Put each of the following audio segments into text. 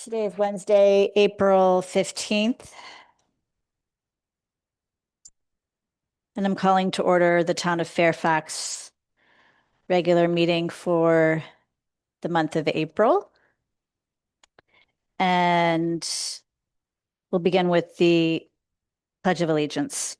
Today is Wednesday, April 15th. And I'm calling to order the Town of Fairfax regular meeting for the month of April. And we'll begin with the Pledge of Allegiance.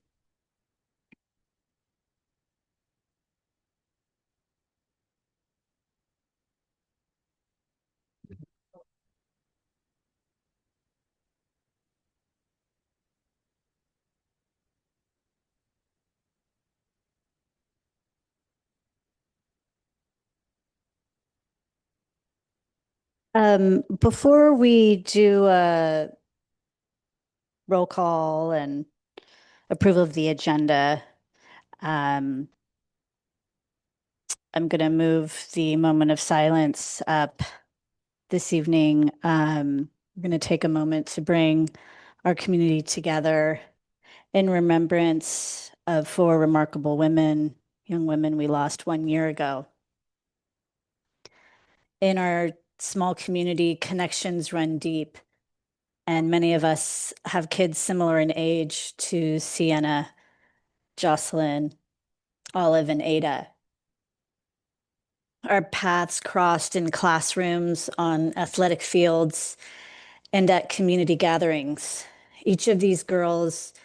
Before we do a roll call and approval of the agenda, um, I'm going to move the moment of silence up this evening. We're going to take a moment to bring our community together in remembrance of four remarkable women, young women we lost 1 year ago. In our small community, connections run deep, and many of us have kids similar in age to Sienna, Jocelyn, Olive, and Ada. Our paths crossed in classrooms, on athletic fields, and at community gatherings. Each of these girls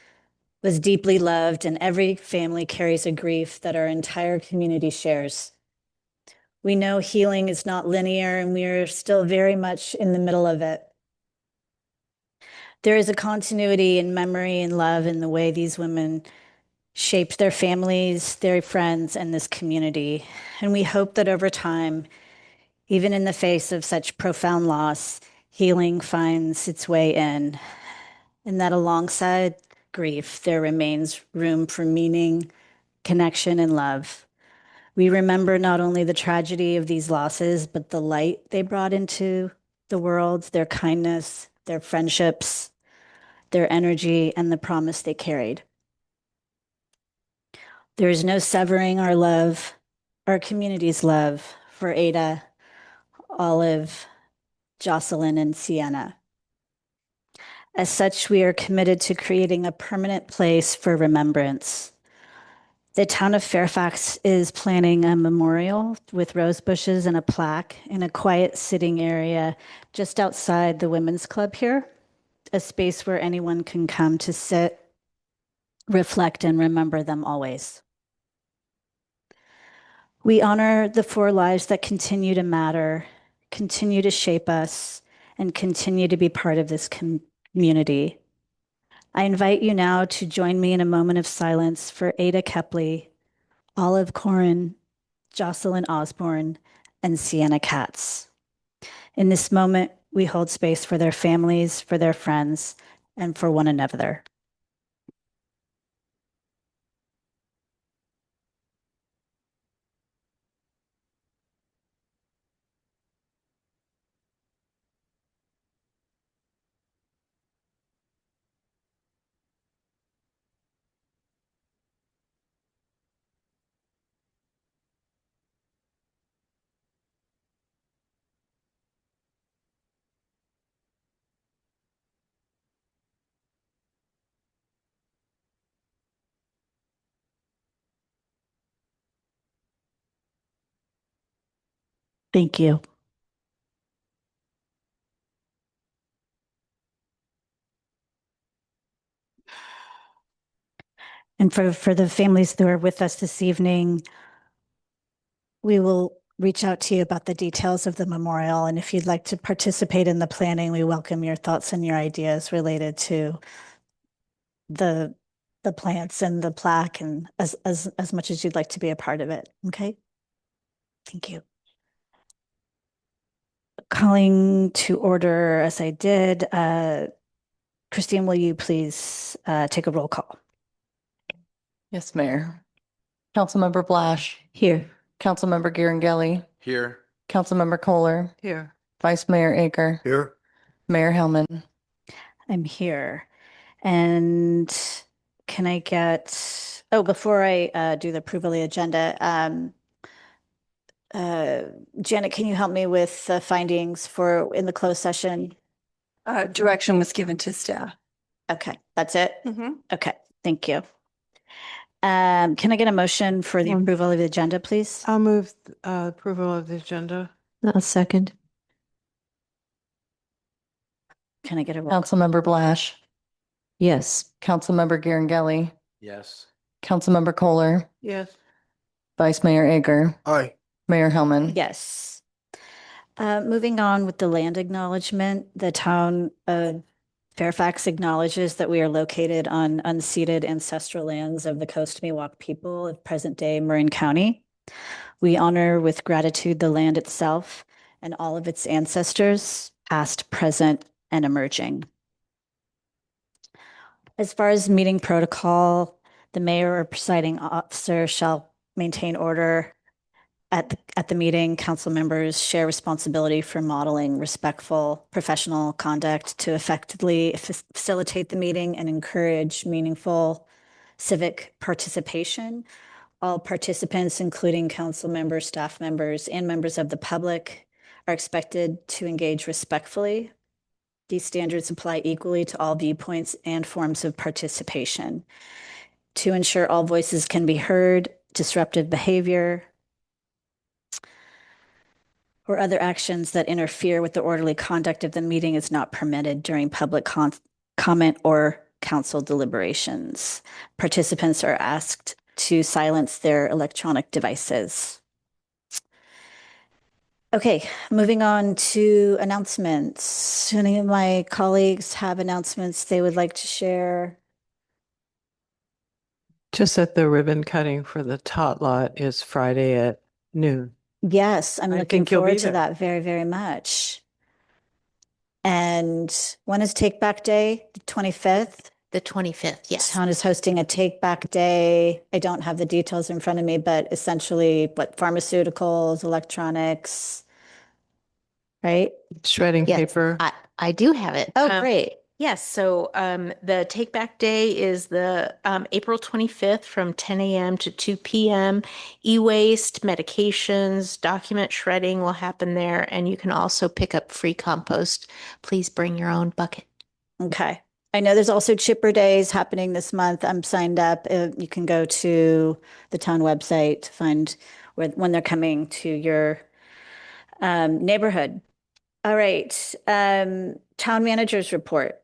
was deeply loved, and every family carries a grief that our entire community shares. We know healing is not linear, and we are still very much in the middle of it. There is a continuity in memory and love in the way these women shaped their families, their friends, and this community. And we hope that over time, even in the face of such profound loss, healing finds its way in, and that alongside grief, there remains room for meaning, connection, and love. We remember not only the tragedy of these losses, but the light they brought into the world, their kindness, their friendships, their energy, and the promise they carried. There is no severing our love, our community's love for Ada, Olive, Jocelyn, and Sienna. As such, we are committed to creating a permanent place for remembrance. The town of Fairfax is planning a memorial with rose bushes and a plaque in a quiet sitting area just outside the Women's Club here, a space where anyone can come to sit, reflect, and remember them always. We honor the four lives that continue to matter, continue to shape us, and continue to be part of this community. I invite you now to join me in a moment of silence for Ada Kepley, Olive Corin, Jocelyn Osborne, and Sienna Katz. In this moment, we hold space for their families, for their friends, and for one another. Thank you. And for the families that are with us this evening, we will reach out to you about the details of the memorial. And if you'd like to participate in the planning, we welcome your thoughts and your ideas related to the plants and the plaque, and as much as you'd like to be a part of it. Okay. Thank you. Calling to order as I did, Christine, will you please take a roll call? Yes, Mayor. Councilmember Blash. Here. Councilmember Garanghelli. Here. Councilmember Kohler. Here. Vice Mayor Aker. Here. Mayor Hellman. I'm here. And can I get, oh, before I do the approval of the agenda, Janet, can you help me with the findings for in the closed session? Direction was given to staff. Okay, that's it? Mm-hmm. Okay, thank you. Can I get a motion for the approval of the agenda, please? I'll move approval of the agenda. I'll second. Can I get a roll? Councilmember Blash, Yes. Councilmember Garangeli, Yes. Councilmember Kohler, Yes. Vice Mayor Ager, Aye. Mayor Hellman. Yes. Moving on with the land acknowledgement, the town of Fairfax acknowledges that we are located on unceded ancestral lands of the Coast Miwok people of present-day Marin County. We honor with gratitude the land itself and all of its ancestors, past, present, and emerging. As far as meeting protocol, the mayor or presiding officer shall maintain order at the meeting. Council members share responsibility for modeling respectful professional conduct to effectively facilitate the meeting and encourage meaningful civic participation. All participants, including council members, staff members, and members of the public, are expected to engage respectfully. These standards apply equally to all viewpoints and forms of participation. To ensure all voices can be heard, disruptive behavior or other actions that interfere with the orderly conduct of the meeting is not permitted during public comment or council deliberations. Participants are asked to silence their electronic devices. Okay, moving on to announcements. Do any of my colleagues have announcements they would like to share? Just that the ribbon cutting for the tot lot is Friday at noon. Yes, I'm I looking think you'll be forward to there. that very, very much. And when is Take Back Day? The 25th? The 25th, yes. Town is hosting a Take Back Day. I don't have the details in front of me, but essentially what pharmaceuticals, electronics, right? Shredding Yes, paper. I do have it. Oh, great. Yes, so the Take Back Day is the April 25th from 10 a.m. to 2 p.m. E-waste, medications, document shredding will happen there, and you can also pick up free compost. Please bring your own bucket. Okay. I know there's also Chipper Days happening this month. I'm signed up. You can go to the town website to find when they're coming to your neighborhood. All right. Town managers report.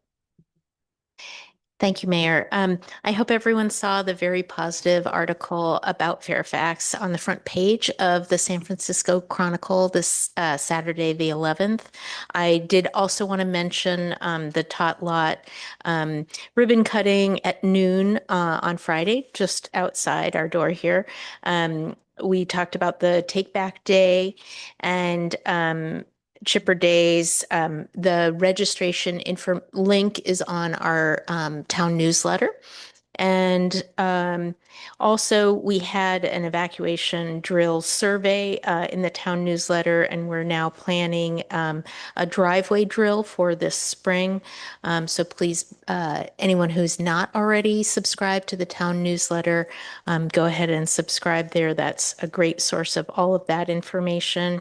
Thank you, Mayor. I hope everyone saw the very positive article about Fairfax on the front page of the San Francisco Chronicle this Saturday, the 11th. I did also want to mention the Tot Lot ribbon cutting at noon on Friday, just outside our door here. We talked about the Take Back Day and Chipper Days. The registration link is on our town newsletter. And also, we had an evacuation drill survey in the town newsletter, and we're now planning a driveway drill for this spring. So please, anyone who's not already subscribed to the town newsletter, go ahead and subscribe there. That's a great source of all of that information.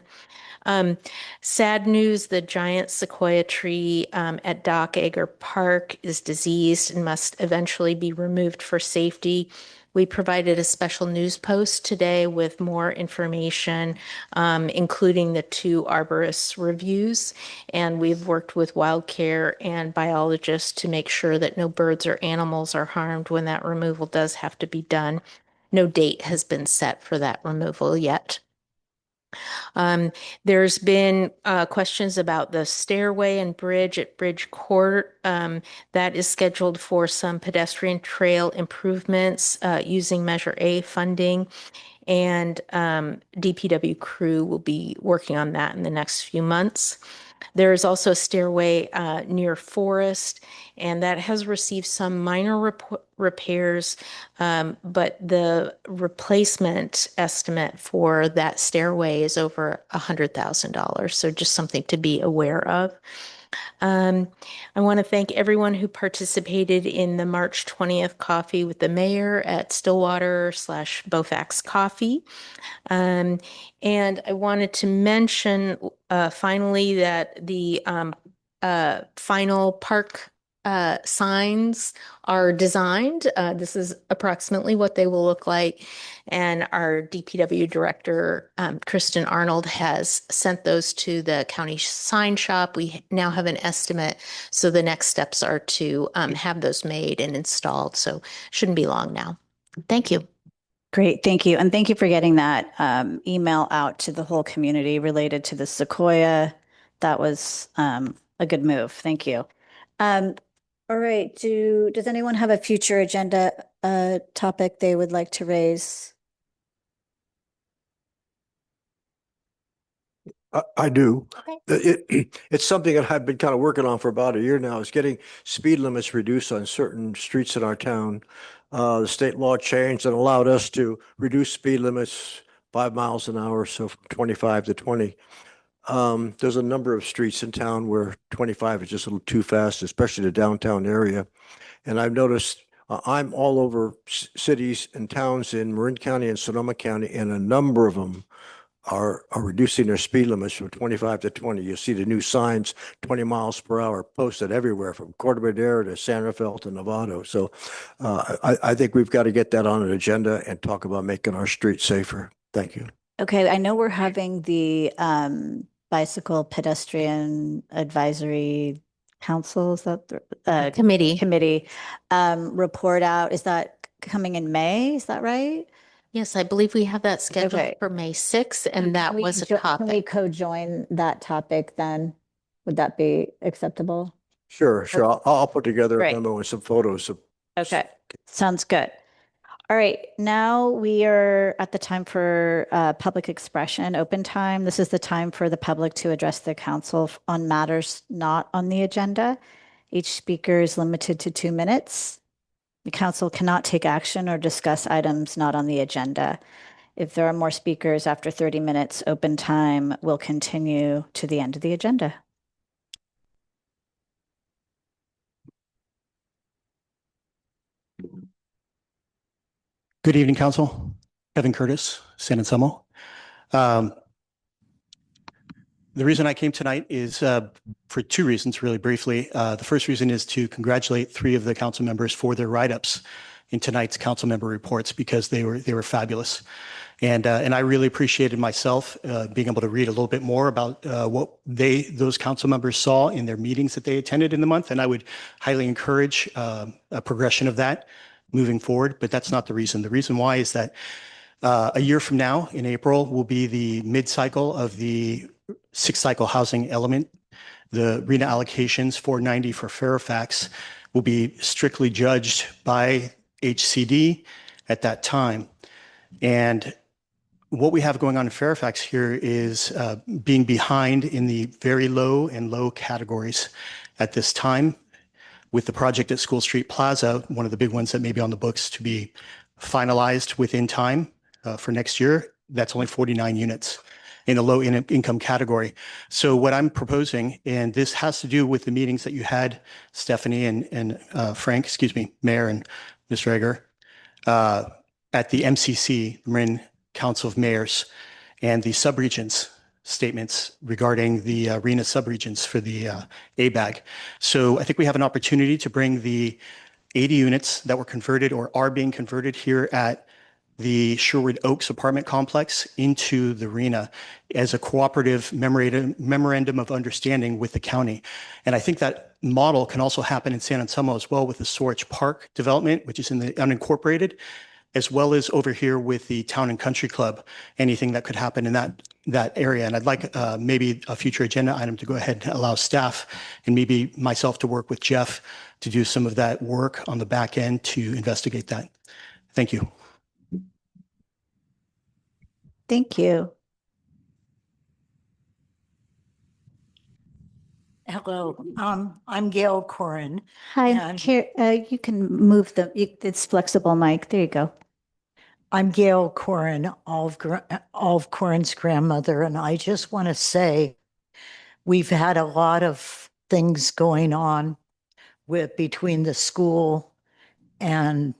Sad news, the giant sequoia tree at Doc Ager Park is diseased and must eventually be removed for safety. We provided a special news post today with more information, including the 2 arborist reviews. And we've worked with wildcare and biologists to make sure that no birds or animals are harmed when that removal does have to be done. No date has been set for that removal yet. There's been questions about the stairway and bridge at Bridge Court. That is scheduled for some pedestrian trail improvements using Measure A funding. And DPW crew will be working on that in the next few months. There is also a stairway near Forest, and that has received some minor repairs, but the replacement estimate for that stairway is over $100,000. So just something to be aware of. I want to thank everyone who participated in the March 20th coffee with the mayor at Stillwater/Bofax Coffee. And I wanted to mention finally that the final park signs are designed. This is approximately what they will look like. And our DPW director, Kristen Arnold, has sent those to the county sign shop. We now have an estimate. So the next steps are to have those made and installed. So shouldn't be long now. Thank you. Great, thank you. And thank you for getting that email out to the whole community related to the Sequoia. That was a good move. Thank you. All right, does anyone have a future agenda topic they would like to raise? I do. Okay. It's something that I've been kind of working on for about a year now, is getting speed limits reduced on certain streets in our town. The state law changed and allowed us to reduce speed limits 5 miles an hour, so from 25 to 20. There's a number of streets in town where 25 is just a little too fast, especially the downtown area. And I've noticed I'm all over cities and towns in Marin County and Sonoma County, and a number of them are reducing their speed limits from 25 to 20. You'll see the new signs, 20 miles per hour, posted everywhere from Corte Madera to San Rafael to Novato. So I think we've got to get that on an agenda and talk about making our streets safer. Thank you. Okay, I know we're having the bicycle pedestrian advisory council, is that the committee report out? Is that coming in May? Is that right? Yes, I believe we have that scheduled Okay. for May 6th, and that was a Can we topic. co-join that topic then? Would that be acceptable? Sure. I'll put together a Great. memo and some photos of. Okay, sounds good. All right, now we are at the time for public expression, open time. This is the time for the public to address the council on matters not on the agenda. Each speaker is limited to 2 minutes. The council cannot take action or discuss items not on the agenda. If there are more speakers after 30 minutes, open time will continue to the end of the agenda. Good evening, Council. Kevin Curtis, San Anselmo. The reason I came tonight is for 2 reasons, really briefly. The first reason is to congratulate 3 of the council members for their write-ups in tonight's council member reports, because they were fabulous. And I really appreciated myself being able to read a little bit more about what those council members saw in their meetings that they attended in the month. And I would highly encourage a progression of that moving forward, but that's not the reason. The reason why is that a year from now, in April, will be the mid-cycle of the 6th cycle housing element. The RENA allocations 490 for Fairfax will be strictly judged by HCD at that time. And what we have going on in Fairfax here is being behind in the very low and low categories at this time, with the project at School Street Plaza, one of the big ones that may be on the books to be finalized within time for next year. That's only 49 units in the low income category. So what I'm proposing, and this has to do with the meetings that you had, Stephanie and Frank, Mayor and Mr. Egger, at the MCC, Marin Council of Mayors, and the subregions statements regarding the RENA subregions for the ABAG. So I think we have an opportunity to bring the 80 units that were converted or are being converted here at the Sherwood Oaks apartment complex into the RENA as a cooperative memorandum of understanding with the county. And I think that model can also happen in San Anselmo as well, with the Sorge Park development, which is in the unincorporated, as well as over here with the Town and Country Club, anything that could happen in that area. And I'd like maybe a future agenda item to go ahead and allow staff and maybe myself to work with Jeff to do some of that work on the back end to investigate that. Thank you. Thank you. Hello, I'm Gail Corin. Hi, And- here, you can move it's flexible mic. There you go. I'm Gail Corin, Olive Corin's grandmother, and I just want to say we've had a lot of things going on between the school and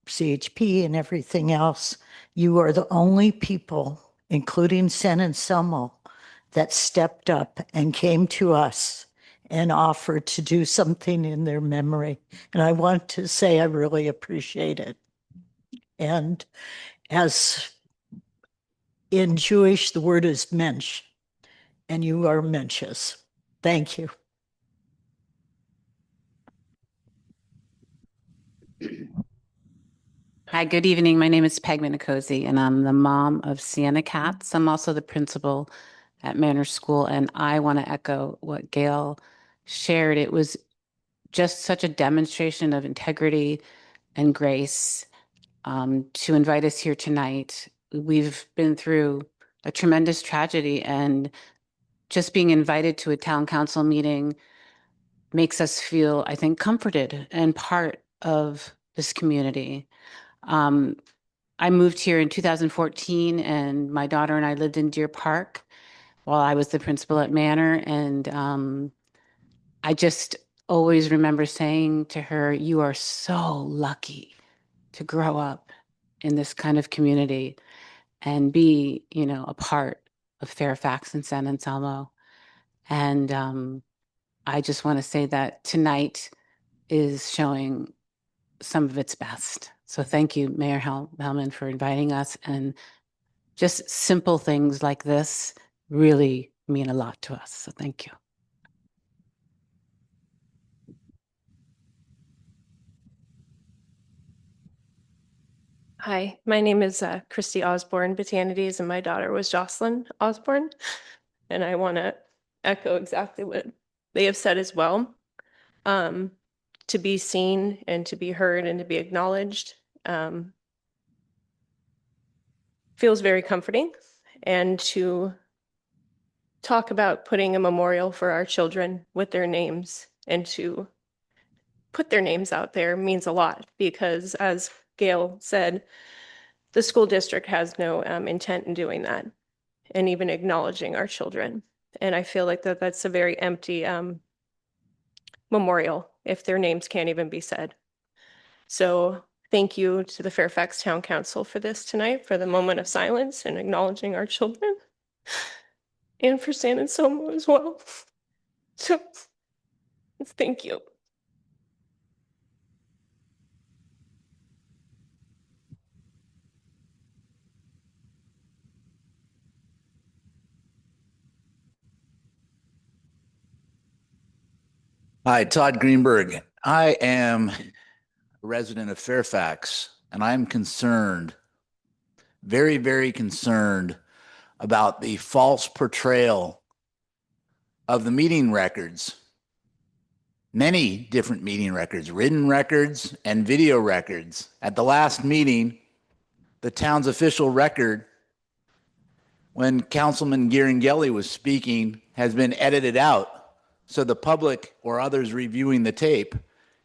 CHP and everything else. You are the only people, including San Anselmo, that stepped up and came to us and offer to do something in their memory. And I want to say I really appreciate it. And as in Jewish, the word is mensch, and you are mensches. Thank you. Hi, good evening. My name is Peg Minicozy, and I'm the mom of Sienna Katz. I'm also the principal at Manor School, and I want to echo what Gail shared. It was just such a demonstration of integrity and grace to invite us here tonight. We've been through a tremendous tragedy, and just being invited to a town council meeting makes us feel, I think, comforted and part of this community. I moved here in 2014, and my daughter and I lived in Deer Park while I was the principal at Manor. And I just always remember saying to her, "You are so lucky to grow up in this kind of community and be, a part of Fairfax and San Anselmo." And I just want to say that tonight is showing some of its best. So thank you, Mayor Hellman, for inviting us. And just simple things like this really mean a lot to us. So thank you. Hi, my name is Christy Osborne Botanides, and my daughter was Jocelyn Osborne. And I want to echo exactly what they have said as well. To be seen and to be heard and to be acknowledged feels very comforting. And to talk about putting a memorial for our children with their names and to put their names out there means a lot because, as Gail said, the school district has no intent in doing that and even acknowledging our children. And I feel like that's a very empty memorial if their names can't even be said. So thank you to the Fairfax Town Council for this tonight, for the moment of silence and acknowledging our children, and for San Anselmo as well. So thank you. Hi, Todd Greenberg. I am a resident of Fairfax, and I'm concerned, very, very concerned about the false portrayal of the meeting records, many different meeting records, written records and video records. At the last meeting, the town's official record, when Councilman Girangelli was speaking, has been edited out. So the public or others reviewing the tape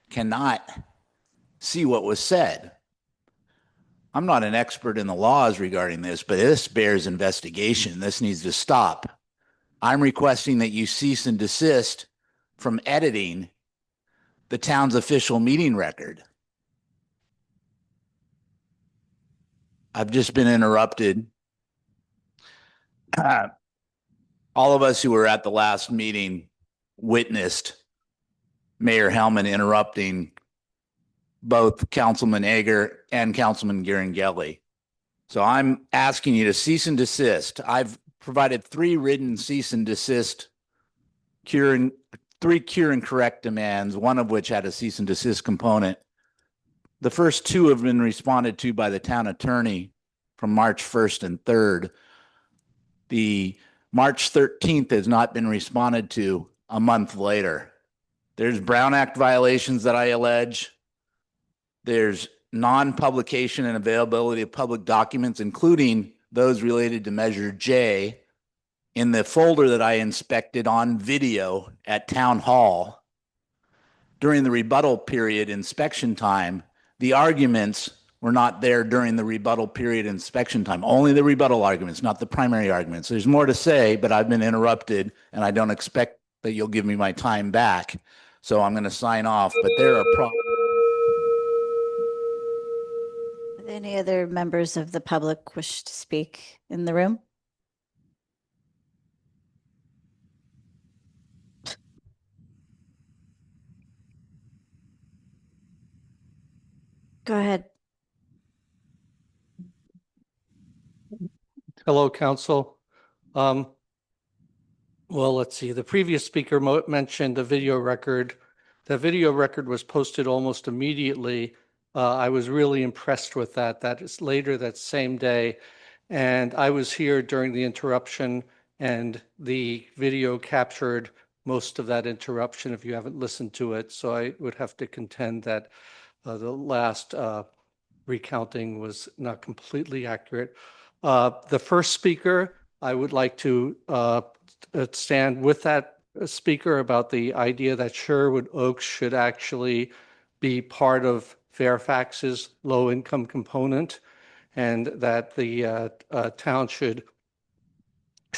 cannot see what was said. I'm not an expert in the laws regarding this, but this bears investigation. This needs to stop. I'm requesting that you cease and desist from editing the town's official meeting record. I've just been interrupted. All of us who were at the last meeting witnessed Mayor Hellman interrupting both Councilman Ager and Councilman Girangelli. So I'm asking you to cease and desist. I've provided 3 written cease and desist, 3 cure and correct demands, one of which had a cease and desist component. The first 2 have been responded to by the town attorney from March 1st and 3rd. The March 13th has not been responded to a month later. There's Brown Act violations that I allege. There's non-publication and availability of public documents, including those related to Measure J, in the folder that I inspected on video at Town Hall. During the rebuttal period inspection time, the arguments were not there during the rebuttal period inspection time. Only the rebuttal arguments, not the primary arguments. There's more to say, but I've been interrupted, and I don't expect that you'll give me my time back. So I'm going to sign off, but there are problems. Any other members of the public wish to speak in the room? Go ahead. Hello, Council. Well, let's see. The previous speaker mentioned the video record. The video record was posted almost immediately. I was really impressed with that. That is later that same day. And I was here during the interruption, and the video captured most of that interruption if you haven't listened to it. So I would have to contend that the last recounting was not completely accurate. The first speaker, I would like to stand with that speaker about the idea that Sherwood Oaks should actually be part of Fairfax's low-income component, and that the town should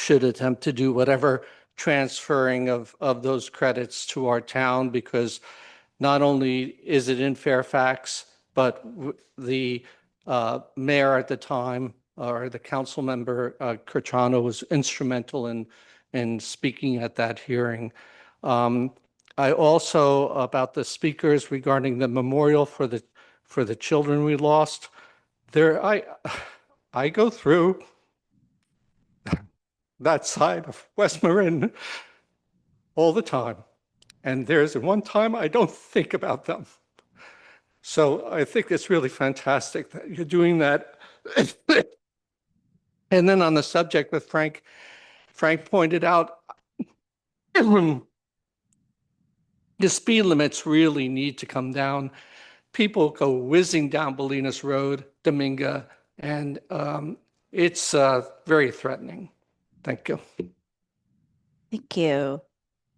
attempt to do whatever transferring of those credits to our town, because not only is it in Fairfax, but the mayor at the time, or the council member, Curtrano, was instrumental in speaking at that hearing. I also, about the speakers regarding the memorial for the children we lost, I go through that side of West Marin all the time. And there's one time I don't think about them. So I think it's really fantastic that you're doing that. And then on the subject with Frank pointed out, the speed limits really need to come down. People go whizzing down Bolinas Road, Dominga, and it's very threatening. Thank you. Thank you.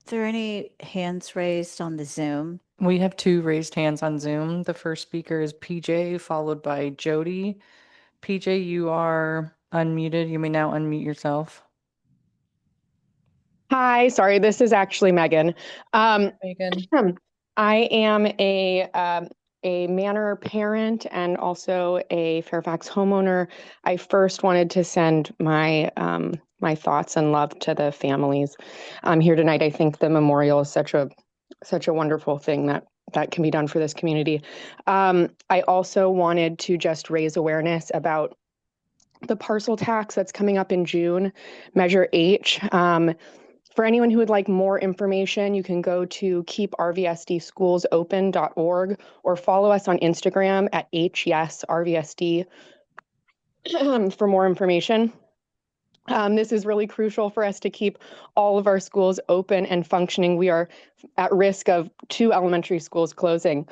Is there any hands raised on the Zoom? We have 2 raised hands on Zoom. The first speaker is PJ, followed by Jody. PJ, you are unmuted. You may now unmute yourself. Hi, sorry, this is actually Megan. Megan. I am a Manor parent and also a Fairfax homeowner. I first wanted to send my my thoughts and love to the families here tonight. I think the memorial is such a wonderful thing that can be done for this community. I also wanted to just raise awareness about the parcel tax that's coming up in June, Measure H. For anyone who would like more information, you can go to keeprvsdschoolsopen.org or follow us on Instagram at HYesRVSD for more information. This is really crucial for us to keep all of our schools open and functioning. We are at risk of 2 elementary schools closing.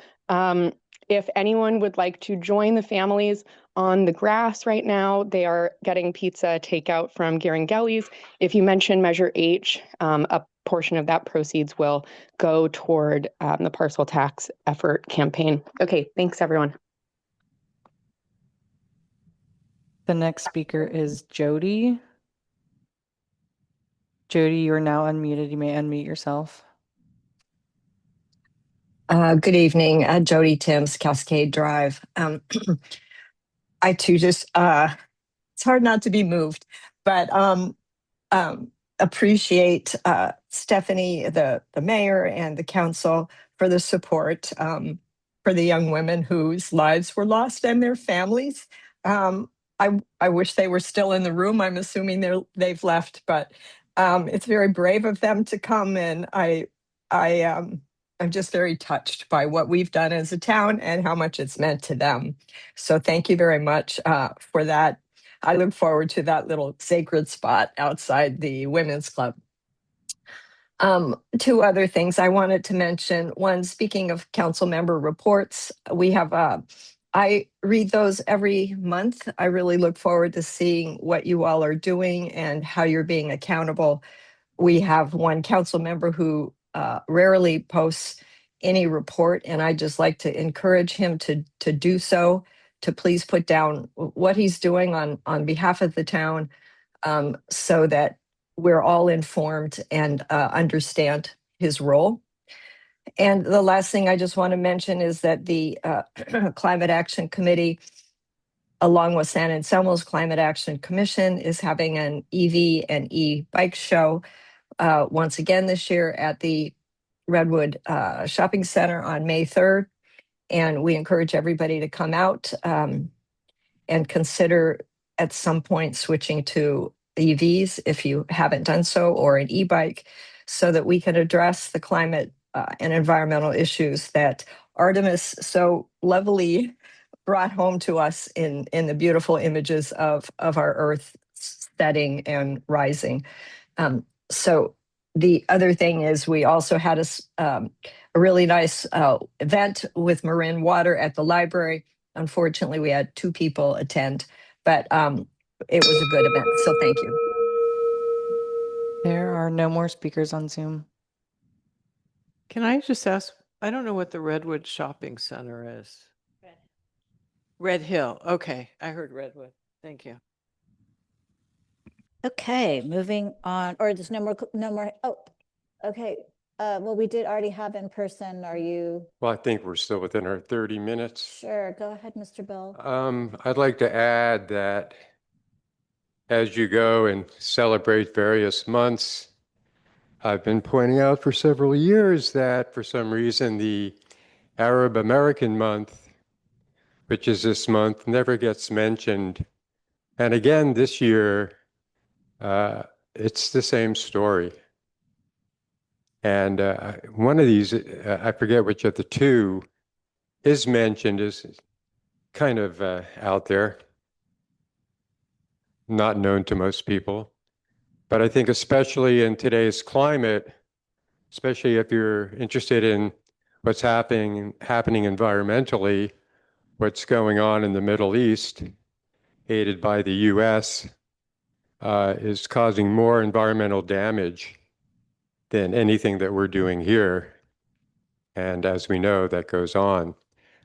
If anyone would like to join the families on the grass right now, they are getting pizza takeout from Gehringeli's. If you mention Measure H, a portion of that proceeds will go toward the parcel tax effort campaign. Okay, thanks everyone. The next speaker is Jody. Jody, you are now unmuted. You may unmute yourself. Good evening, Jody Timms, Cascade Drive. I too just, it's hard not to be moved, but appreciate Stephanie, the mayor, and the council for the support for the young women whose lives were lost and their families. I wish they were still in the room. I'm assuming they've left, but it's very brave of them to come, and I'm just very touched by what we've done as a town and how much it's meant to them. So thank you very much for that. I look forward to that little sacred spot outside the Women's Club. 2 other things I wanted to mention. One, speaking of council member reports, we have, I read those every month. I really look forward to seeing what you all are doing and how you're being accountable. We have one council member who rarely posts any report, and I just like to encourage him to do so, to please put down what he's doing on behalf of the town, so that we're all informed and understand his role. And the last thing I just want to mention is that the Climate Action Committee, along with San Anselmo's Climate Action Commission, is having an EV and e-bike show once again this year at the Redwood Shopping Center on May 3rd. And we encourage everybody to come out and consider at some point switching to EVs if you haven't done so, or an e-bike, so that we can address the climate and environmental issues that Artemis so lovely brought home to us in the beautiful images of our Earth setting and rising. So the other thing is we also had a really nice event with Marin Water at the library. Unfortunately, we had 2 people attend, but it was a good event. So thank you. There are no more speakers on Zoom. Can I just ask, I don't know what the Redwood Shopping Center is. Red Hill. Okay, I heard Redwood. Thank you. Okay, moving on, or there's no more, oh, okay. Well, we did already have in person. Are you? Well, I think we're still within our 30 minutes. Sure, go ahead, Mr. Bill. I'd like to add that as you go and celebrate various months, I've been pointing out for several years that for some reason the Arab American month, which is this month, never gets mentioned. And again, this year, it's the same story. And one of these, I forget which of the two, is mentioned, is kind of out there, not known to most people. But I think especially in today's climate, especially if you're interested in what's happening environmentally, what's going on in the Middle East, aided by the US, is causing more environmental damage than anything that we're doing here. And as we know, that goes on.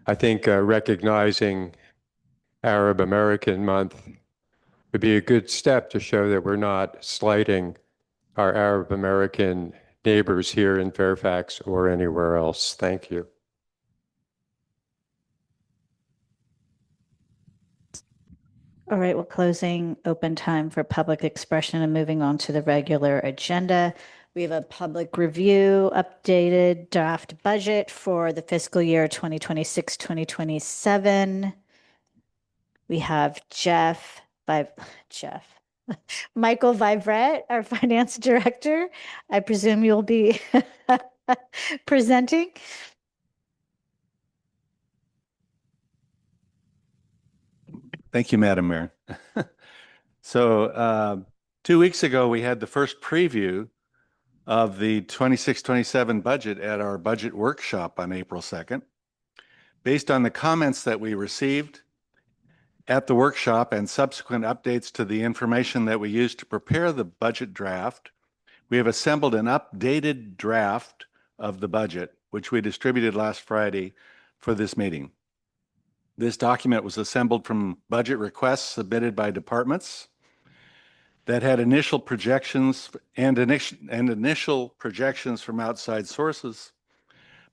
I think recognizing Arab American Month would be a good step to show that we're not slighting our Arab American neighbors here in Fairfax or anywhere else. Thank you. All right, we're closing open time for public expression and moving on to the regular agenda. We have a public review, updated draft budget for the fiscal year 2026-2027. We have Michael Vivrette, our finance director. I presume you'll be presenting. Thank you, Madam Mayor. So 2 weeks ago, we had the first preview of the 26-27 budget at our budget workshop on April 2nd. Based on the comments that we received at the workshop and subsequent updates to the information that we used to prepare the budget draft, we have assembled an updated draft of the budget, which we distributed last Friday for this meeting. This document was assembled from budget requests submitted by departments that had initial projections and initial projections from outside sources.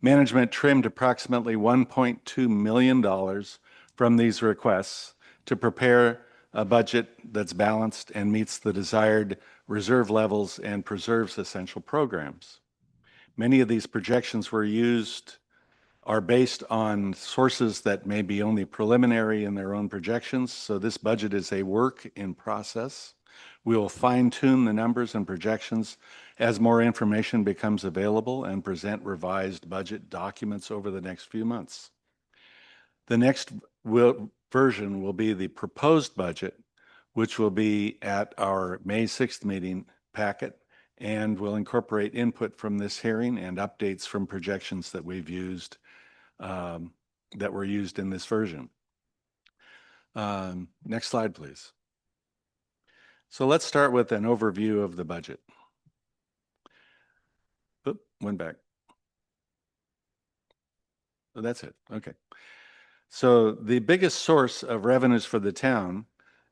Management trimmed approximately $1.2 million from these requests to prepare a budget that's balanced and meets the desired reserve levels and preserves essential programs. Many of these projections are based on sources that may be only preliminary in their own projections, so this budget is a work in process. We will fine-tune the numbers and projections as more information becomes available and present revised budget documents over the next few months. The next version will be the proposed budget, which will be at our May 6th meeting packet and will incorporate input from this hearing and updates from projections that we've used that were used in this version. Next slide, please. So let's start with an overview of the budget. Oop, went back. Oh, that's it. Okay. So the biggest source of revenues for the town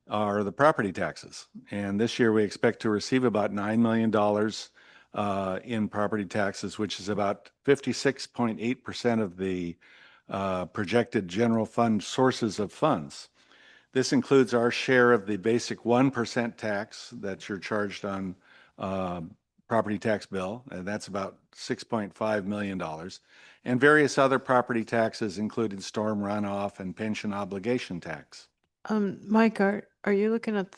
are the property taxes. And this year we expect to receive about $9 million in property taxes, which is about 56.8% of the projected general fund sources of funds. This includes our share of the basic 1% tax that you're charged on property tax bill, and that's about $6.5 million. and various other property taxes, including storm runoff and pension obligation tax. Mike, are you looking at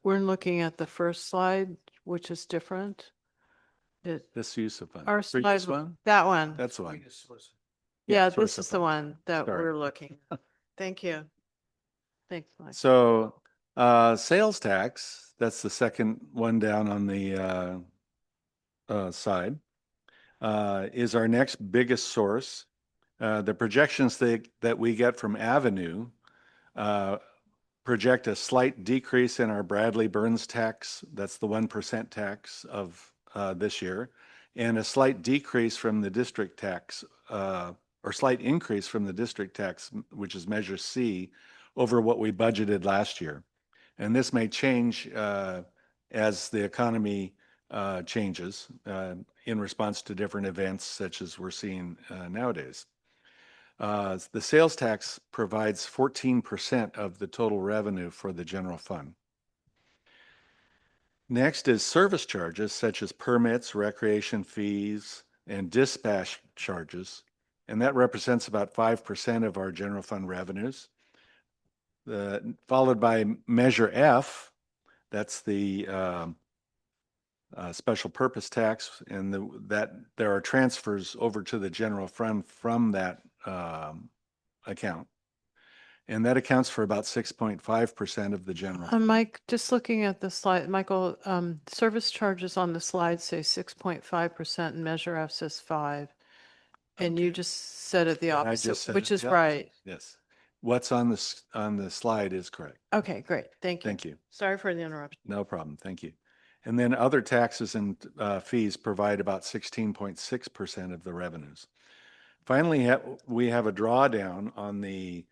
we're looking at the first slide, which is different? This use of funds. Our Previous slide, one? that one. That's the one. Yeah, source this of is the funds. one that Sorry. we're looking. Thank you. Thanks, Mike. So sales tax, that's the second one down on the side, is our next biggest source. The projections that we get from Avenue project a slight decrease in our Bradley Burns tax. That's the 1% tax of this year, and a slight decrease from the district tax, or slight increase from the district tax, which is Measure C, over what we budgeted last year. And this may change as the economy changes in response to different events such as we're seeing nowadays. The sales tax provides 14% of the total revenue for the general fund. Next is service charges such as permits, recreation fees, and dispatch charges, and that represents about 5% of our general fund revenues. Followed by Measure F, that's the special purpose tax, and that there are transfers over to the general fund from that account. And that accounts for about 6.5% of the general. Mike, just looking at the slide, Michael, service charges on the slide say 6.5% and Measure F says 5. And you just said it the I opposite, just said which it is the opposite. right. Yes. What's on the slide is correct. Okay, great. Thank you. Thank you. Sorry for the interruption. No problem. Thank you. And then other taxes and fees provide about 16.6% of the revenues. Finally, we have a drawdown on the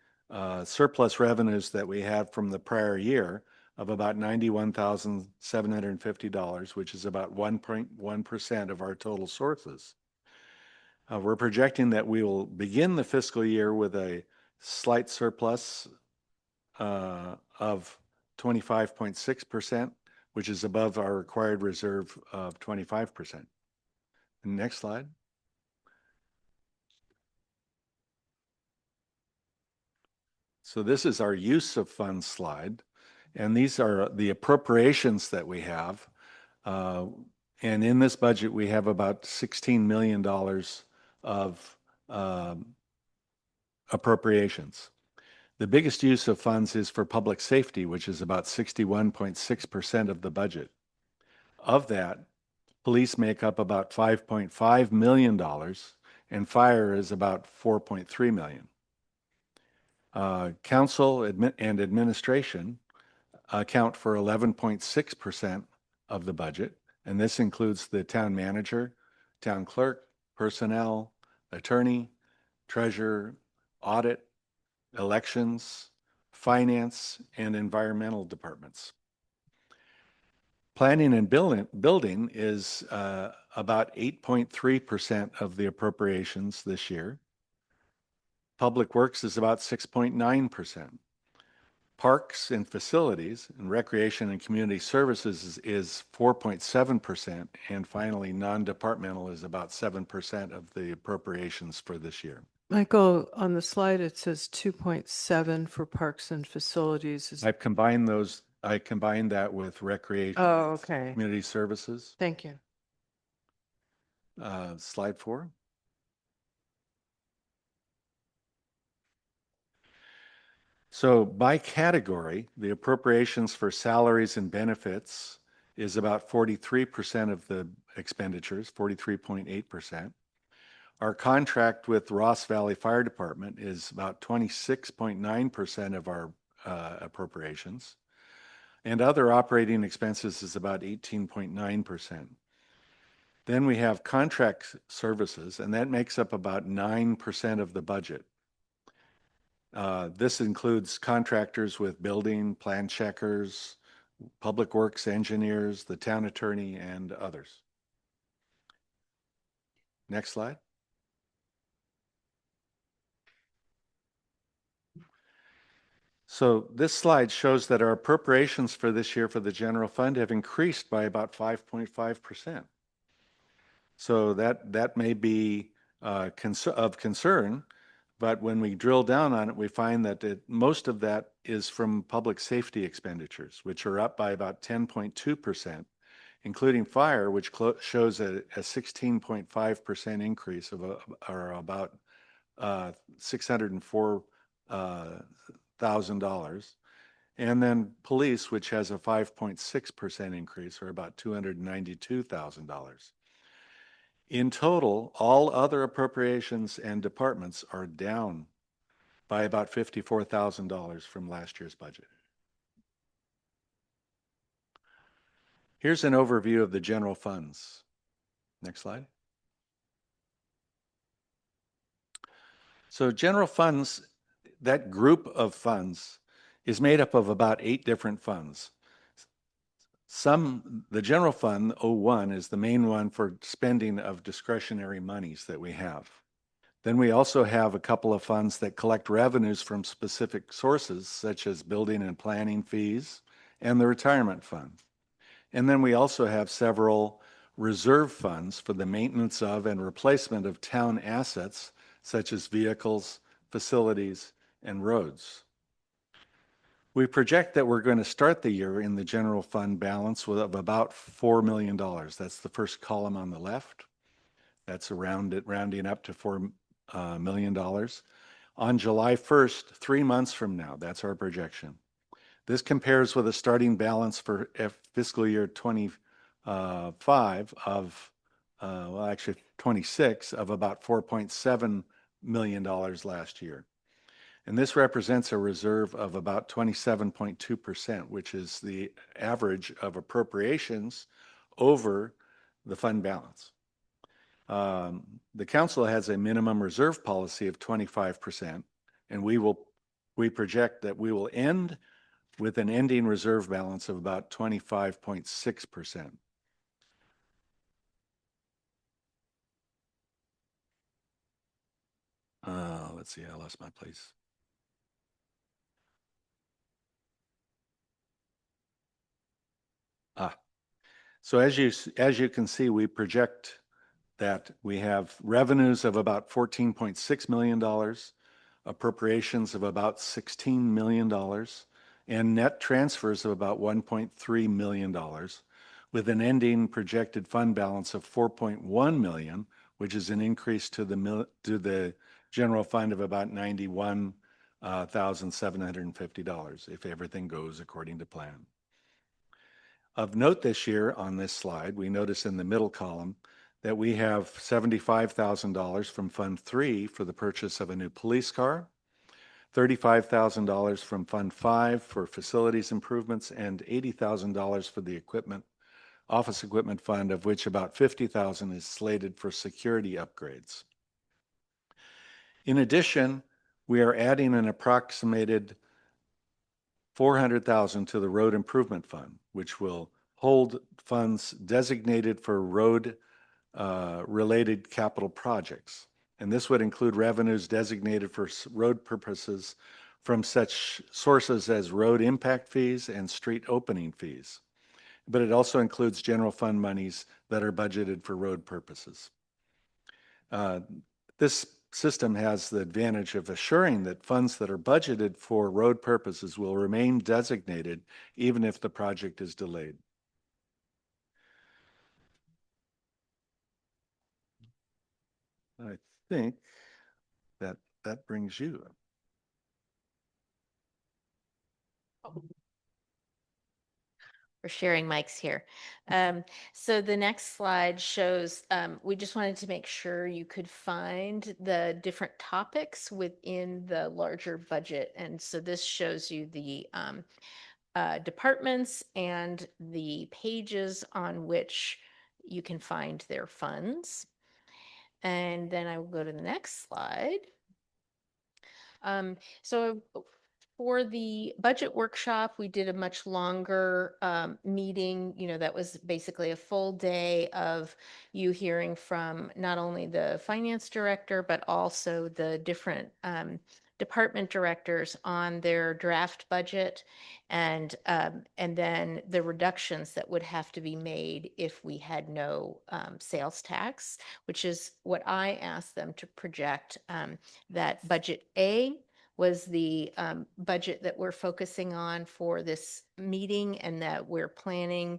surplus revenues that we had from the prior year of about $91,750, which is about 1.1% of our total sources. We're projecting that we will begin the fiscal year with a slight surplus of 25.6%, which is above our required reserve of 25%. Next slide. So this is our use of funds slide, and these are the appropriations that we have. And in this budget, we have about $16 million of appropriations. The biggest use of funds is for public safety, which is about 61.6% of the budget. Of that, police make up about $5.5 million, and fire is about $4.3 million. Council and administration account for 11.6% of the budget, and this includes the town manager, town clerk, personnel, attorney, treasurer, audit, elections, finance, and environmental departments. Planning and building is about 8.3% of the appropriations this year. Public Works is about 6.9%. Parks and facilities and recreation and community services is 4.7%. And finally, non-departmental is about 7% of the appropriations for this year. Michael, on the slide, it says 2.7 for parks and facilities. I've combined those. I combined that with recreation. Oh, okay. Community services. Thank you. Slide 4. So by category, the appropriations for salaries and benefits is about 43% of the expenditures, 43.8%. Our contract with Ross Valley Fire Department is about 26.9% of our appropriations. And other operating expenses is about 18.9%. Then we have contract services, and that makes up about 9% of the budget. This includes contractors with building, plan checkers, public works engineers, the town attorney, and others. Next slide. So this slide shows that our appropriations for this year for the general fund have increased by about 5.5%. So that may be of concern. But when we drill down on it, we find that most of that is from public safety expenditures, which are up by about 10.2%, including fire, which shows a 16.5% increase or about $604,000. And then police, which has a 5.6% increase, or about $292,000. In total, all other appropriations and departments are down by about $54,000 from last year's budget. Here's an overview of the general funds. Next slide. So general funds, that group of funds is made up of about 8 different funds. The general fund, 01, is the main one for spending of discretionary monies that we have. Then we also have a couple of funds that collect revenues from specific sources, such as building and planning fees and the retirement fund. And then we also have several reserve funds for the maintenance of and replacement of town assets, such as vehicles, facilities, and roads. We project that we're going to start the year in the general fund balance of about $4 million. That's the first column on the left. That's rounding up to $4 million. On July 1st, 3 months from now, that's our projection. This compares with a starting balance for fiscal year 25 of, well, actually 26 of about $4.7 million last year. And this represents a reserve of about 27.2%, which is the average of appropriations over the fund balance. The council has a minimum reserve policy of 25%, and we project that we will end with an ending reserve balance of about 25.6%. Let's see, I lost my place. So as you can see, we project that we have revenues of about $14.6 million, appropriations of about $16 million, and net transfers of about $1.3 million, with an ending projected fund balance of $4.1 million, which is an increase to the general fund of about $91,750 if everything goes according to plan. Of note this year on this slide, we notice in the middle column that we have $75,000 from Fund 3 for the purchase of a new police car, $35,000 from Fund 5 for facilities improvements, and $80,000 for the office equipment fund, of which about $50,000 is slated for security upgrades. In addition, we are adding an approximated $400,000 to the road improvement fund, which will hold funds designated for road related capital projects. And this would include revenues designated for road purposes from such sources as road impact fees and street opening fees. But it also includes general fund monies that are budgeted for road purposes. This system has the advantage of assuring that funds that are budgeted for road purposes will remain designated even if the project is delayed. I think that brings you. We're sharing mics here. So the next slide shows, we just wanted to make sure you could find the different topics within the larger budget. And so this shows you the departments and the pages on which you can find their funds. And then I will go to the next slide. So for the budget workshop, we did a much longer meeting. That was basically a full day of you hearing from not only the finance director, but also the different department directors on their draft budget and then the reductions that would have to be made if we had no sales tax, which is what I asked them to project. That budget A was the budget that we're focusing on for this meeting and that we're planning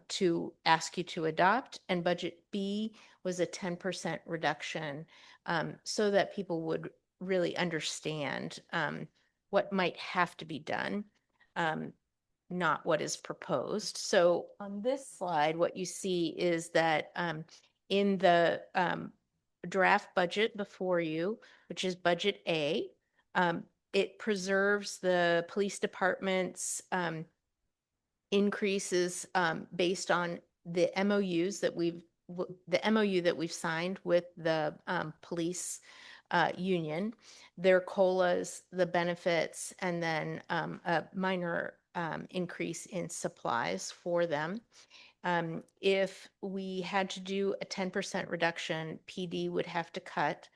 to ask you to adopt. And budget B was a 10% reduction so that people would really understand what might have to be done, not what is proposed. So on this slide, what you see is that in the draft budget before you, which is budget A, it preserves the police department's increases based on the MOUs that the MOU that we've signed with the police union, their COLAs, the benefits, and then a minor increase in supplies for them. If we had to do a 10% reduction, PD would have to cut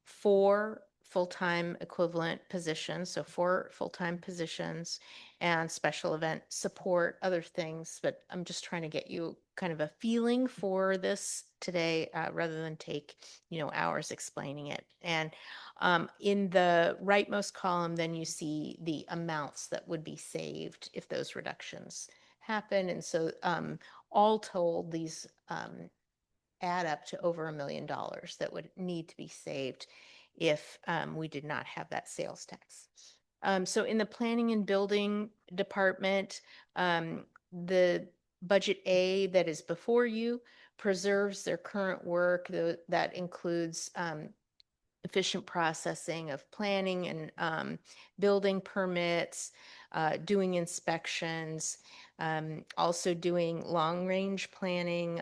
4 full-time equivalent positions, so 4 full-time positions and special event support, other things. But I'm just trying to get you kind of a feeling for this today rather than take, hours explaining it. And in the rightmost column, then you see the amounts that would be saved if those reductions happen. And so all told, these add up to over $1 million that would need to be saved if we did not have that sales tax. So in the planning and building department, the budget A that is before you preserves their current work. That includes efficient processing of planning and building permits, doing inspections, also doing long-range planning.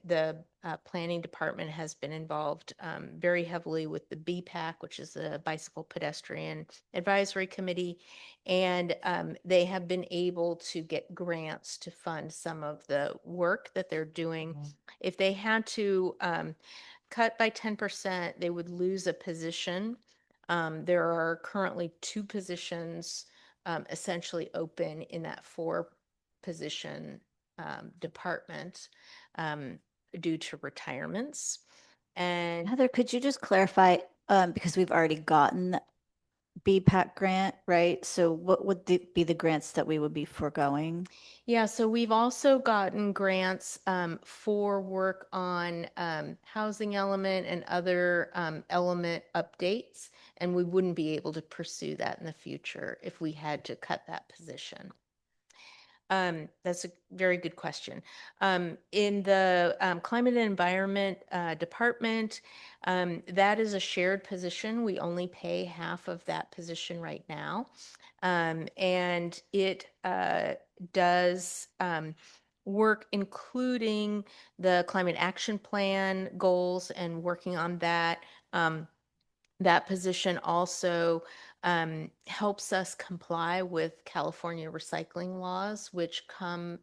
The planning department has been involved very heavily with the BPAC, which is the Bicycle Pedestrian Advisory Committee, and they have been able to get grants to fund some of the work that they're doing. If they had to cut by 10%, they would lose a position. There are currently 2 positions essentially open in that 4-position department due to retirements. And Heather, could you just clarify, because we've already gotten the BPAC grant, right? So what would be the grants that we would be foregoing? yeah, so we've also gotten grants for work on housing element and other element updates, and we wouldn't be able to pursue that in the future if we had to cut that position. That's a very good question. In the climate and environment department, that is a shared position. We only pay half of that position right now. And it does work including the climate action plan goals and working on that. That position also helps us comply with California recycling laws, which come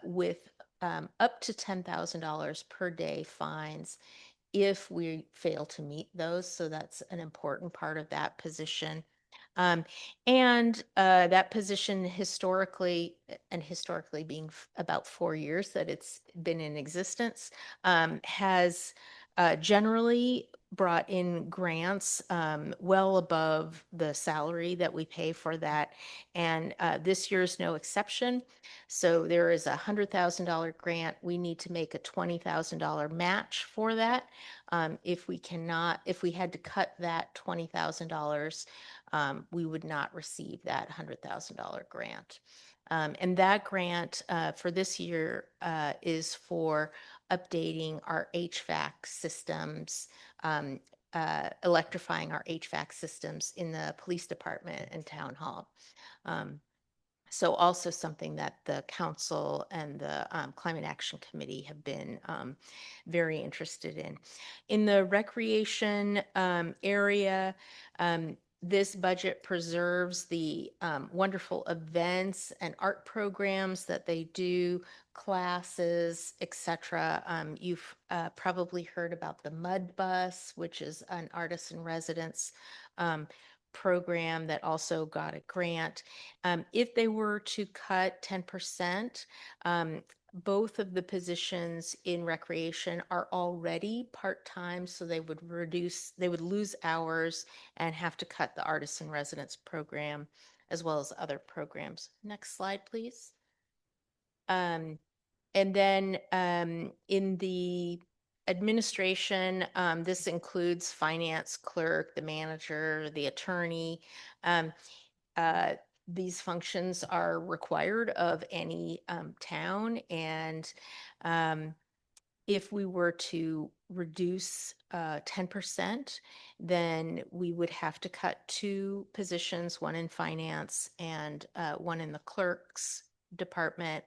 with up to $10,000 per day fines if we fail to meet those. So that's an important part of that position. And that position historically being about 4 years that it's been in existence, has generally brought in grants well above the salary that we pay for that. And this year is no exception. So there is a $100,000 grant. We need to make a $20,000 match for that. If we had to cut that $20,000, we would not receive that $100,000 grant. And that grant for this year is for updating our HVAC systems, electrifying our HVAC systems in the police department and town hall. So also something that the council and the Climate Action Committee have been very interested in. In the recreation area, this budget preserves the wonderful events and art programs that they do, classes, etc. You've probably heard about the Mud Bus, which is an artist in residence program that also got a grant. If they were to cut 10%, both of the positions in recreation are already part-time, so they would lose hours and have to cut the artist in residence program as well as other programs. Next slide, please. And then in the administration, this includes finance clerk, the manager, the attorney. These functions are required of any town, and if we were to reduce 10%, then we would have to cut 2 positions, one in finance and one in the clerk's department.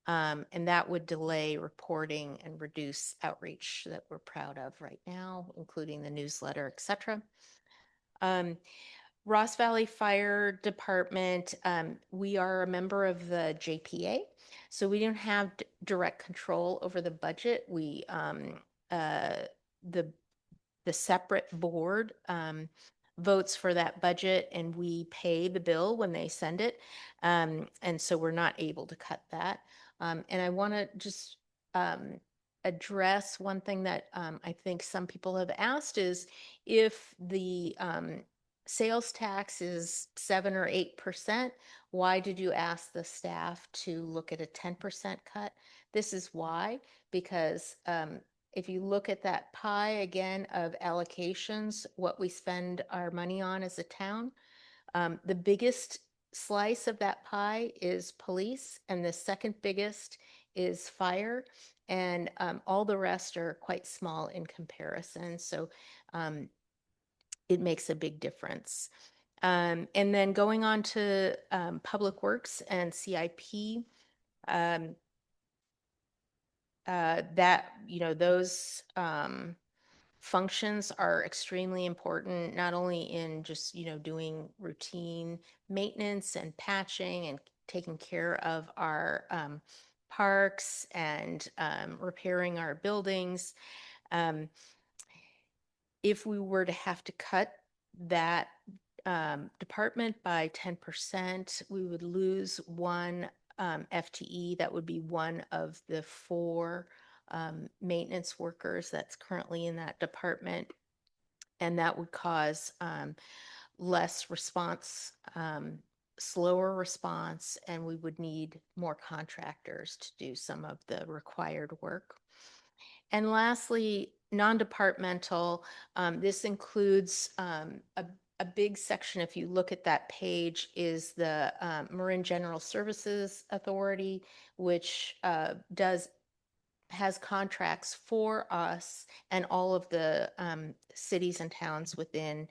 And that would delay reporting and reduce outreach that we're proud of right now, including the newsletter, et cetera. Ross Valley Fire Department, we are a member of the JPA, so we don't have direct control over the budget. We, the separate board votes for that budget, and we pay the bill when they send it. And so we're not able to cut that. And I want to just address one thing that I think some people have asked is if the sales tax is 7 or 8%, why did you ask the staff to look at a 10% cut? This is why, because if you look at that pie again of allocations, what we spend our money on as a town, the biggest slice of that pie is police, and the second biggest is fire, and all the rest are quite small in comparison. So it makes a big difference. And then going on to Public Works and CIP, that, those functions are extremely important, not only in just, doing routine maintenance and patching and taking care of our parks and repairing our buildings. If we were to have to cut that department by 10%, we would lose one FTE. That would be one of the 4 maintenance workers that's currently in that department. And that would cause less response, slower response, and we would need more contractors to do some of the required work. And lastly, non-departmental, this includes a big section, if you look at that page, is the Marin General Services Authority, which has contracts for us and all of the cities and towns within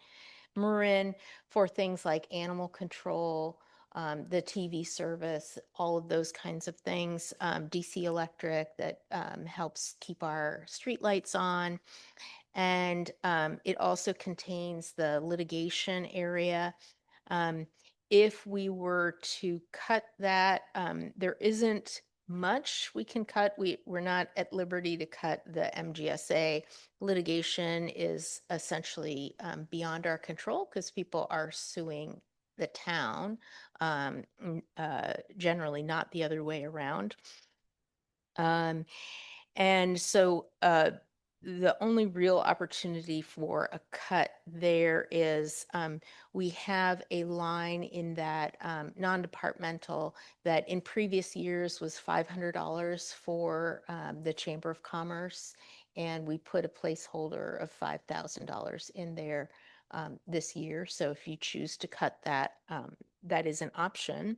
Marin for things like animal control, the TV service, all of those kinds of things. DC Electric that helps keep our streetlights on. And it also contains the litigation area. If we were to cut that, there isn't much we can cut. We're not at liberty to cut the MGSA. Litigation is essentially beyond our control because people are suing the town, generally not the other way around. And so the only real opportunity for a cut there is we have a line in that non-departmental that in previous years was $500 for the Chamber of Commerce, and we put a placeholder of $5,000 in there this year. So if you choose to cut that, that is an option.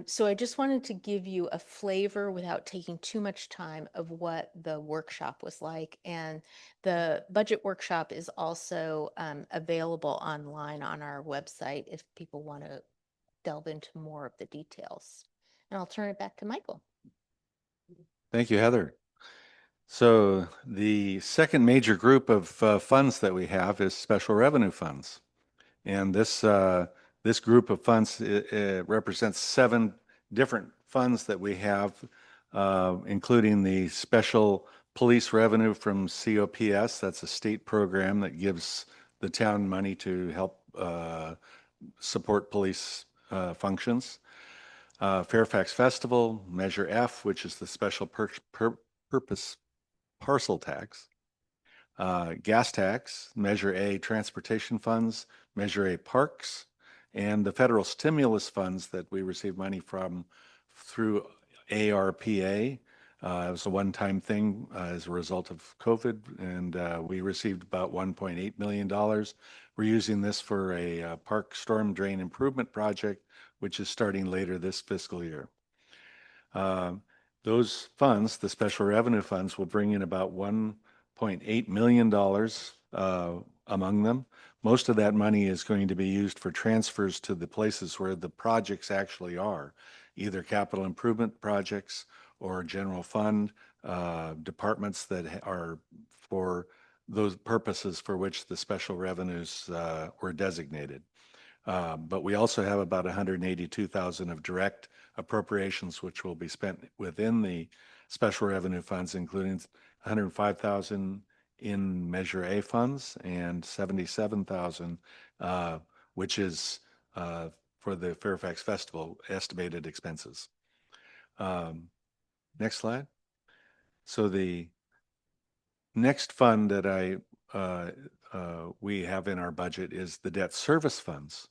So I just wanted to give you a flavor without taking too much time of what the workshop was like. And the budget workshop is also available online on our website if people want to delve into more of the details. And I'll turn it back to Michael. Thank you, Heather. So the second major group of funds that we have is special revenue funds. And this group of funds represents 7 different funds that we have, including the special police revenue from COPS. That's a state program that gives the town money to help support police functions. Fairfax Festival, Measure F, which is the special purpose parcel tax. Gas tax, Measure A, transportation funds, Measure A, parks, and the federal stimulus funds that we receive money from through ARPA. It was a one-time thing as a result of COVID, and we received about $1.8 million. We're using this for a park storm drain improvement project, which is starting later this fiscal year. Those funds, the special revenue funds, will bring in about $1.8 million among them. Most of that money is going to be used for transfers to the places where the projects actually are, either capital improvement projects or general fund departments that are for those purposes for which the special revenues were designated. But we also have about 182,000 of direct appropriations, which will be spent within the special revenue funds, including 105,000 in Measure A funds and 77,000, which is for the Fairfax Festival estimated expenses. Next slide. So the next fund that we have in our budget is the debt service funds.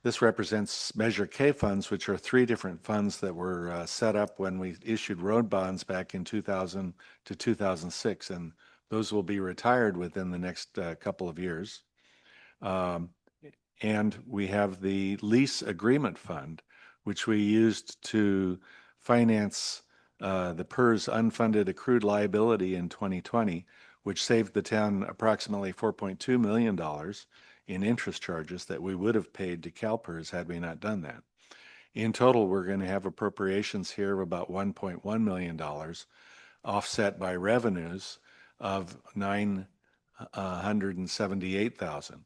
This represents Measure K funds, which are three different funds that were set up when we issued road bonds back in 2000 to 2006, and those will be retired within the next couple of years. And we have the lease agreement fund, which we used to finance the PERS unfunded accrued liability in 2020, which saved the town approximately $4.2 million in interest charges that we would have paid to CalPERS had we not done that. In total, we're going to have appropriations here of about $1.1 million, offset by revenues of $978,000.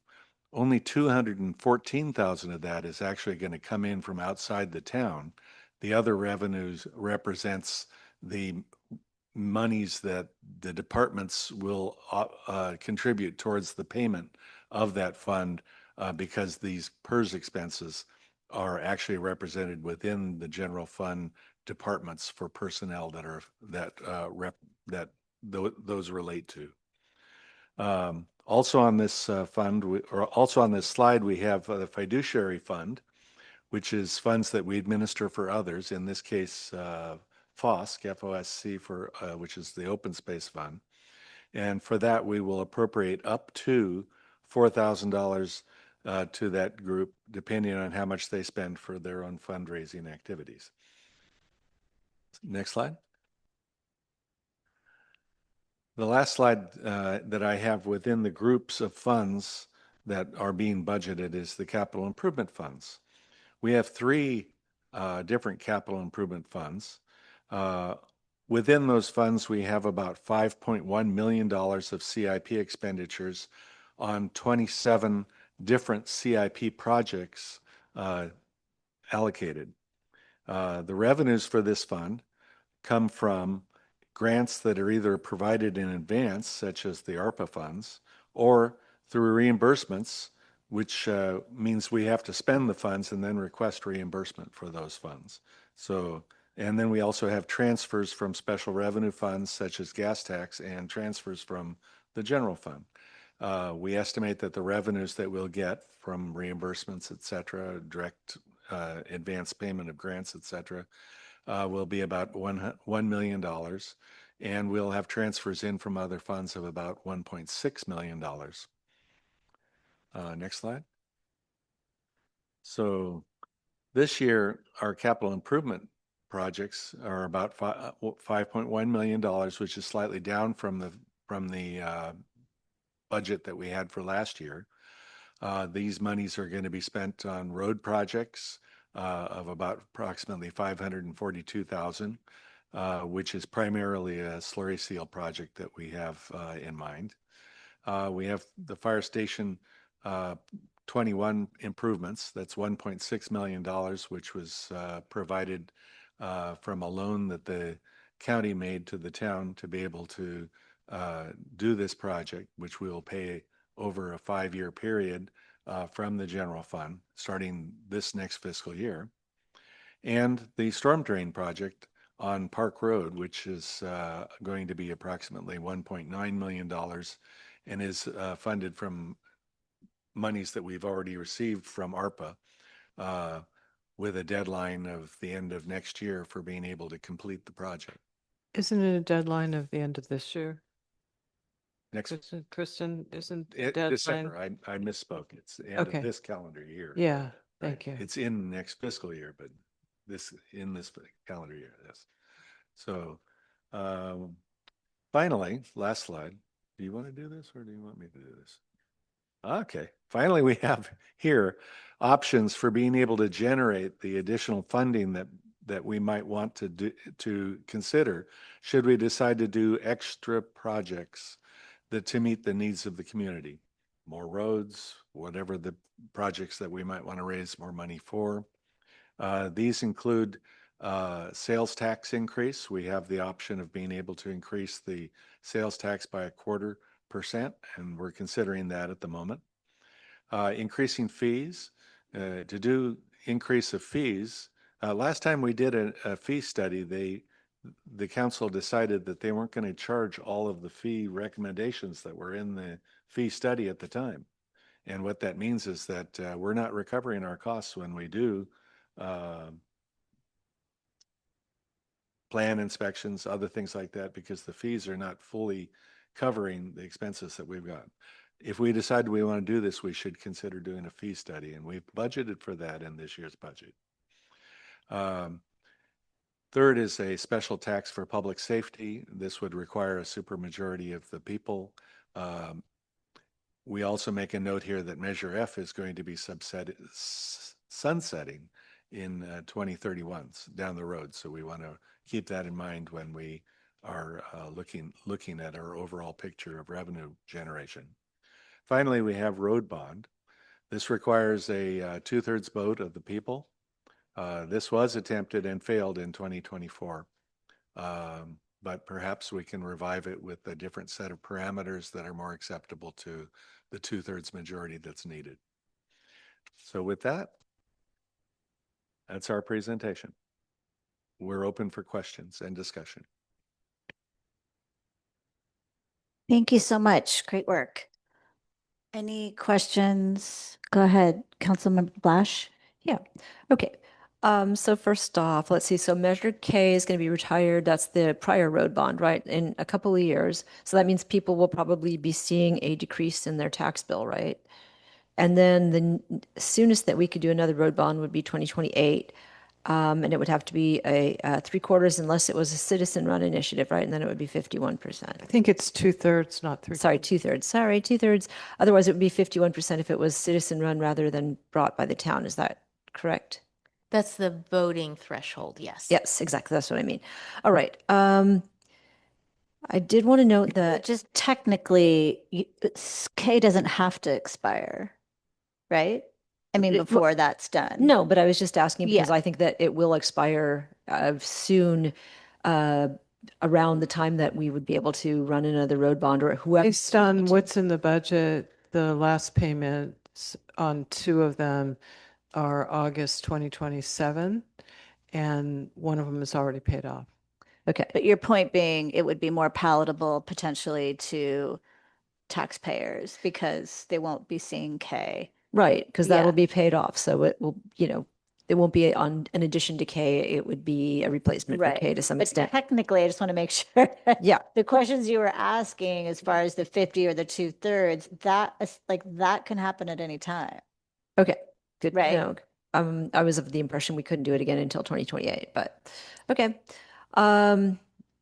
Only $214,000 of that is actually going to come in from outside the town. The other revenues represents the monies that the departments will contribute towards the payment of that fund because these PERS expenses are actually represented within the general fund departments for personnel that those relate to. Also on this also on this slide, we have the fiduciary fund, which is funds that we administer for others. In this case, FOSC, F-O-S-C, which is the open space fund. And for that, we will appropriate up to $4,000 to that group, depending on how much they spend for their own fundraising activities. Next slide. The last slide that I have within the groups of funds that are being budgeted is the capital improvement funds. We have three different capital improvement funds. Within those funds, we have about $5.1 million of CIP expenditures on 27 different CIP projects allocated. The revenues for this fund come from grants that are either provided in advance, such as the ARPA funds, or through reimbursements, which means we have to spend the funds and then request reimbursement for those funds. And then we also have transfers from special revenue funds, such as gas tax, and transfers from the general fund. We estimate that the revenues that we'll get from reimbursements, et cetera, direct advance payment of grants, et cetera, will be about $1 million. And we'll have transfers in from other funds of about $1.6 million. Next slide. So this year, our capital improvement projects are about $5.1 million, which is slightly down from the budget that we had for last year. These monies are going to be spent on road projects of about approximately $542,000, which is primarily a slurry seal project that we have in mind. We have the fire station 21 improvements. That's $1.6 million, which was provided from a loan that the county made to the town to be able to do this project, which we will pay over a 5-year period from the general fund, starting this next fiscal year. And the storm drain project on Park Road, which is going to be approximately $1.9 million and is funded from monies that we've already received from ARPA, with a deadline of the end of next year for being able to complete the project. Isn't it a deadline of the end of this year? Next Kristen, isn't the deadline? December. I misspoke. It's the end of this calendar year. Yeah, thank you. It's in next fiscal year, but in this calendar year, yes. So finally, last slide. Do you want to do this or do you want me to do this? Okay. Finally, we have here options for being able to generate the additional funding that we might want to consider should we decide to do extra projects to meet the needs of the community. More roads, whatever the projects that we might want to raise more money for. These include sales tax increase. We have the option of being able to increase the sales tax by 0.25%, and we're considering that at the moment. Increasing fees. To do increase of fees, last time we did a fee study, the council decided that they weren't going to charge all of the fee recommendations that were in the fee study at the time. And what that means is that we're not recovering our costs when we do plan inspections, other things like that, because the fees are not fully covering the expenses that we've got. If we decide we want to do this, we should consider doing a fee study, and we've budgeted for that in this year's budget. Third is a special tax for public safety. This would require a supermajority of the people. We also make a note here that Measure F is going to be sunsetting in 2031 down the road. So we want to keep that in mind when we are looking at our overall picture of revenue generation. Finally, we have road bond. This requires a 2/3 vote of the people. This was attempted and failed in 2024, but perhaps we can revive it with a different set of parameters that are more acceptable to the 2/3 majority that's needed. So with that, that's our presentation. We're open for questions and discussion. Thank you so much. Great work. Any questions? Go ahead, Councilmember Blash. Yeah. Okay. So first off, let's see. So Measure K is going to be retired. That's the prior road bond, right? In a couple of years. So that means people will probably be seeing a decrease in their tax bill, right? And then the soonest that we could do another road bond would be 2028. And it would have to be a 3/4 unless it was a citizen-run initiative, right? And then it would be 51%. I think it's 2/3, not 3/4. Sorry, 2/3. Sorry, 2/3. Otherwise, it would be 51% if it was citizen-run rather than brought by the town. Is that correct? That's the voting threshold, yes. Yes, exactly. That's what I mean. All right. I did want to note that Just technically, K doesn't have to expire, right? I mean, before that's done. no, but I was just asking because Yeah. I think that it will expire soon, around the time that we would be able to run another road bond or whoever. Based on what's in the budget, the last payments on 2 of them are August 2027, and one of them is already paid off. Okay. But your point being, it would be more palatable potentially to taxpayers because they won't be seeing K. Right, because that'll Yeah. be paid off. So it will, it won't be on an addition to K. It would be a replacement for K to some But extent. technically, I just want to make sure. Yeah. The questions you were asking as far as the 50 or the 2/3, that is like that can happen at any time. Okay, good. Right. No, I was of the impression we couldn't do it again until 2028, but okay.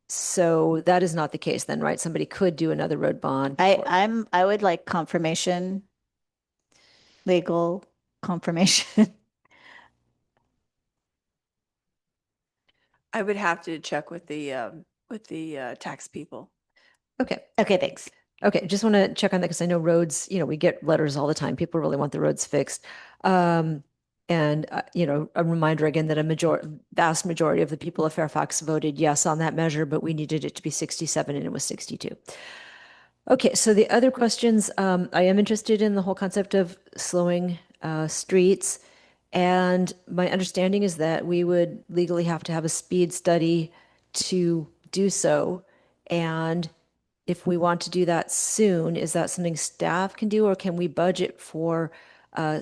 So that is not the case then, right? Somebody could do another road bond. I would like confirmation, legal confirmation. I would have to check with the tax people. Okay. Okay, thanks. Okay, just want to check on that because I know roads, we get letters all the time. People really want the roads fixed. And, a reminder again that vast majority of the people of Fairfax voted yes on that measure, but we needed it to be 67 and it was 62. Okay, so the other questions, I am interested in the whole concept of slowing streets. And my understanding is that we would legally have to have a speed study to do so. And if we want to do that soon, is that something staff can do, or can we budget for uh,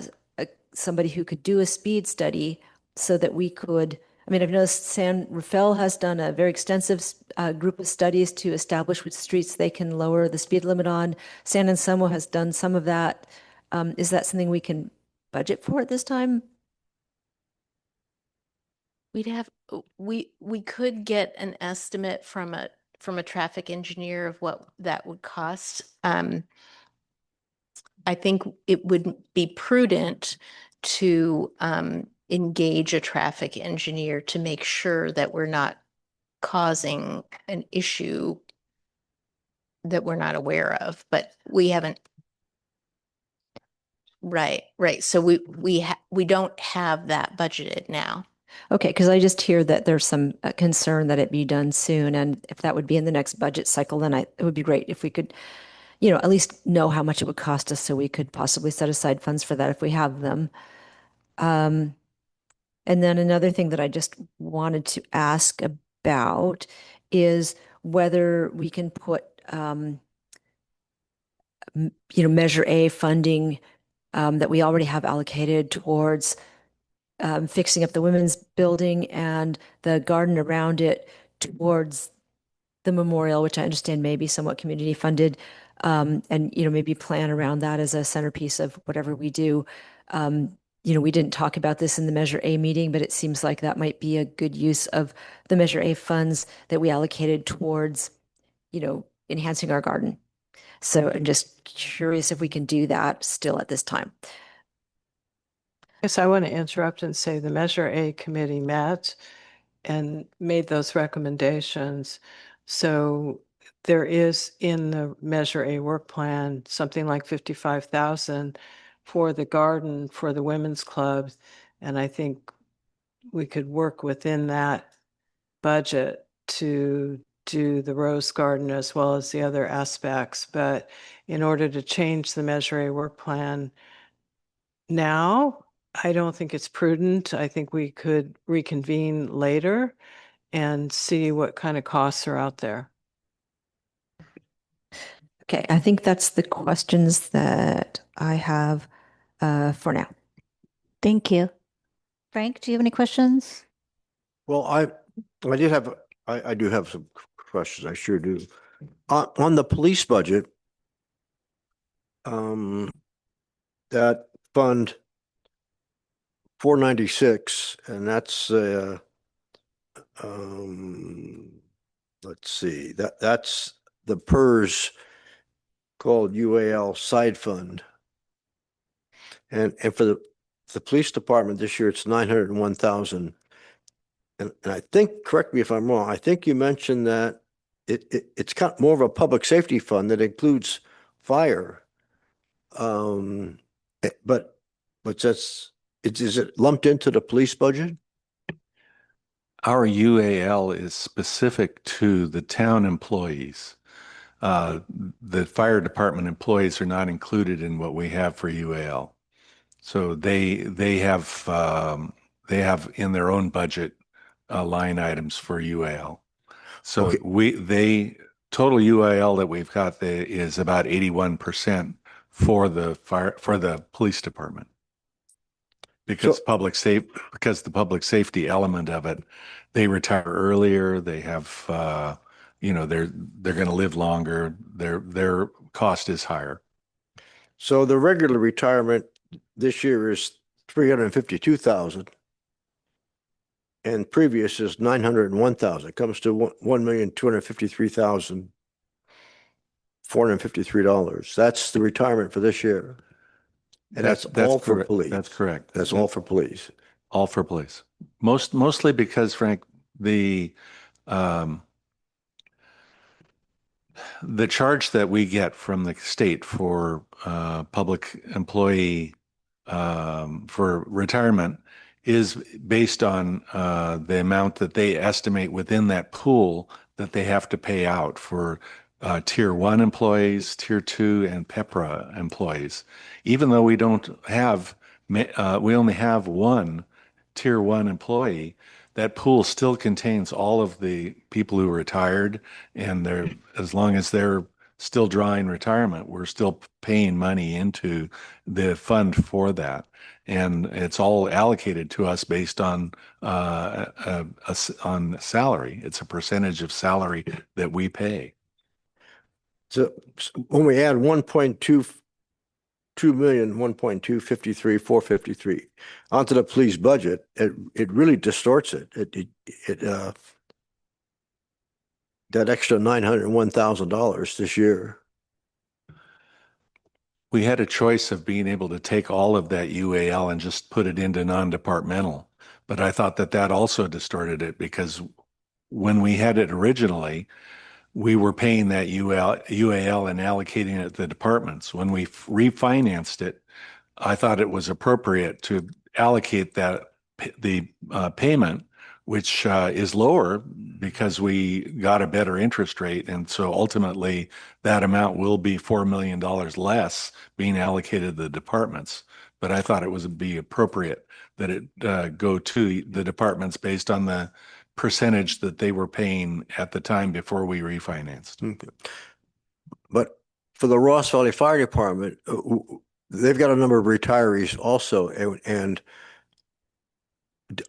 somebody who could do a speed study so that we could? I mean, I've noticed San Rafael has done a very extensive group of studies to establish which streets they can lower the speed limit on. San Anselmo has done some of that. Is that something we can budget for at this time? We'd have, we could get an estimate from a traffic engineer of what that would cost. I think it would be prudent to engage a traffic engineer to make sure that we're not causing an issue that we're not aware of, but we haven't. Right, right. So we don't have that budgeted now. Okay, because I just hear that there's some concern that it be done soon, and if that would be in the next budget cycle, then it would be great if we could, at least know how much it would cost us so we could possibly set aside funds for that if we have them. And then another thing that I just wanted to ask about is whether we can put, Measure A funding that we already have allocated towards fixing up the women's building and the garden around it towards the memorial, which I understand may be somewhat community funded, and maybe plan around that as a centerpiece of whatever we do. We didn't talk about this in the Measure A meeting, but it seems like that might be a good use of the Measure A funds that we allocated towards, enhancing our garden. So I'm just curious if we can do that still at this time. Yes, I want to interrupt and say the Measure A committee met and made those recommendations. So there is in the Measure A work plan, something like 55,000 for the garden, for the women's club. And I think we could work within that budget to do the rose garden as well as the other aspects. But in order to change the Measure A work plan now, I don't think it's prudent. I think we could reconvene later and see what kind of costs are out there. Okay, I think that's the questions that I have for now. Thank you. Frank, do you have any questions? Well, I do have some questions. I sure do. On the police budget, that fund 496, and that's let's see, that's the PERS called UAL side fund. And for the police department this year, it's 901,000. And I think, correct me if I'm wrong, I think you mentioned that it's kind of more of a public safety fund that includes fire. But is it lumped into the police budget? Our UAL is specific to the town employees. The fire department employees are not included in what we have for UAL. So they have in their own budget line items for UAL. So Okay. total UAL that we've got is about 81% for the police department. Because the public safety element of it, they retire earlier, they have they're going to live longer, their cost is higher. So the regular retirement this year is 352,000. And previous is 901,000. It comes to $1,253,453. That's the retirement for this year. And that's all for police. That's correct. That's all for police. All for police. Mostly because, Frank, the charge that we get from the state for public employee for retirement is based on the amount that they estimate within that pool that they have to pay out for tier 1 employees, tier 2 and PEPRA employees. Even though we don't have, we only have one tier 1 employee, that pool still contains all of the people who retired, and they're, as long as they're still drawing retirement, we're still paying money into the fund for that. And it's all allocated to us based on on salary. It's a percentage of salary that we pay. So when we add 1.2 million, 1.253, 453 onto the police budget, it really distorts it. That extra $901,000 this year. We had a choice of being able to take all of that UAL and just put it into non-departmental. But I thought that that also distorted it, because when we had it originally, we were paying that UAL and allocating it to the departments. When we refinanced it, I thought it was appropriate to allocate the payment, which is lower because we got a better interest rate. And so ultimately, that amount will be $4 million less being allocated to the departments. But I thought it would be appropriate that it go to the departments based on the percentage that they were paying at the time before we refinanced. Okay. But for the Ross Valley Fire Department, they've got a number of retirees also, and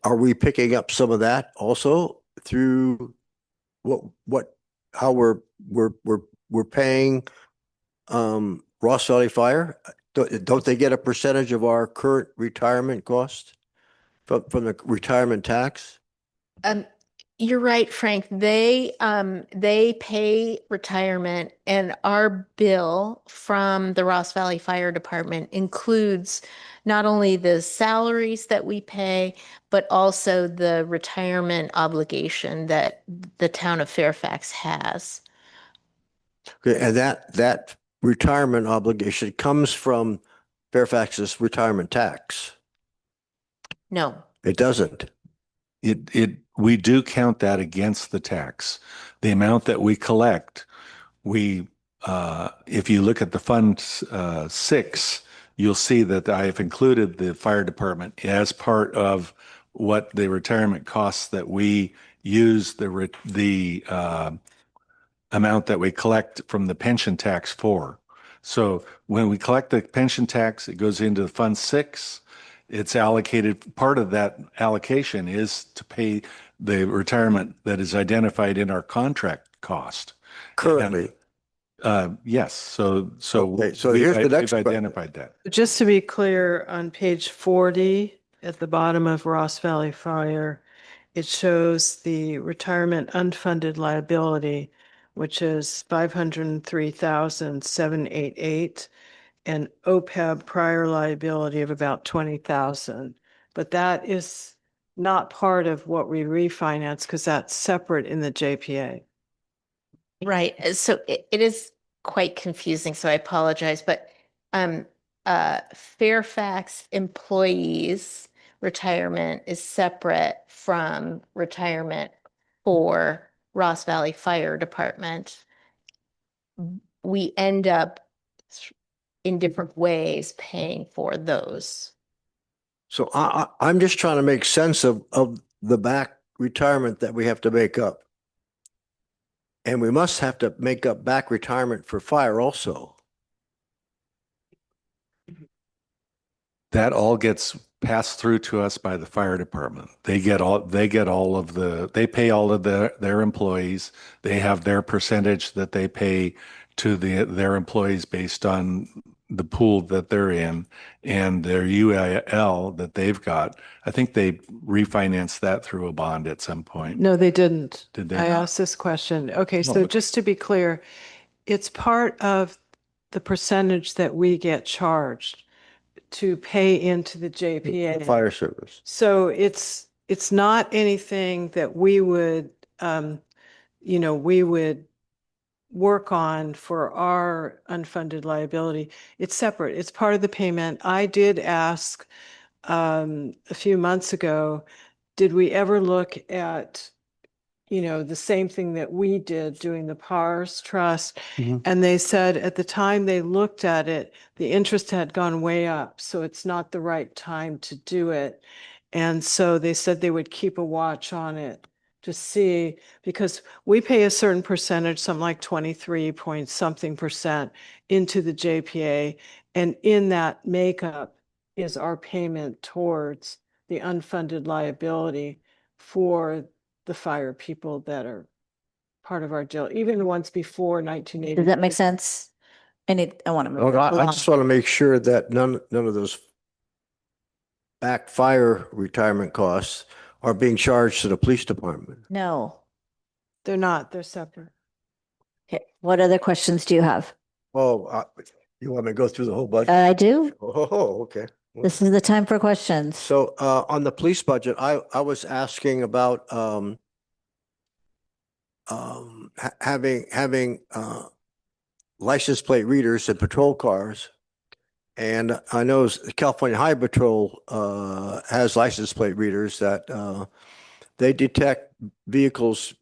are we picking up some of that also through how we're paying Ross Valley Fire? Don't they get a percentage of our current retirement cost from the retirement tax? You're right, Frank. They pay retirement, and our bill from the Ross Valley Fire Department includes not only the salaries that we pay, but also the retirement obligation that the town of Fairfax has. Okay, and that retirement obligation comes from Fairfax's retirement tax. No. It doesn't. We do count that against the tax. The amount that we collect, if you look at the Fund 6, you'll see that I've included the fire department as part of what the retirement costs that we use the amount that we collect from the pension tax for. So when we collect the pension tax, it goes into Fund 6. It's allocated, part of that allocation is to pay the retirement that is identified in our contract cost. Currently. And, yes. So okay, so here's the next we've identified that. Just to be clear, on page 40 at the bottom of Ross Valley Fire, it shows the retirement unfunded liability, which is 503,788, and OPEB prior liability of about 20,000. But that is not part of what we refinance because that's separate in the JPA. Right. So it is quite confusing, so I apologize, but Fairfax employees' retirement is separate from retirement for Ross Valley Fire Department. We end up in different ways paying for those. So I'm just trying to make sense of the back retirement that we have to make up. And we must have to make up back retirement for fire also. That all gets passed through to us by the fire department. They pay all of their employees. They have their percentage that they pay to their employees based on the pool that they're in and their UIL that they've got. I think they refinanced that through a bond at some point. No, they didn't. Did they I not? asked this question. Okay, No, so but- just to be clear, it's part of the percentage that we get charged to pay into the JPA. The fire service. So it's not anything that we would, we would work on for our unfunded liability. It's separate. It's part of the payment. I did ask a few months ago, did we ever look at, the same thing that we did doing the PARS trust. Mhm. And they said at the time they looked at it, the interest had gone way up. So it's not the right time to do it. And so they said they would keep a watch on it to see, because we pay a certain percentage, something like 23 point something percent into the JPA. And in that makeup is our payment towards the unfunded liability for the fire people that are part of our jail, even the ones before 1980. Does that make sense? I want to move Well, I along. just want to make sure that none of those back fire retirement costs are being charged to the police department. No. They're not, they're separate. Okay. What other questions do you have? Oh, you want me to go through the whole budget? I do. Oh, okay. This is the time for questions. So on the police budget, I was asking about having license plate readers in patrol cars. And I know California Highway Patrol has license plate readers that they detect vehicles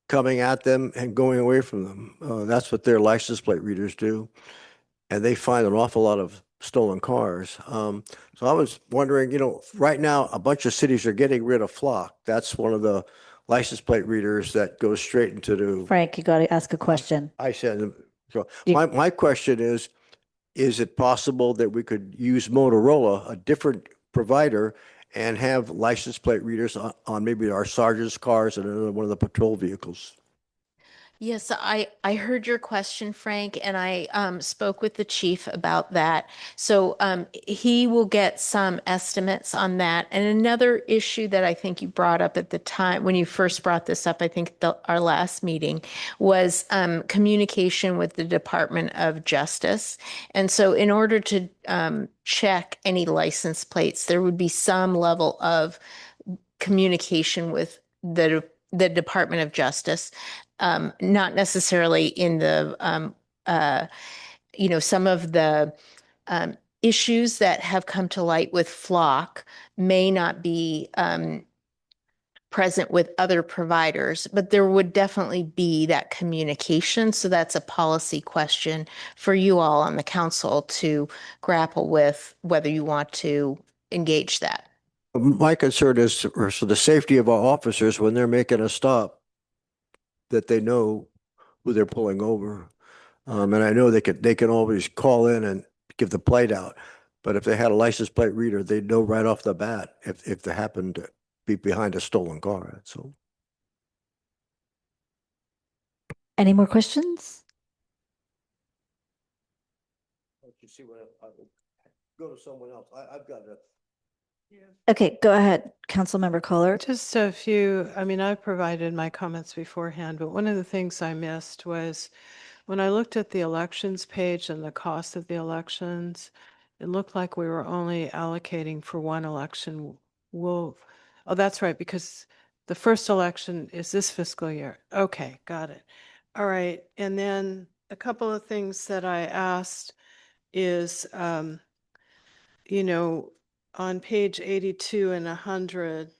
coming at them and going away from them. That's what their license plate readers do. And they find an awful lot of stolen cars. So I was wondering, right now, a bunch of cities are getting rid of Flock. That's one of the license plate readers that goes straight into the. Frank, you got to ask a question. I said, so my question is it possible that we could use Motorola, a different provider, and have license plate readers on maybe our sergeant's cars and another one of the patrol vehicles? Yes, I heard your question, Frank, and I spoke with the chief about that. So he will get some estimates on that. And another issue that I think you brought up at the time when you first brought this up, I think our last meeting, was communication with the Department of Justice. And so in order to check any license plates, there would be some level of communication with the Department of Justice. Not necessarily in the, some of the issues that have come to light with Flock may not be present with other providers, but there would definitely be that communication. So that's a policy question for you all on the council to grapple with whether you want to engage that. My concern is for the safety of our officers when they're making a stop, that they know who they're pulling over. And I know they can always call in and give the plate out. But if they had a license plate reader, they'd know right off the bat if they happened to be behind a stolen car. So Any more questions? you see what I will go to someone else. I've got a. Okay, go ahead, Councilmember Kohler. Just a few, I've provided my comments beforehand, but one of the things I missed was when I looked at the elections page and the cost of the elections, it looked like we were only allocating for one election. Oh, that's right, because the first election is this fiscal year. Okay, got it. All right. And then a couple of things that I asked is, on page 82 and 100,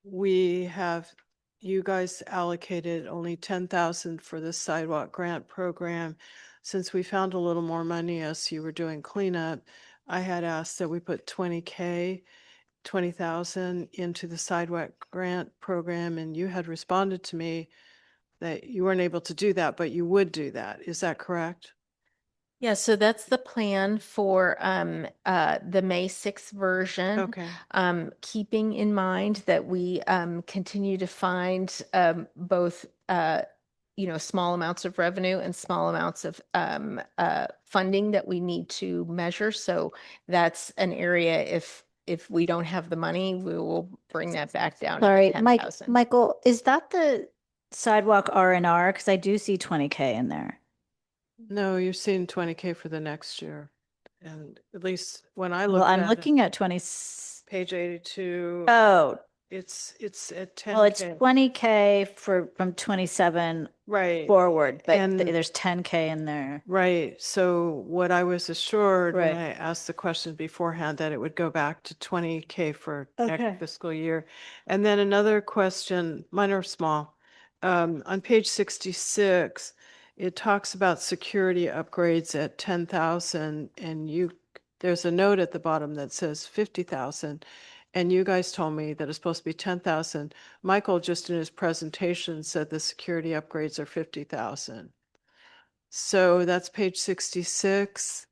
we have, you guys allocated only 10,000 for the sidewalk grant program. Since we found a little more money as you were doing cleanup, I had asked that we put 20,000 into the sidewalk grant program, and you had responded to me that you weren't able to do that, but you would do that. Is that correct? Yeah, so that's the plan for the May 6th version. Okay. Keeping in mind that we continue to find both small amounts of revenue and small amounts of funding that we need to measure. So that's an area if we don't have the money, we will bring that back down Sorry, to 10,000. Michael, is that the sidewalk R&R? Because I do see 20K in there. No, you're seeing 20K for the next year. And at least when I Well, looked I'm at looking at 20. page 82. Oh, It's at Well, it's 10K. 20K from 27 Right. forward, but And there's 10K in there. right. So what I was assured when Right. I asked the question beforehand that it would go back to 20K for Okay. next fiscal year. And then another question, minor or small. On page 66, it talks about security upgrades at 10,000 and there's a note at the bottom that says 50,000. And you guys told me that it's supposed to be 10,000. Michael just in his presentation said the security upgrades are 50,000. So that's page 66.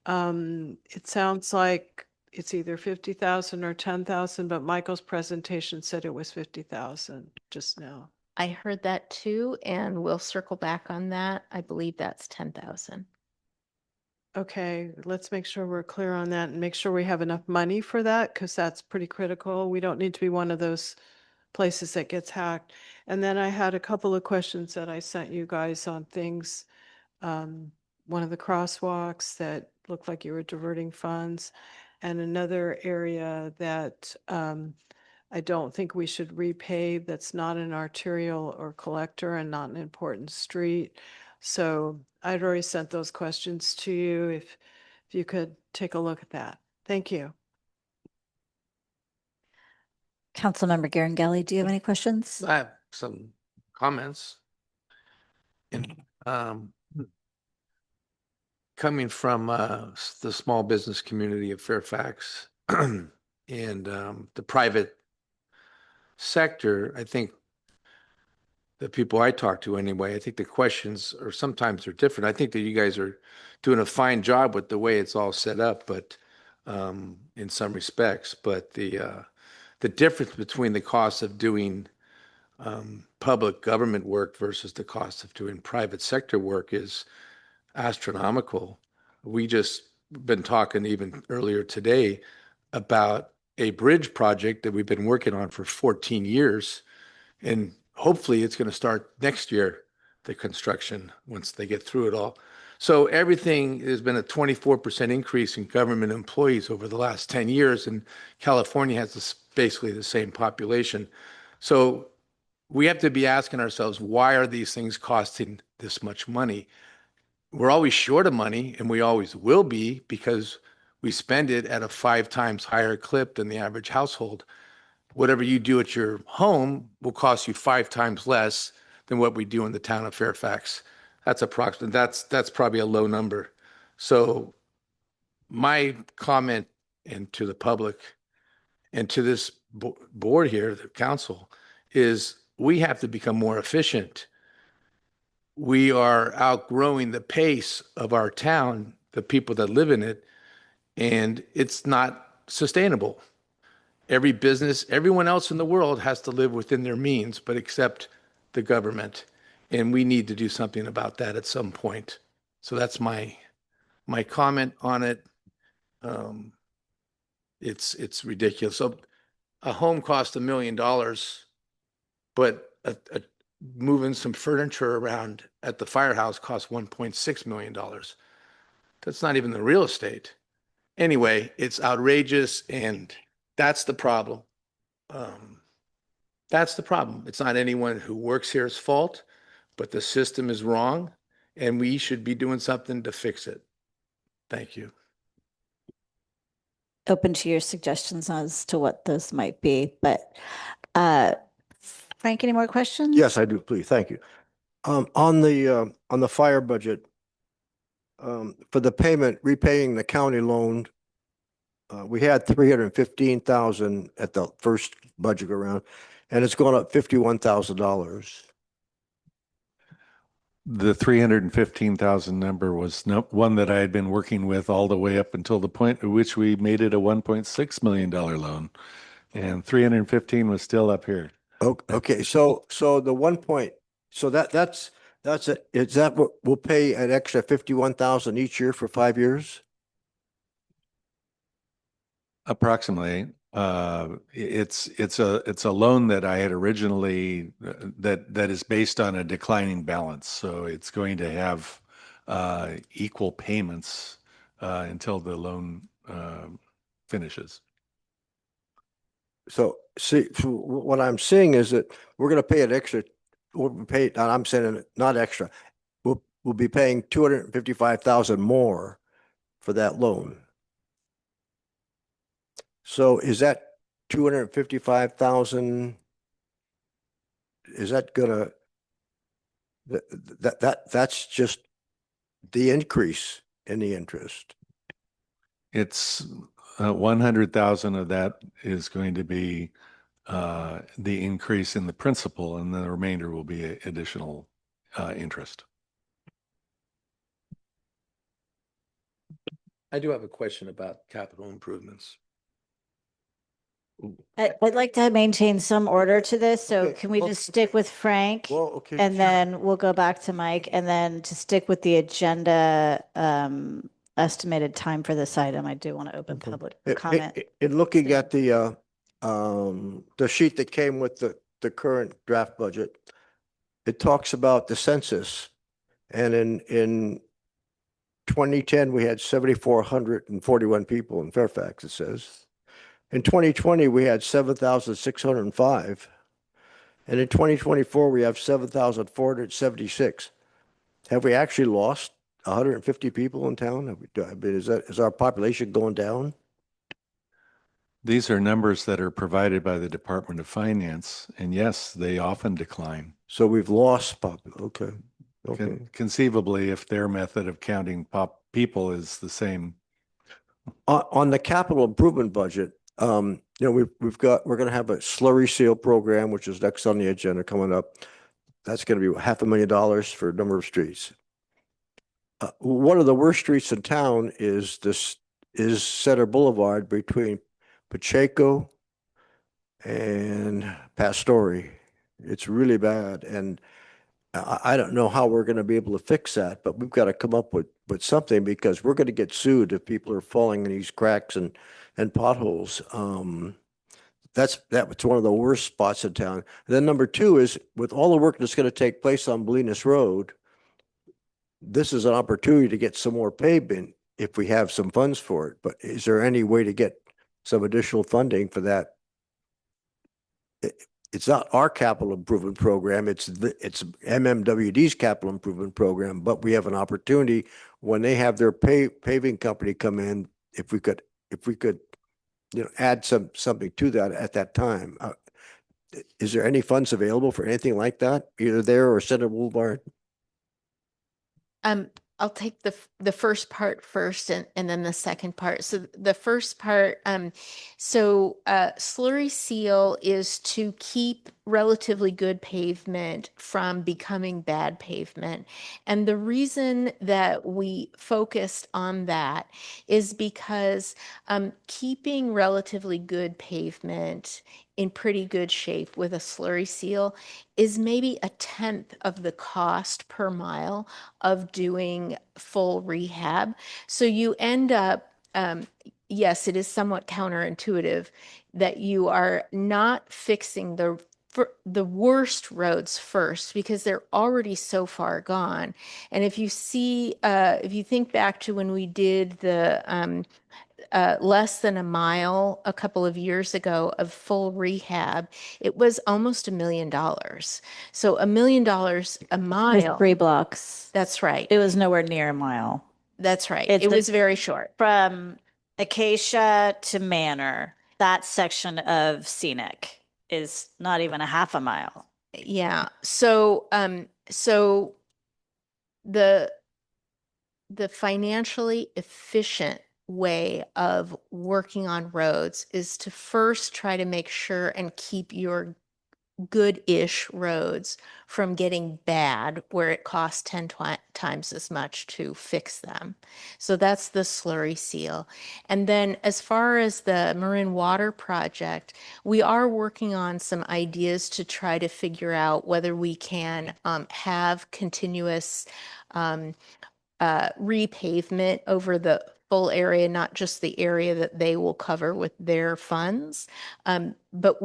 It sounds like it's either 50,000 or 10,000, but Michael's presentation said it was 50,000 just now. I heard that too, and we'll circle back on that. I believe that's 10,000. Okay, let's make sure we're clear on that and make sure we have enough money for that because that's pretty critical. We don't need to be one of those places that gets hacked. And then I had a couple of questions that I sent you guys on things. One of the crosswalks that looked like you were diverting funds, and another area that I don't think we should repave that's not an arterial or collector and not an important street. So I'd already sent those questions to you if you could take a look at that. Thank you. Councilmember Garanghelli, do you have any questions? I have some comments. And coming from the small business community of Fairfax and the private sector, I think the people I talk to anyway, I think the questions are sometimes they're different. I think that you guys are doing a fine job with the way it's all set up, but in some respects, but the difference between the cost of doing public government work versus the cost of doing private sector work is astronomical. We just been talking even earlier today about a bridge project that we've been working on for 14 years. And hopefully it's going to start next year, the construction, once they get through it all. So everything has been a 24% increase in government employees over the last 10 years. And California has basically the same population. So we have to be asking ourselves, why are these things costing this much money? We're always short of money, and we always will be because we spend it at a 5 times higher clip than the average household. Whatever you do at your home will cost you 5 times less than what we do in the town of Fairfax. That's approximate. That's probably a low number. So my comment and to the public and to this board here, the council, is we have to become more efficient. We are outgrowing the pace of our town, the people that live in it, and it's not sustainable. Every business, everyone else in the world has to live within their means, but except the government. And we need to do something about that at some point. So that's my comment on it. It's ridiculous. So a home costs $1 million, but moving some furniture around at the firehouse costs $1.6 million. That's not even the real estate. Anyway, it's outrageous, and that's the problem. That's the problem. It's not anyone who works here's fault, but the system is wrong, and we should be doing something to fix it. Thank you. Open to your suggestions as to what those might be, but Frank, any more questions? Yes, I do, please. Thank you. On the fire budget, for the payment, repaying the county loan, we had 315,000 at the first budget go around, and it's gone up $51,000. The 315,000 number was one that I had been working with all the way up until the point at which we made it a $1.6 million loan. And 315 was still up here. Okay, so the 1 point, so that's it. Is that what we'll pay an extra 51,000 each year for 5 years? Approximately. It's a loan that I had originally that is based on a declining balance. So it's going to have equal payments until the loan finishes. So see, what I'm seeing is that we're going to pay an extra, we'll pay, and I'm saying not extra. We'll be paying 255,000 more for that loan. So is that 255,000? Is that gonna, that's just the increase in the interest? It's 100,000 of that is going to be the increase in the principal, and the remainder will be additional interest. I do have a question about capital improvements. I'd like to maintain some order to this, so Okay, can we well- just stick with Frank? Well, okay. And then we'll go back to Mike, and then to stick with the agenda, estimated time for this item, I do want to open public comment. In looking at the sheet that came with the current draft budget, it talks about the census. And in 2010, we had 7,441 people in Fairfax, it says. In 2020, we had 7,605. And in 2024, we have 7,476. Have we actually lost 150 people in town? I mean, is our population going down? These are numbers that are provided by the Department of Finance, and yes, they often decline. So we've lost okay. Okay. Conceivably, if their method of counting people is the same. On the capital improvement budget, we're going to have a slurry seal program, which is next on the agenda coming up. That's going to be $500,000 for a number of streets. One of the worst streets in town is Center Boulevard between Pacheco and Pastore. It's really bad, and I don't know how we're going to be able to fix that, but we've got to come up with something, because we're going to get sued if people are falling in these cracks and potholes. That's one of the worst spots in town. And then number two is, with all the work that's going to take place on Bolinas Road, this is an opportunity to get some more pavement if we have some funds for it. But is there any way to get some additional funding for that? It's not our capital improvement program. It's MMWD's capital improvement program, but we have an opportunity when they have their paving company come in, if we could, add something to that at that time. Is there any funds available for anything like that, either there or Center Boulevard? I'll take the first part first, and then the second part. So the first part, slurry seal is to keep relatively good pavement from becoming bad pavement. And the reason that we focused on that is because keeping relatively good pavement in pretty good shape with a slurry seal is maybe 1/10 of the cost per mile of doing full rehab. So you end up, yes, it is somewhat counterintuitive that you are not fixing the worst roads first, because they're already so far gone. And if you think back to when we did the less than a mile a couple of years ago of full rehab, it was almost $1 million. So $1 million a mile. 3 blocks. That's right. It was nowhere near a mile. That's right. It was very short. From Acacia to Manor, that section of scenic is not even a half a mile. Yeah. So the financially efficient way of working on roads is to first try to make sure and keep your good-ish roads from getting bad, where it costs 10 times as much to fix them. So that's the slurry seal. And then as far as the Marin Water Project, we are working on some ideas to try to figure out whether we can have continuous repavement over the full area, not just the area that they will cover with their funds. But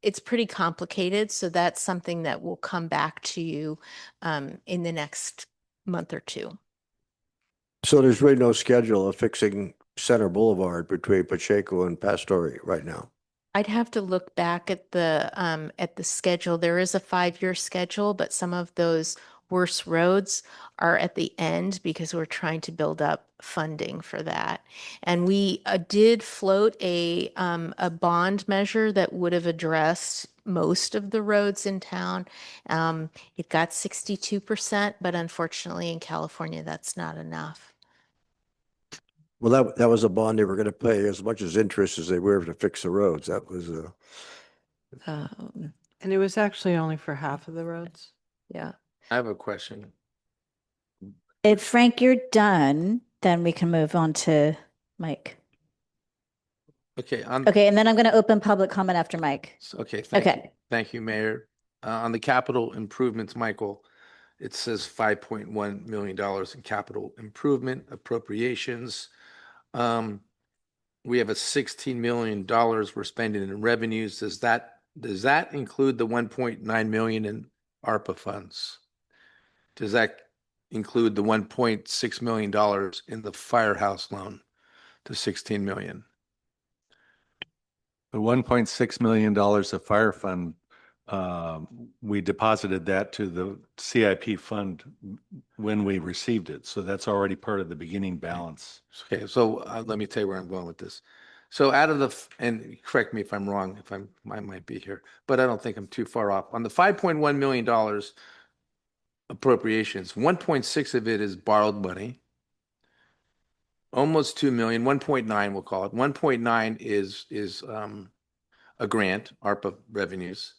it's pretty complicated. So that's something that will come back to you in the next month or two. So there's really no schedule of fixing Center Boulevard between Pacheco and Pastore right now? I'd have to look back at the schedule. There is a 5-year schedule, but some of those worse roads are at the end because we're trying to build up funding for that. And we did float a bond measure that would have addressed most of the roads in town. It got 62%, but unfortunately in California, that's not enough. Well, that was a bond they were going to pay as much as interest as they were to fix the roads. That was And it was actually only for half of the roads. Yeah. I have a question. If Frank, you're done, then we can move on to Mike. Okay, Okay, and then I'm going to open public comment after Mike. okay, thank you. Okay. Thank you, Mayor. On the capital improvements, Michael, it says $5.1 million in capital improvement appropriations. We have a $16 million we're spending in revenues. Does that include the 1.9 million in ARPA funds? Does that include the $1.6 million in the firehouse loan to 16 million? The $1.6 million of fire fund, we deposited that to the CIP fund when we received it. So that's already part of the beginning balance. Okay, so let me tell you where I'm going with this. So out of and correct me if I'm wrong, I might be here, but I don't think I'm too far off. On the $5.1 million appropriations, 1.6 of it is borrowed money. Almost 2 million, 1.9 we'll call it. 1.9 is a grant, ARPA revenues.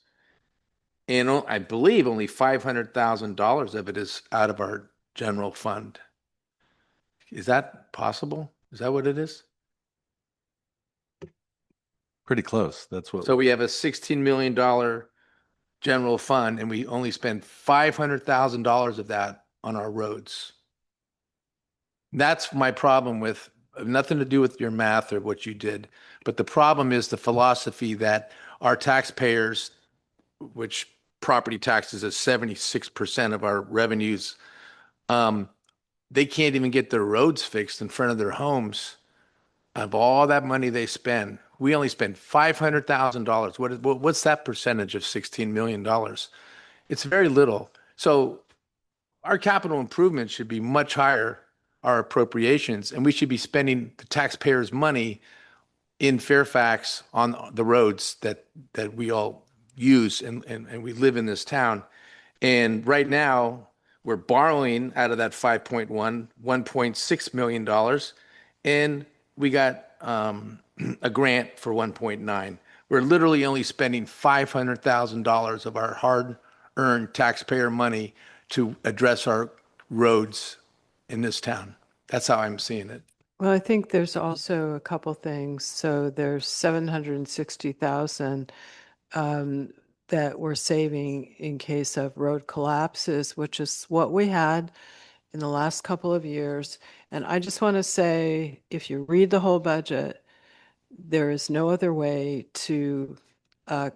And I believe only $500,000 of it is out of our general fund. Is that possible? Is that what it is? Pretty close. That's what. So we have a $16 million general fund and we only spend $500,000 of that on our roads. That's my problem with nothing to do with your math or what you did, but the problem is the philosophy that our taxpayers, which property taxes is 76% of our revenues, they can't even get their roads fixed in front of their homes. Of all that money they spend, we only spend $500,000. What's that percentage of $16 million? It's very little. So our capital improvements should be much higher, our appropriations, and we should be spending the taxpayers' money in Fairfax on the roads that we all use and we live in this town. And right now, we're borrowing out of that 5.1, $1.6 million, and we got a grant for 1.9. We're literally only spending $500,000 of our hard-earned taxpayer money to address our roads in this town. That's how I'm seeing it. Well, I think there's also a couple things. So there's 760,000 that we're saving in case of road collapses, which is what we had in the last couple of years. And I just want to say, if you read the whole budget, there is no other way to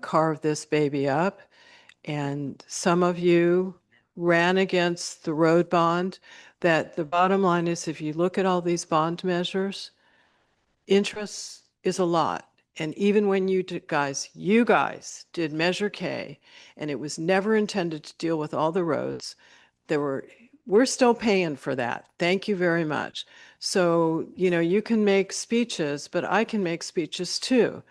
carve this baby up. And some of you ran against the road bond. That the bottom line is, if you look at all these bond measures, interest is a lot. And even when you guys did Measure K, and it was never intended to deal with all the roads, we're still paying for that. Thank you very much. So, you can make speeches, but I can make speeches too.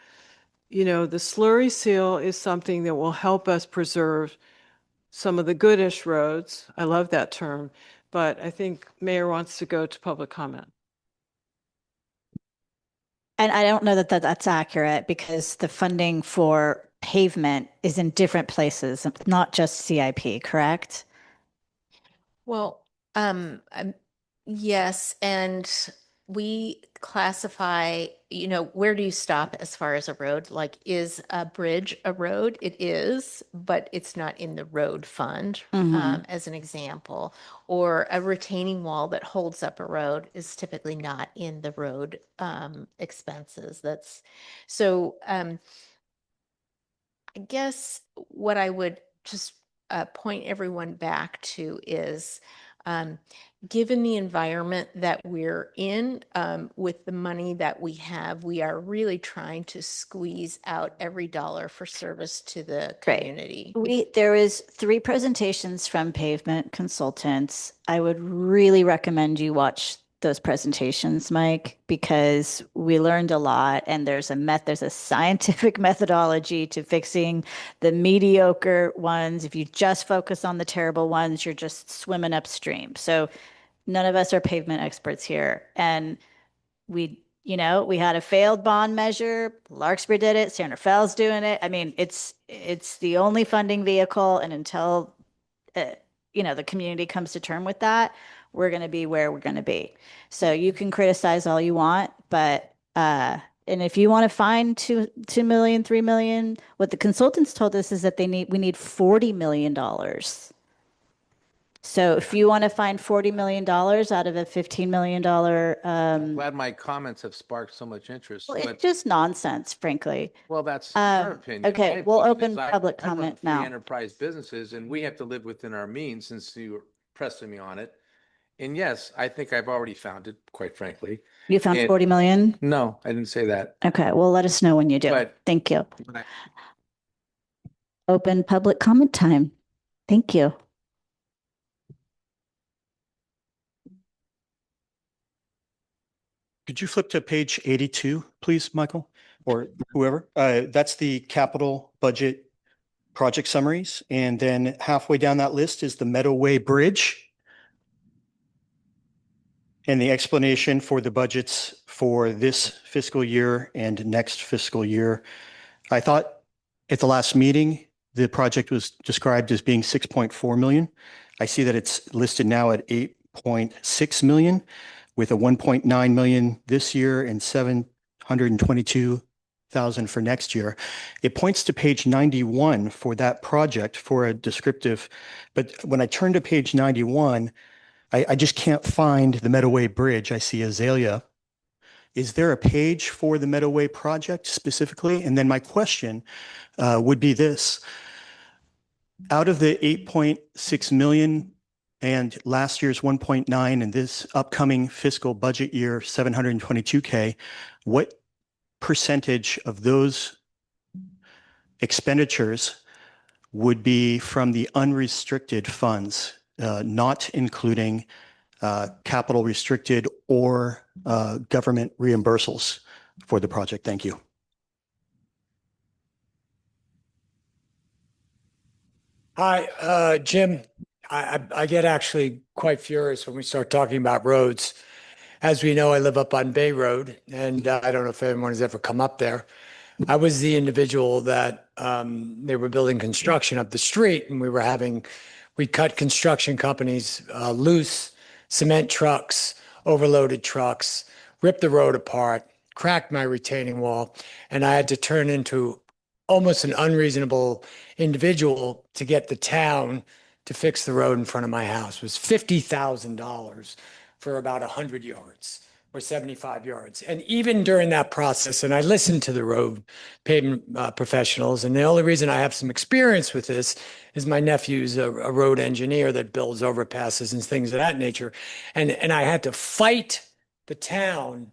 The slurry seal is something that will help us preserve some of the goodish roads. I love that term, but I think Mayor wants to go to public comment. And I don't know that that's accurate because the funding for pavement is in different places, not just CIP, correct? Well, yes, and we classify, where do you stop as far as a road? Like, is a bridge a road? It is, but it's not in the road fund, as an example. Or a retaining wall that holds up a road is typically not in the road expenses. So I guess what I would just point everyone back to is Given the environment that we're in, with the money that we have, we are really trying to squeeze out every dollar for service to the Great. community. There is 3 presentations from Pavement Consultants. I would really recommend you watch those presentations, Mike, because we learned a lot, and there's a scientific methodology to fixing the mediocre ones. If you just focus on the terrible ones, you're just swimming upstream. So none of us are pavement experts here. And we had a failed bond measure. Larkspur did it. Santa Fe's doing it. I mean, it's the only funding vehicle. And until, the community comes to term with that, we're going to be where we're going to be. So you can criticize all you want, but, and if you want to find 2 million, 3 million, what the consultants told us is that we need $40 million. So if you want to find $40 million out of a $15 million, I'm glad my comments have sparked so much interest, well, but it's just nonsense, frankly. well, that's your opinion. Okay, My we'll opinion is open I public run comment free now. enterprise businesses, and we have to live within our means since you were pressing me on it. And yes, I think I've already found it, quite frankly. You found And- 40 million? No, I didn't say that. Okay, well, let us know when you do. But- Thank you. But I- Open public comment time. Thank you. Could you flip to page 82, please, Michael, or whoever? That's the capital budget project summaries. And then halfway down that list is the Meadowway Bridge and the explanation for the budgets for this fiscal year and next fiscal year. I thought at the last meeting, the project was described as being 6.4 million. I see that it's listed now at 8.6 million, with a 1.9 million this year and 722,000 for next year. It points to page 91 for that project for a descriptive, but when I turn to page 91, I just can't find the Meadowway Bridge. I see Azalea. Is there a page for the Meadowway project specifically? And then my question would be this. Out of the 8.6 million and last year's 1.9 and this upcoming fiscal budget year, 722K, what percentage of those expenditures would be from the unrestricted funds, not including capital restricted or government reimbursables for the project? Thank you. Hi, Jim. I get actually quite furious when we start talking about roads. As we know, I live up on Bay Road, and I don't know if anyone has ever come up there. I was the individual that they were building construction up the street, and we cut construction companies loose, cement trucks, overloaded trucks, ripped the road apart, cracked my retaining wall, and I had to turn into almost an unreasonable individual to get the town to fix the road in front of my house. It was $50,000 for about 100 yards or 75 yards. And even during that process, and I listened to the road pavement professionals, and the only reason I have some experience with this is my nephew's a road engineer that builds overpasses and things of that nature. And I had to fight the town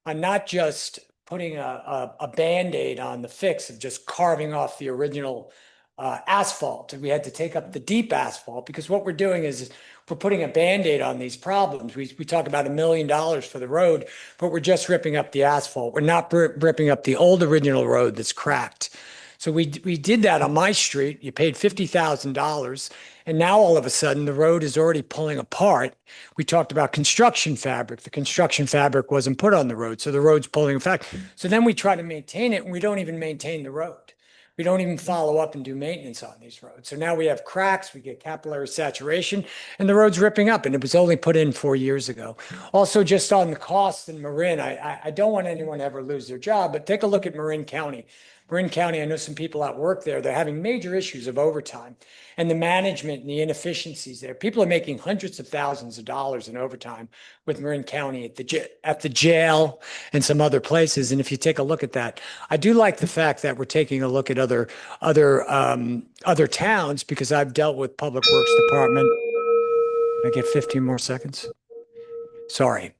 on not just putting a Band-Aid on the fix of just carving off the original asphalt. And we had to take up the deep asphalt, because what we're doing is we're putting a Band-Aid on these problems. We talk about $1 million for the road, but we're just ripping up the asphalt. We're not ripping up the old original road that's cracked. So we did that on my street. You paid $50,000. And now all of a sudden the road is already pulling apart. We talked about construction fabric. The construction fabric wasn't put on the road, so the road's pulling apart. So then we try to maintain it, and we don't even maintain the road. We don't even follow up and do maintenance on these roads. So now we have cracks, we get capillary saturation, and the road's ripping up, and it was only put in 4 years ago. Also, just on the cost in Marin, I don't want anyone to ever lose their job, but take a look at Marin County. Marin County, I know some people that work there, they're having major issues of overtime and the management and the inefficiencies there. People are making hundreds of thousands of dollars in overtime with Marin County at the jail and some other places. And if you take a look at that, I do like the fact that we're taking a look at other towns, because I've dealt with Public Works Department. I get 15 more seconds? Sorry.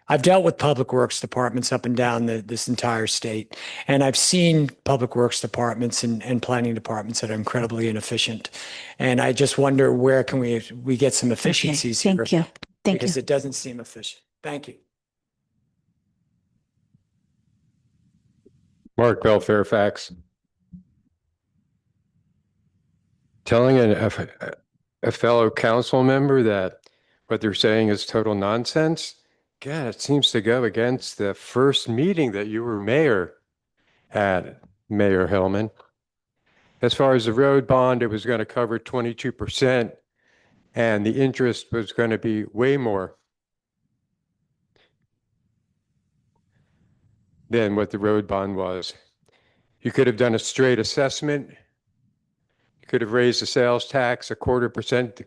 I've dealt with public works departments up and down this entire state, and I've seen public works departments and planning departments that are incredibly inefficient. And I just wonder where can we get some efficiencies here? Thank you. Thank Because you. it doesn't seem efficient. Thank you. Mark Bell, Fairfax. Telling a fellow council member that what they're saying is total nonsense. God, it seems to go against the first meeting that you were mayor at, Mayor Hellman. As far as the road bond, it was going to cover 22%, and the interest was going to be way more than what the road bond was. You could have done a straight assessment. You could have raised the sales tax 0.25%,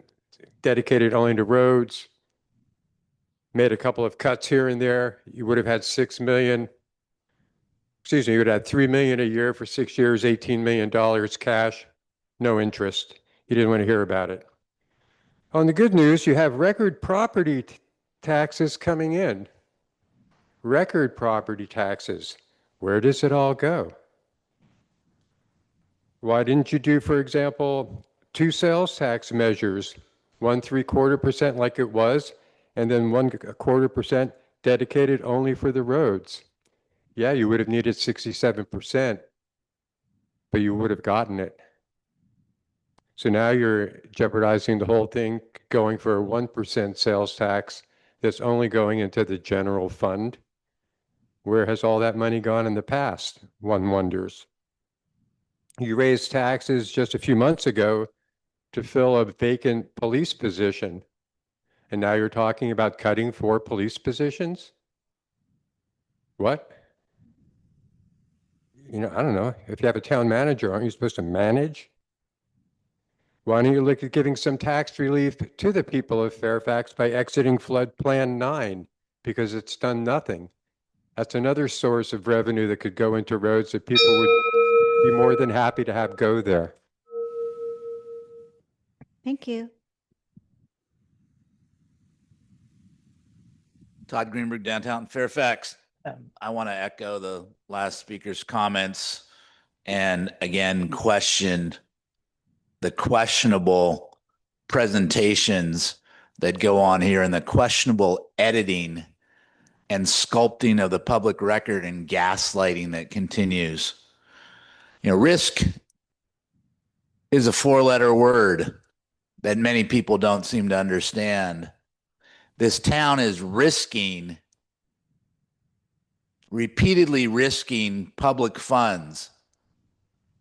dedicated only to roads, made a couple of cuts here and there. You would have had 6 million. Excuse me, you would have had 3 million a year for 6 years, $18 million cash, no interest. You didn't want to hear about it. On the good news, you have record property taxes coming in. Record property taxes. Where does it all go? Why didn't you do, for example, 2 sales tax measures, 1.75% like it was, and then 1.25% dedicated only for the roads? Yeah, you would have needed 67%, but you would have gotten it. So now you're jeopardizing the whole thing, going for a 1% sales tax that's only going into the general fund. Where has all that money gone in the past? One wonders. You raised taxes just a few months ago to fill a vacant police position, and now you're talking about cutting 4 police positions? What? I don't know. If you have a town manager, aren't you supposed to manage? Why don't you look at giving some tax relief to the people of Fairfax by exiting Flood Plan 9? Because it's done nothing. That's another source of revenue that could go into roads that people would be more than happy to have go there. Thank you. Todd Greenberg, downtown Fairfax. I want to echo the last speaker's comments and again question the questionable presentations that go on here and the questionable editing and sculpting of the public record and gaslighting that continues. Risk is a 4-letter word that many people don't seem to understand. This town is repeatedly risking public funds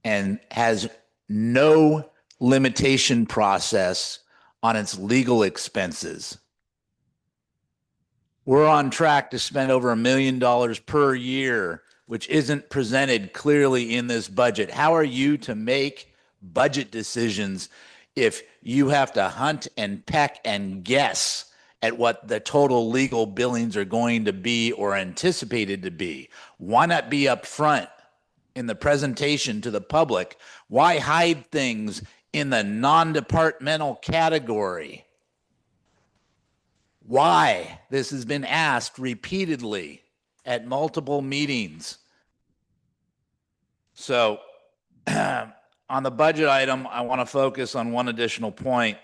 and has no limitation process on its legal expenses. We're on track to spend over $1 million per year, which isn't presented clearly in this budget. How are you to make budget decisions if you have to hunt and peck and guess at what the total legal billings are going to be or anticipated to be? Why not be upfront in the presentation to the public? Why hide things in the non-departmental category? Why? This has been asked repeatedly at multiple meetings. So on the budget item, I want to focus on one additional point.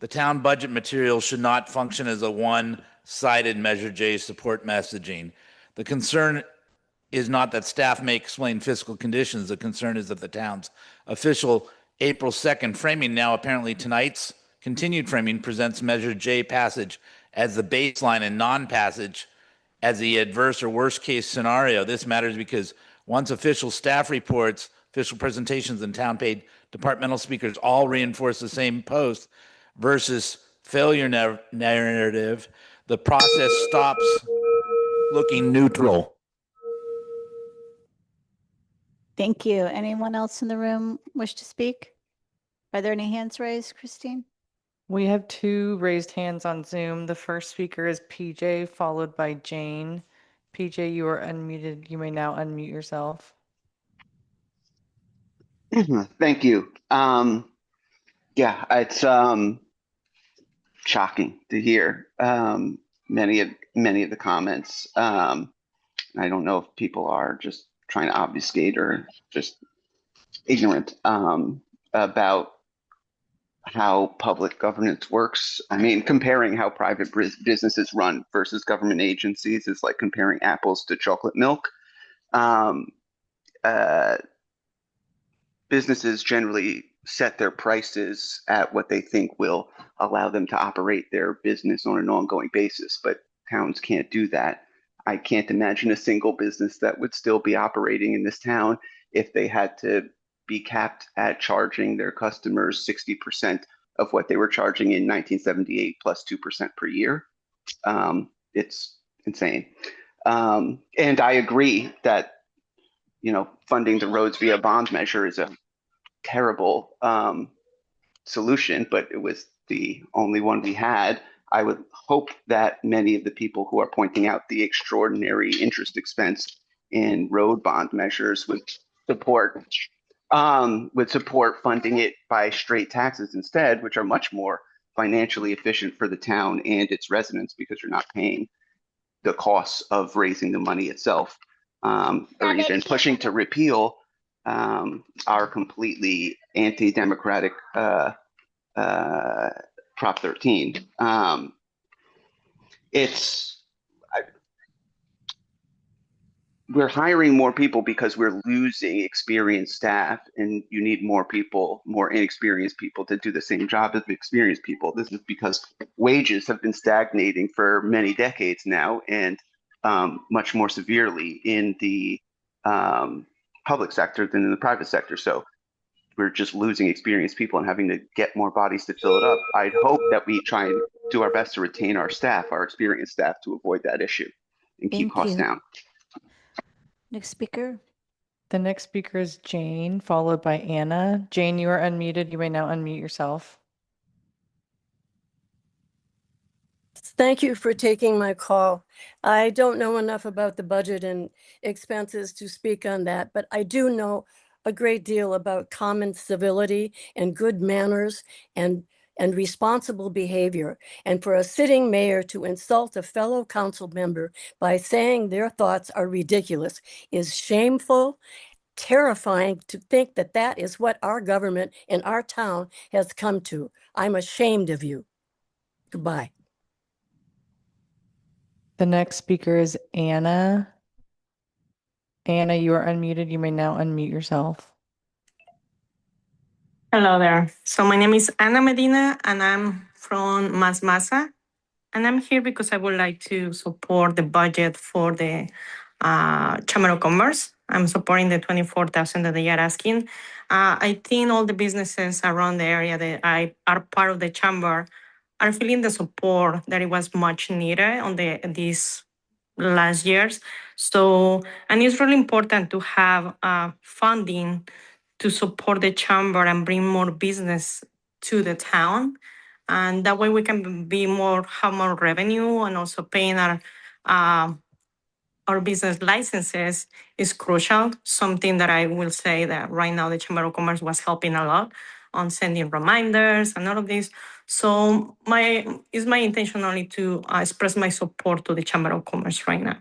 The town budget material should not function as a one-sided Measure J support messaging. The concern is not that staff may explain fiscal conditions. The concern is that the town's official April 2nd framing, now apparently tonight's continued framing, presents Measure J passage as the baseline and non-passage as the adverse or worst case scenario. This matters because once official staff reports, official presentations, and town paid departmental speakers all reinforce the same post versus failure narrative, the process stops looking neutral. Thank you. Anyone else in the room wish to speak? Are there any hands raised, Christine? We have 2 raised hands on Zoom. The first speaker is PJ, followed by Jane. PJ, you are unmuted. You may now unmute yourself. Thank you. Yeah, it's shocking to hear many of the comments. I don't know if people are just trying to obfuscate or just ignorant about how public governance works. I mean, comparing how private businesses run versus government agencies is like comparing apples to chocolate milk. Businesses generally set their prices at what they think will allow them to operate their business on an ongoing basis, but towns can't do that. I can't imagine a single business that would still be operating in this town if they had to be capped at charging their customers 60% of what they were charging in 1978 plus 2% per year. It's insane. And I agree that, funding the roads via bond measure is a terrible solution, but it was the only one we had. I would hope that many of the people who are pointing out the extraordinary interest expense in road bond measures would support funding it by straight taxes instead, which are much more financially efficient for the town and its residents because you're not paying the costs of raising the money itself, or even pushing to repeal our completely anti-democratic Prop 13. We're hiring more people because we're losing experienced staff, and you need more people, more inexperienced people to do the same job as experienced people. This is because wages have been stagnating for many decades now, and much more severely in the public sector than in the private sector. So we're just losing experienced people and having to get more bodies to fill it up. I'd hope that we try and do our best to retain our staff, our experienced staff, to avoid that issue and keep Thank costs you. down. Next speaker. The next speaker is Jane, followed by Anna. Jane, you are unmuted. You may now unmute yourself. Thank you for taking my call. I don't know enough about the budget and expenses to speak on that, but I do know a great deal about common civility and good manners and responsible behavior. And for a sitting mayor to insult a fellow council member by saying their thoughts are ridiculous is shameful, terrifying to think that that is what our government in our town has come to. I'm ashamed of you. Goodbye. The next speaker is Anna. Anna, you are unmuted. You may now unmute yourself. Hello there. So my name is Ana Medina and I'm from Masmasa. And I'm here because I would like to support the budget for the Chamber of Commerce. I'm supporting the 24,000 that they are asking. I think all the businesses around the area that are part of the chamber are feeling the support that it was much needed on these last years. So, and it's really important to have funding to support the chamber and bring more business to the town. And that way we can have more revenue, and also paying our business licenses is crucial. Something that I will say that right now the Chamber of Commerce was helping a lot on sending reminders and all of this. So it's my intention only to express my support to the Chamber of Commerce right now.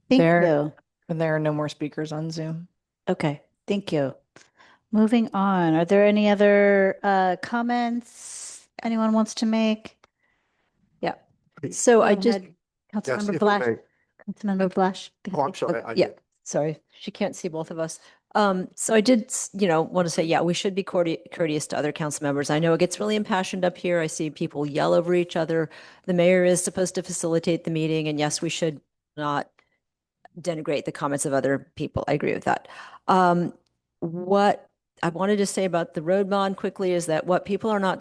Thank you. There are no more speakers on Zoom. Okay, thank you. Moving on, are there any other comments anyone wants to make? Yeah. So I just, Councilmember Blash. Councilmember Blash. Oh, I'm sorry. yeah, sorry, she can't see both of us. So I did, want to say, yeah, we should be courteous to other council members. I know it gets really impassioned up here. I see people yell over each other. The mayor is supposed to facilitate the meeting, and yes, we should not denigrate the comments of other people. I agree with that. What I wanted to say about the road bond quickly is that what people are not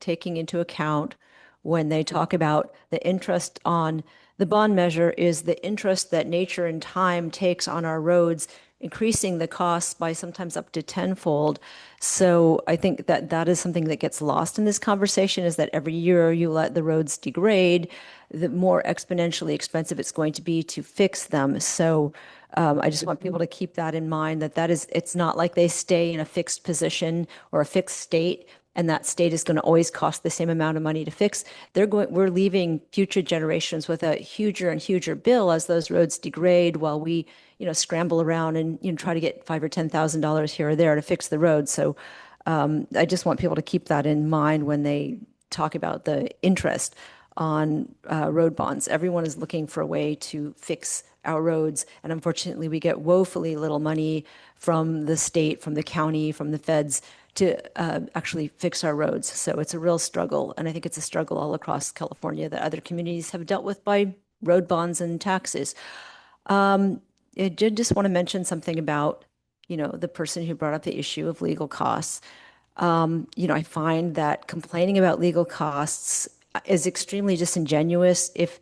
taking into account when they talk about the interest on the bond measure is the interest that nature and time takes on our roads, increasing the costs by sometimes up to tenfold. So I think that that is something that gets lost in this conversation, is that every year you let the roads degrade, the more exponentially expensive it's going to be to fix them. So I just want people to keep that in mind, that it's not like they stay in a fixed position or a fixed state. and that state is going to always cost the same amount of money to fix, we're leaving future generations with a huger and huger bill as those roads degrade while we, scramble around and, try to get $5,000 or $10,000 here or there to fix the road. So I just want people to keep that in mind when they talk about the interest on road bonds. Everyone is looking for a way to fix our roads, and unfortunately, we get woefully little money from the state, from the county, from the feds to actually fix our roads. So it's a real struggle, and I think it's a struggle all across California that other communities have dealt with by road bonds and taxes. I did just want to mention something about, the person who brought up the issue of legal costs. I find that complaining about legal costs is extremely disingenuous if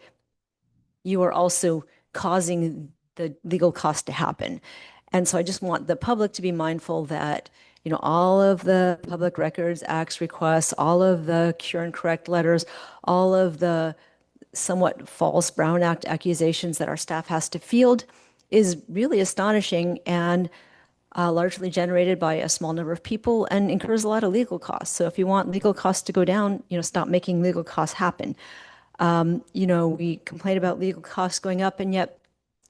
you are also causing the legal cost to happen. And so I just want the public to be mindful that, all of the Public Records Act's requests, all of the cure and correct letters, all of the somewhat false Brown Act accusations that our staff has to field is really astonishing and largely generated by a small number of people and incurs a lot of legal costs. So if you want legal costs to go down, stop making legal costs happen. We complain about legal costs going up, and yet,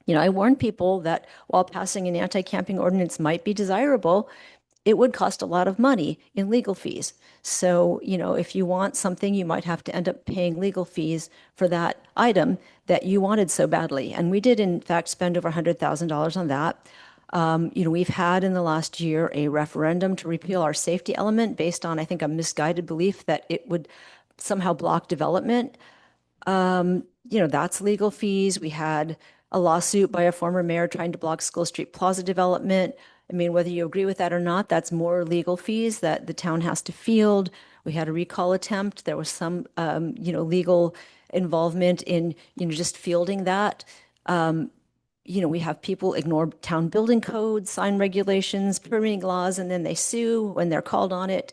I warn people that while passing an anti-camping ordinance might be desirable, it would cost a lot of money in legal fees. So, if you want something, you might have to end up paying legal fees for that item that you wanted so badly. And we did, in fact, spend over $100,000 on that. We've had in the last year a referendum to repeal our safety element based on, I think, a misguided belief that it would somehow block development. That's legal fees. We had a lawsuit by a former mayor trying to block School Street Plaza development. I mean, whether you agree with that or not, that's more legal fees that the town has to field. We had a recall attempt. There was some, legal involvement in, just fielding that. We have people ignore town building codes, sign regulations, permitting laws, and then they sue when they're called on it.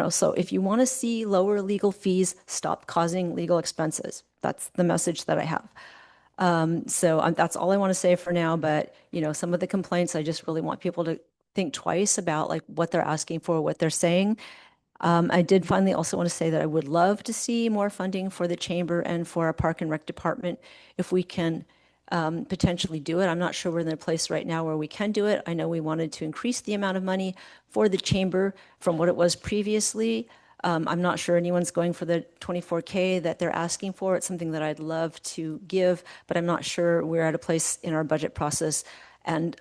So if you want to see lower legal fees, stop causing legal expenses. That's the message that I have. That's all I want to say for now. But, some of the complaints, I just really want people to think twice about like what they're asking for, what they're saying. I did finally also want to say that I would love to see more funding for the chamber and for our Park and Rec department if we can potentially do it. I'm not sure we're in a place right now where we can do it. I know we wanted to increase the amount of money for the chamber from what it was previously. I'm not sure anyone's going for the 24K that they're asking for. It's something that I'd love to give, but I'm not sure we're at a place in our budget process and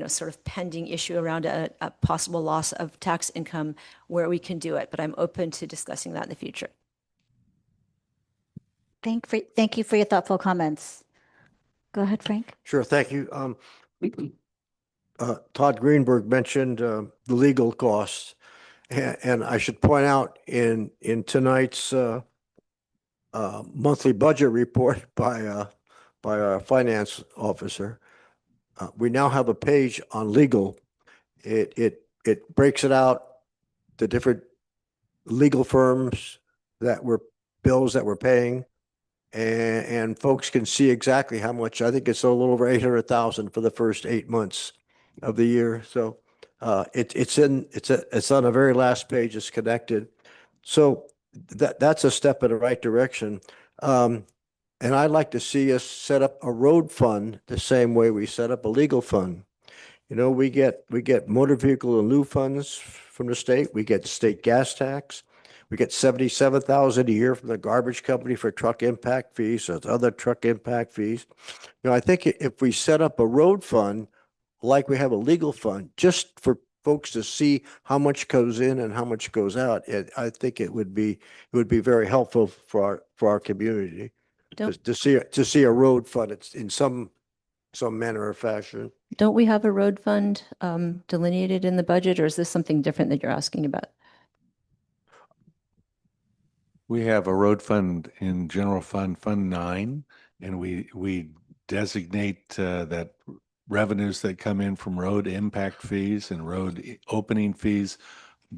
sort of pending issue around a possible loss of tax income where we can do it. But I'm open to discussing that in the future. Thank you for your thoughtful comments. Go ahead, Frank. Sure, thank you. Todd Greenberg mentioned the legal costs, and I should point out in tonight's monthly budget report by our finance officer, we now have a page on legal. It breaks it out, the different legal firms bills that we're paying. And folks can see exactly how much. I think it's a little over 800,000 for the first 8 months of the year. So it's on the very last page. It's connected. So that's a step in the right direction. And I'd like to see us set up a road fund the same way we set up a legal fund. We get motor vehicle and lieu funds from the state. We get state gas tax. We get $77,000 a year from the garbage company for truck impact fees, or other truck impact fees. I think if we set up a road fund like we have a legal fund, just for folks to see how much goes in and how much goes out, I think it would be very helpful for our community to see a road fund. It's in some manner or fashion. Don't we have a road fund delineated in the budget, or is this something different that you're asking about? We have a road fund in General Fund 9, and we designate that revenues that come in from road impact fees and road opening fees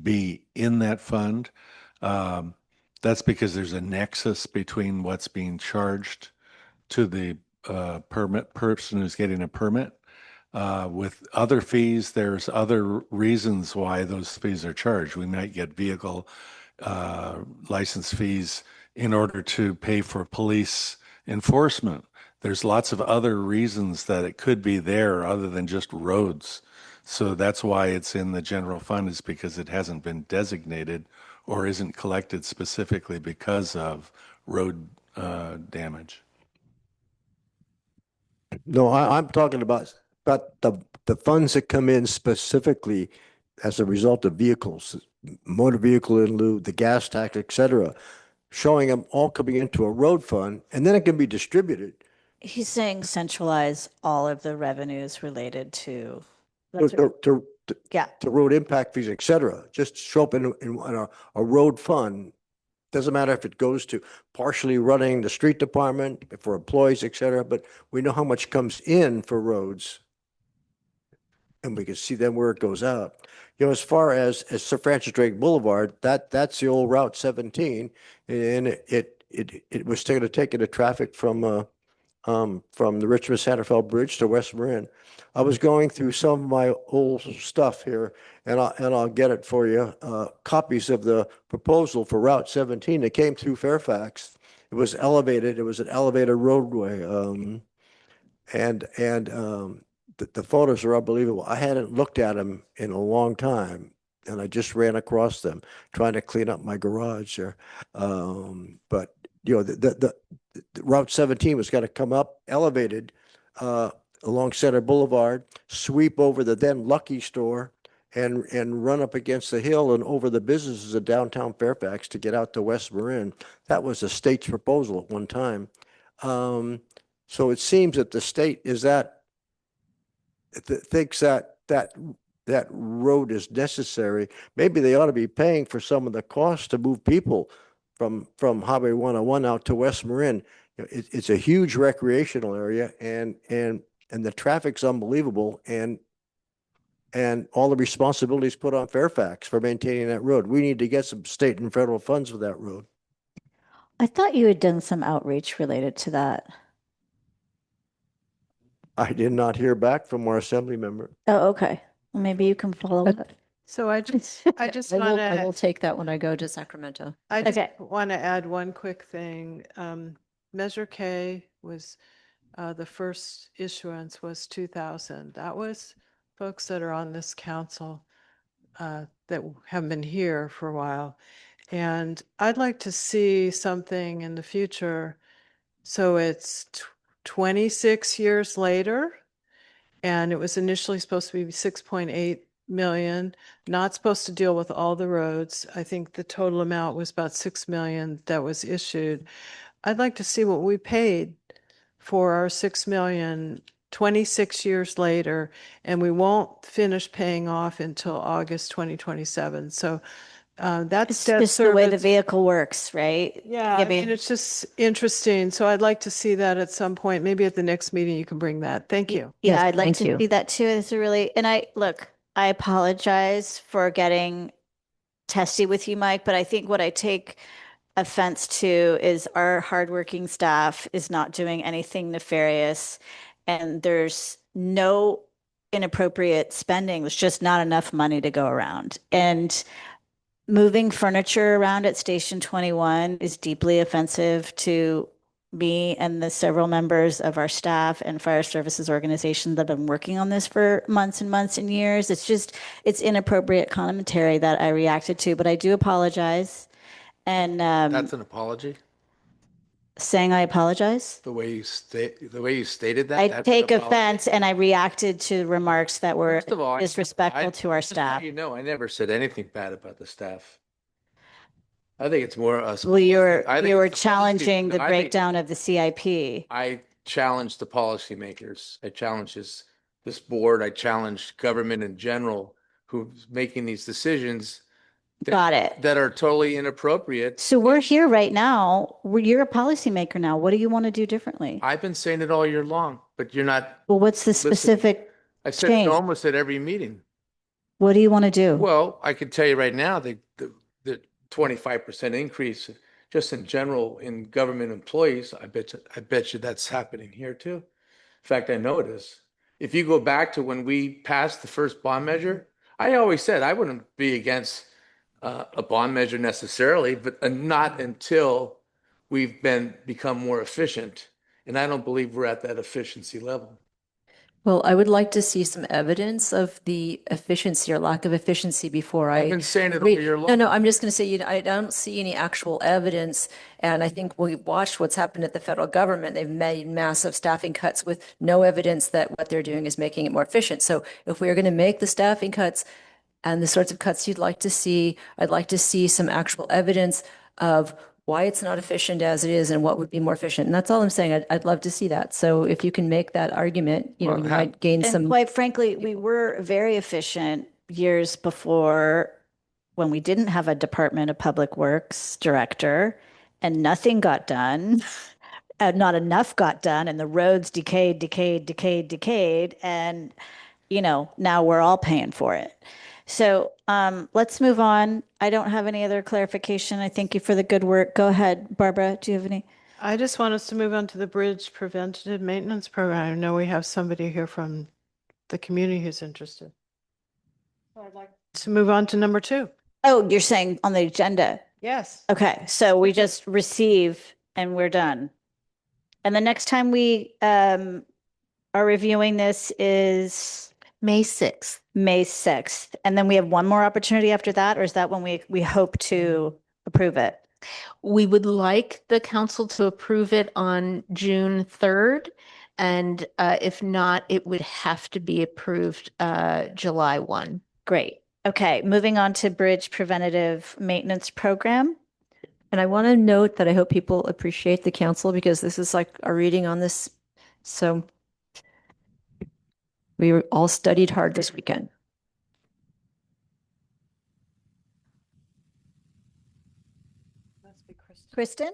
be in that fund. That's because there's a nexus between what's being charged to the person who's getting a permit With other fees, there's other reasons why those fees are charged. We might get vehicle license fees in order to pay for police enforcement. There's lots of other reasons that it could be there other than just roads. So that's why it's in the general fund, is because it hasn't been designated or isn't collected specifically because of road damage. No, I'm talking about the funds that come in specifically as a result of vehicles, motor vehicle in lieu, the gas tax, et cetera, showing them all coming into a road fund, and then it can be distributed. He's saying centralize all of the revenues related to, yeah. To road impact fees, et cetera. Just show up in a road fund. Doesn't matter if it goes to partially running the street department for employees, et cetera, but we know how much comes in for roads. And we can see then where it goes out. You know, as far as Sir Francis Drake Boulevard, that's the old Route 17, and it was taking the traffic from the Richmond Santa Fe Bridge to West Marin. I was going through some of my old stuff here, and I'll get it for you. Copies of the proposal for Route 17 that came through Fairfax. It was elevated. It was an elevated roadway, and the photos are unbelievable. I hadn't looked at them in a long time, and I just ran across them trying to clean up my garage there. But you know, the Route 17 was going to come up elevated along Center Boulevard, sweep over the then Lucky store, and run up against the hill and over the businesses of downtown Fairfax to get out to West Marin. That was the state's proposal at one time. So it seems that the state thinks that road is necessary. Maybe they ought to be paying for some of the costs to move people from Highway 101 out to West Marin. You know, it's a huge recreational area, and the traffic's unbelievable, and all the responsibilities put on Fairfax for maintaining that road. We need to get some state and federal funds for that road. I thought you had done some outreach related to that. I did not hear back from our assembly member. Oh, okay. Well, maybe you can follow up. So I just I want will to, take that when I go to Sacramento. I just Okay. want to add one quick thing. Measure K was, the first issuance was 2000. That was folks that are on this council that have been here for a while. And I'd like to see something in the future. So it's 26 years later, and it was initially supposed to be 6.8 million, not supposed to deal with all the roads. I think the total amount was about 6 million that was issued. I'd like to see what we paid for our 6 million 26 years later, and we won't finish paying off until August 2027. So that's It's debt just the way the service. vehicle works, right? Yeah, I mean, it's just interesting. So I'd like to see that at some point. Maybe at the next meeting you can bring that. Thank you. Yeah, Yes, I'd like thank to you. see that too. It's a really, and I apologize for getting testy with you, Mike, but I think what I take offense to is our hardworking staff is not doing anything nefarious, and there's no inappropriate spending. There's just not enough money to go around. And moving furniture around at Station 21 is deeply offensive to me and the several members of our staff and fire services organizations that have been working on this for months and months and years. It's inappropriate commentary that I reacted to, but I do apologize. And That's an apology. saying I apologize. The way you stated that. I that's an take apology. offense, and I reacted to remarks that were First of all, disrespectful to our just so staff. you know, I never said anything bad about the staff. I think it's more us. Well, you were I think you were it's the policy- challenging the I think- breakdown of the CIP. I challenged the policymakers. I challenged this board. I challenged government in general who's making these decisions Got it. that are totally inappropriate. So we're here right now. You're a policymaker now. What do you want to do differently? I've been saying it all year long, but you're not. Well, what's the listening. specific I've said it change? almost at every meeting. What do you want to do? Well, I can tell you right now, the 25% increase just in general in government employees, I bet you that's happening here too. In fact, I know it is. if you go back to when we passed the first bond measure, I always said I wouldn't be against a bond measure necessarily, but not until we've become more efficient. And I don't believe we're at that efficiency level. Well, I would like to see some evidence of the efficiency or lack of efficiency before I've I been saying it all read. year No, long. no, I'm just going to say, I don't see any actual evidence. And I think we watched what's happened at the federal government. They've made massive staffing cuts with no evidence that what they're doing is making it more efficient. So if we are going to make the staffing cuts and the sorts of cuts you'd like to see, I'd like to see some actual evidence of why it's not efficient as it is and what would be more efficient. And that's all I'm saying. I'd love to see that. So if you can make that argument, you might gain And some. quite frankly, we were very efficient years before when we didn't have a Department of Public Works director and nothing got done. Not enough got done, and the roads decayed. And, now we're all paying for it. So let's move on. I don't have any other clarification. I thank you for the good work. Go ahead, Barbara. Do you have any? I just want us to move on to the bridge preventative maintenance program. I know we have somebody here from the community who's interested. So I'd like to move on to number 2. Oh, you're saying on the agenda? Yes. Okay, so we just receive and we're done. And the next time we are reviewing this is May 6th. May 6th. And then we have one more opportunity after that, or is that when we hope to approve it? We would like the council to approve it on June 3rd. And if not, it would have to be approved July 1. Great. Okay, moving on to Bridge Preventative Maintenance Program. And I want to note that I hope people appreciate the council because this is like a reading on this. So we were all studied hard this weekend. Kristen?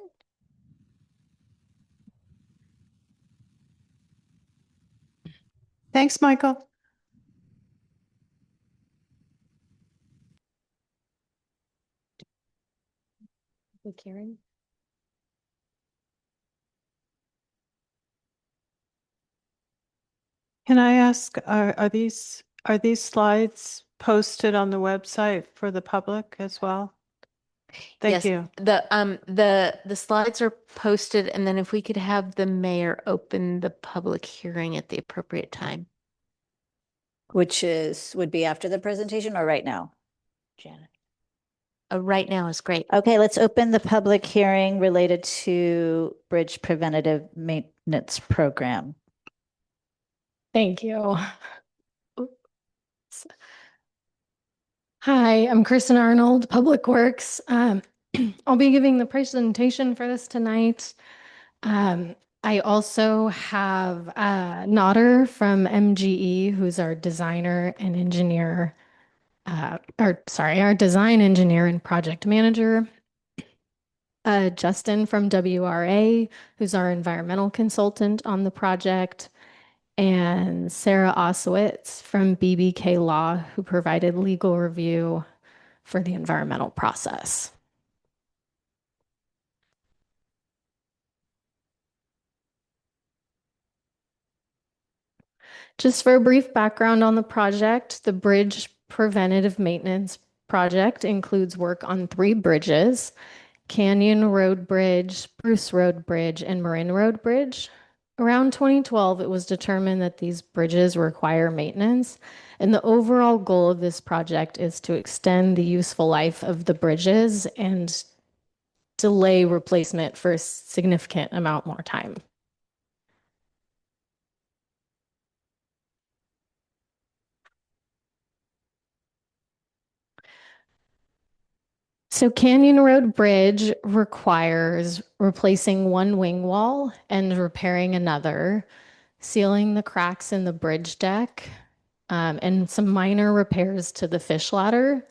Thanks, Michael. Karen? Can I ask, are these slides posted on the website for the public as well? Thank Yes, you. the slides are posted, and then if we could have the mayor open the public hearing at the appropriate time. Which would be after the presentation or right now? Janet. Right now is great. Okay, let's open the public hearing related to Bridge Preventative Maintenance Program. Thank you. Hi, I'm Kristen Arnold, Public Works. I'll be giving the presentation for this tonight. I also have Nodder from MGE, who's our designer and engineer, our design engineer and project manager. Justin from WRA, who's our environmental consultant on the project. And Sarah Osowitz from BBK Law, who provided legal review for the environmental process. Just for a brief background on the project, the Bridge Preventative Maintenance Project includes work on 3 bridges: Canyon Road Bridge, Bruce Road Bridge, and Marin Road Bridge. Around 2012, it was determined that these bridges require maintenance, and the overall goal of this project is to extend the useful life of the bridges and delay replacement for a significant amount more time. So Canyon Road Bridge requires replacing one wing wall and repairing another, sealing the cracks in the bridge deck, and some minor repairs to the fish ladder.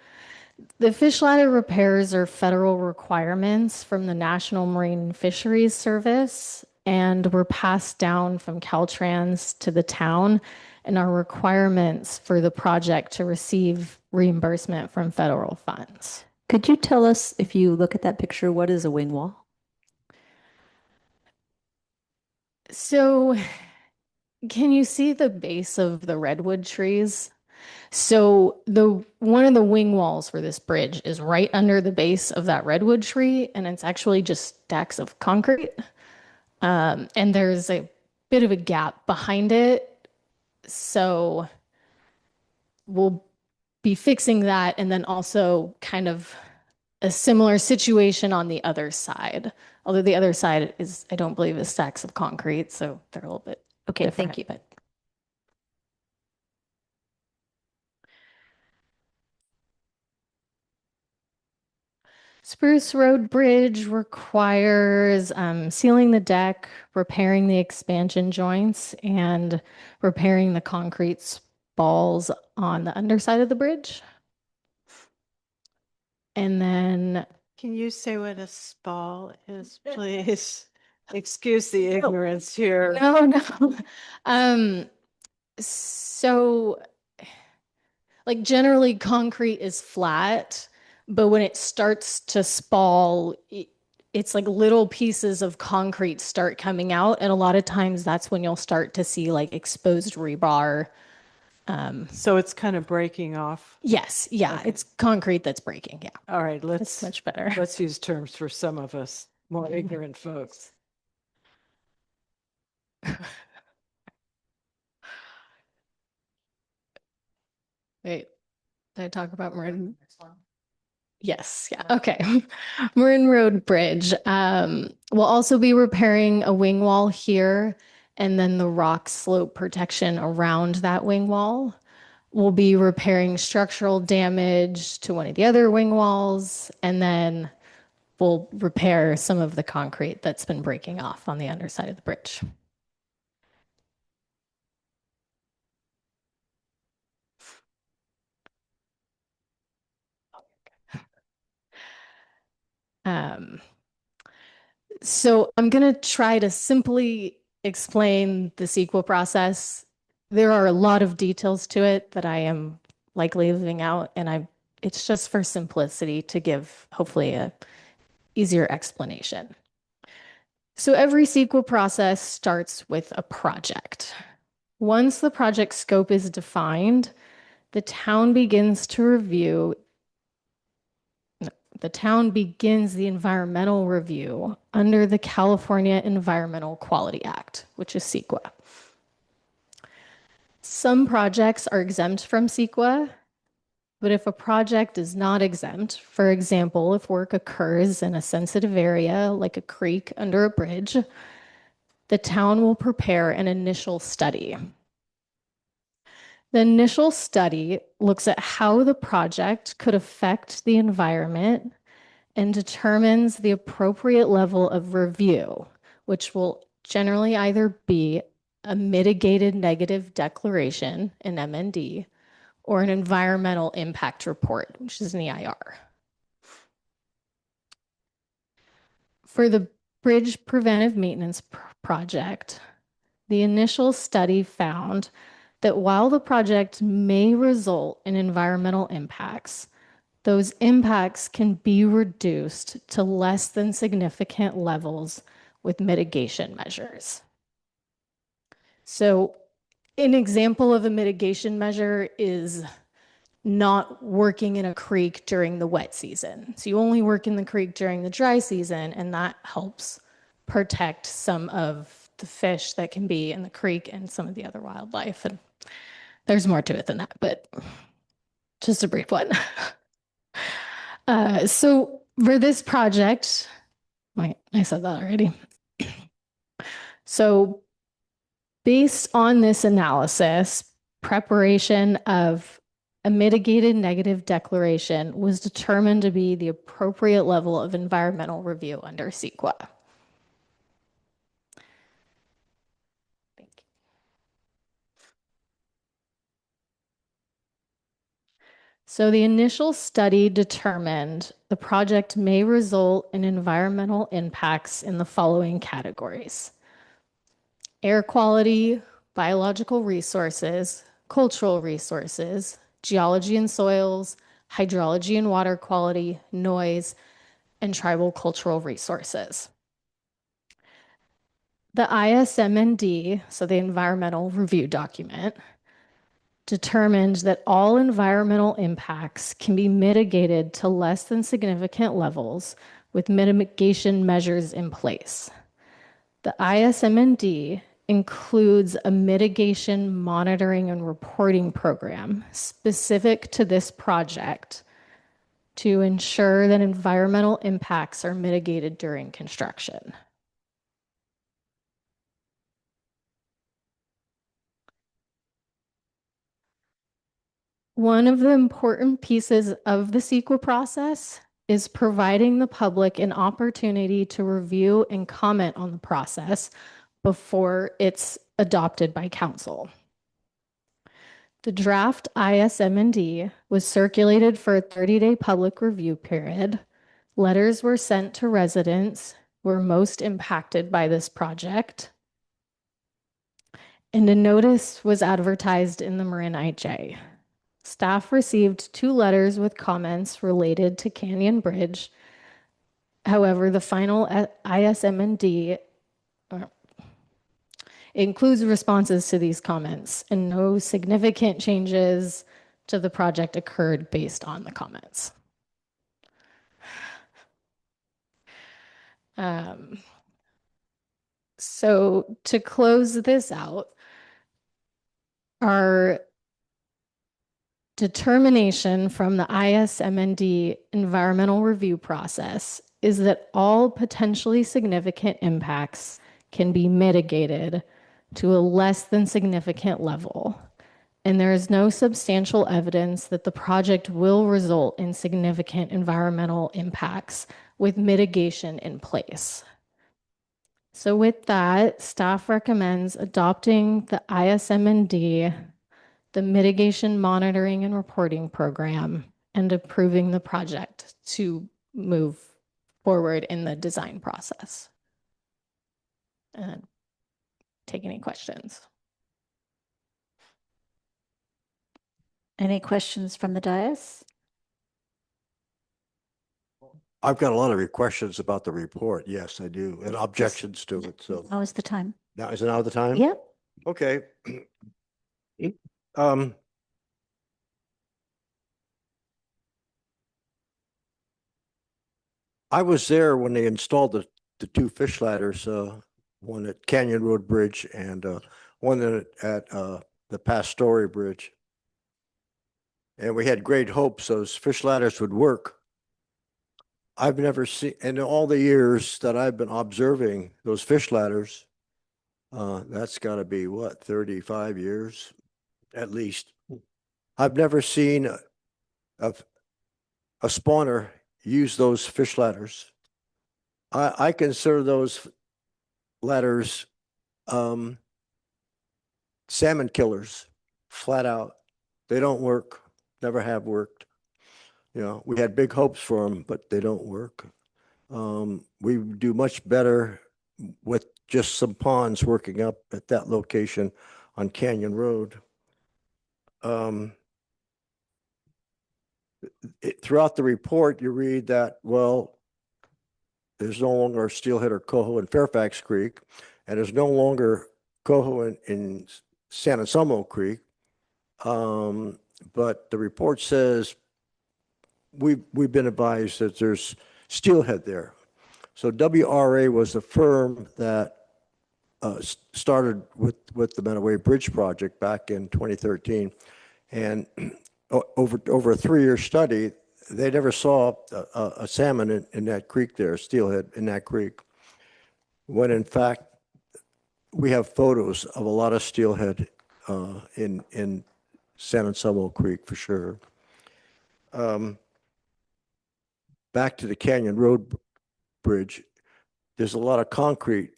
The fish ladder repairs are federal requirements from the National Marine Fisheries Service and were passed down from Caltrans to the town and are requirements for the project to receive reimbursement from federal funds. Could you tell us, if you look at that picture, what is a wing wall? So Can you see the base of the redwood trees? So the one of the wing walls for this bridge is right under the base of that redwood tree, and it's actually just stacks of concrete. And there's a bit of a gap behind it. So we'll be fixing that, and then also kind of a similar situation on the other side. Although the other side is, I don't believe, is stacks of concrete, so they're a little bit Okay, different, thank you. but Spruce Road Bridge requires sealing the deck, repairing the expansion joints, and repairing the concrete balls on the underside of the bridge. And then, Can you say what a spall is, please? Excuse the ignorance here. no. So like generally concrete is flat, but when it starts to spall, it's like little pieces of concrete start coming out. And a lot of times that's when you'll start to see like exposed rebar. So it's kind of breaking off. Yes. Yeah. Okay. It's concrete that's breaking. Yeah. All right, That's much better. let's use terms for some of us more ignorant folks. Wait, did I talk about Marin? Yes, yeah, okay. Marin Road Bridge. We'll also be repairing a wing wall here and then the rock slope protection around that wing wall. We'll be repairing structural damage to one of the other wing walls, and then we'll repair some of the concrete that's been breaking off on the underside of the bridge. So I'm going to try to simply explain the CEQA process. There are a lot of details to it that I am likely leaving out, and it's just for simplicity to give hopefully a easier explanation. So every CEQA process starts with a project. Once the project scope is defined, the town begins the environmental review under the California Environmental Quality Act, which is CEQA. Some projects are exempt from CEQA, but if a project is not exempt, for example, if work occurs in a sensitive area like a creek under a bridge, the town will prepare an initial study. The initial study looks at how the project could affect the environment and determines the appropriate level of review, which will generally either be a mitigated negative declaration, an MND, or an environmental impact report, which is an EIR. For the bridge preventive maintenance project, the initial study found that while the project may result in environmental impacts, those impacts can be reduced to less than significant levels with mitigation measures. So an example of a mitigation measure is not working in a creek during the wet season. So you only work in the creek during the dry season, and that helps protect some of the fish that can be in the creek and some of the other wildlife. And there's more to it than that, but just a brief one. So for this project, wait, I said that already. So based on this analysis, preparation of a mitigated negative declaration was determined to be the appropriate level of environmental review under CEQA. Thank you. So the initial study determined the project may result in environmental impacts in the following categories: air quality, biological resources, cultural resources, geology and soils, hydrology and water quality, noise, and tribal cultural resources. The ISMND, so the environmental review document, determined that all environmental impacts can be mitigated to less than significant levels with mitigation measures in place. The ISMND includes a mitigation monitoring and reporting program specific to this project to ensure that environmental impacts are mitigated during construction. One of the important pieces of the CEQA process is providing the public an opportunity to review and comment on the process before it's adopted by council. The draft ISMND was circulated for a 30-day public review period. Letters were sent to residents who were most impacted by this project, and a notice was advertised in the Marin IJ. Staff received 2 letters with comments related to Canyon Bridge. However, the final ISMND includes responses to these comments, and no significant changes to the project occurred based on the comments. So to close this out, our determination from the ISMND environmental review process is that all potentially significant impacts can be mitigated to a less than significant level. And there is no substantial evidence that the project will result in significant environmental impacts with mitigation in place. So with that, staff recommends adopting the ISMND, the Mitigation Monitoring and Reporting Program, and approving the project to move forward in the design process. And take any questions. Any questions from the dais? I've got a lot of questions about the report. Yes, I do, and objections to it. So Now is the time. now is it now the time? Yep. Okay. I was there when they installed the 2 fish ladders, one at Canyon Road Bridge and one at the Pass Story Bridge. And we had great hopes those fish ladders would work. I've never seen, in all the years that I've been observing those fish ladders, that's got to be what, 35 years at least. I've never seen a spawner use those fish ladders. I consider those ladders salmon killers, flat out. They don't work, never have worked. You know, we had big hopes for them, but they don't work. We do much better with just some ponds working up at that location on Canyon Road. Throughout the report, you read that, well, there's no longer steelhead or coho in Fairfax Creek, and there's no longer coho in San Anselmo Creek. But the report says we've been advised that there's steelhead there. So WRA was the firm that started with the Manaway Bridge project back in 2013, and over a 3-year study, they never saw a salmon in that creek there, steelhead in that creek, when in fact we have photos of a lot of steelhead in San Anselmo Creek for sure. Back to the Canyon Road Bridge, there's a lot of concrete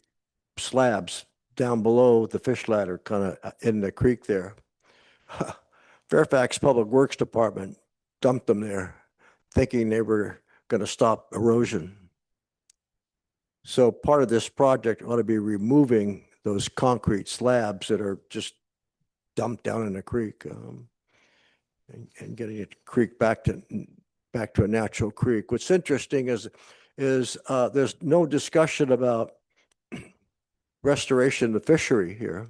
slabs down below the fish ladder, kind of in the creek there. Fairfax Public Works Department dumped them there, thinking they were going to stop erosion. So part of this project ought to be removing those concrete slabs that are just dumped down in the creek, and getting the creek back to a natural creek. What's interesting is there's no discussion about restoration of the fishery here.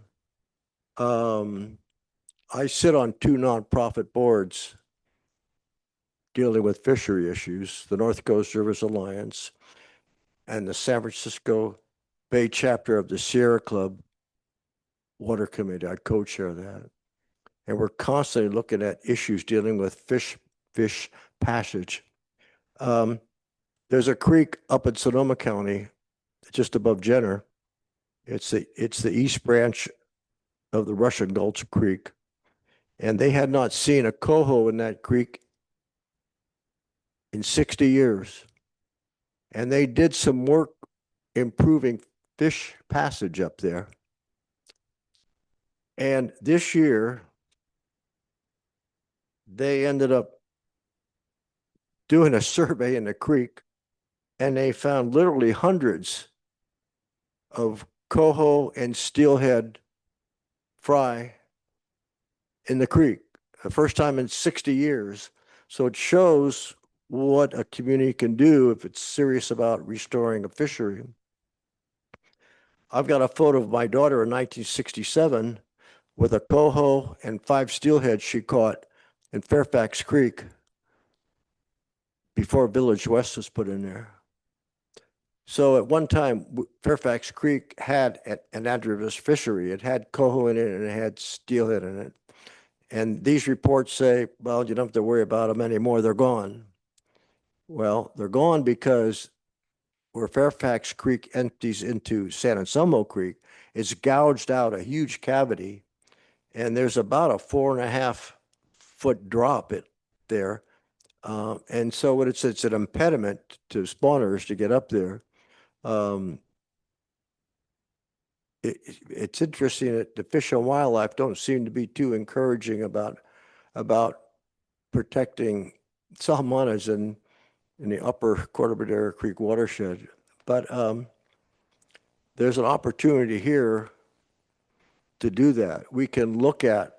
I sit on two nonprofit boards dealing with fishery issues, the North Coast Rivers Alliance and the San Francisco Bay chapter of the Sierra Club Water Committee. I co-chair that. And we're constantly looking at issues dealing with fish passage. There's a creek up in Sonoma County, just above Jenner. It's the East Branch of the Russian Gulch Creek. And they had not seen a coho in that creek in 60 years. And they did some work improving fish passage up there. And this year, they ended up doing a survey in the creek, and they found literally hundreds of coho and steelhead fry in the creek, the first time in 60 years. So it shows what a community can do if it's serious about restoring a fishery. I've got a photo of my daughter in 1967 with a coho and 5 steelhead she caught in Fairfax Creek before Village West was put in there. So at one time, Fairfax Creek had an anadromous fishery. It had coho in it and it had steelhead in it. And these reports say, well, you don't have to worry about them anymore. They're gone. Well, they're gone because where Fairfax Creek empties into San Anselmo Creek, it's gouged out a huge cavity. And there's about a 4.5-foot drop there. And so it's an impediment to spawners to get up there. It's interesting that the Fish and Wildlife don't seem to be too encouraging about protecting salmonellas in the upper Cortadera Creek watershed. But there's an opportunity here to do that. We can look at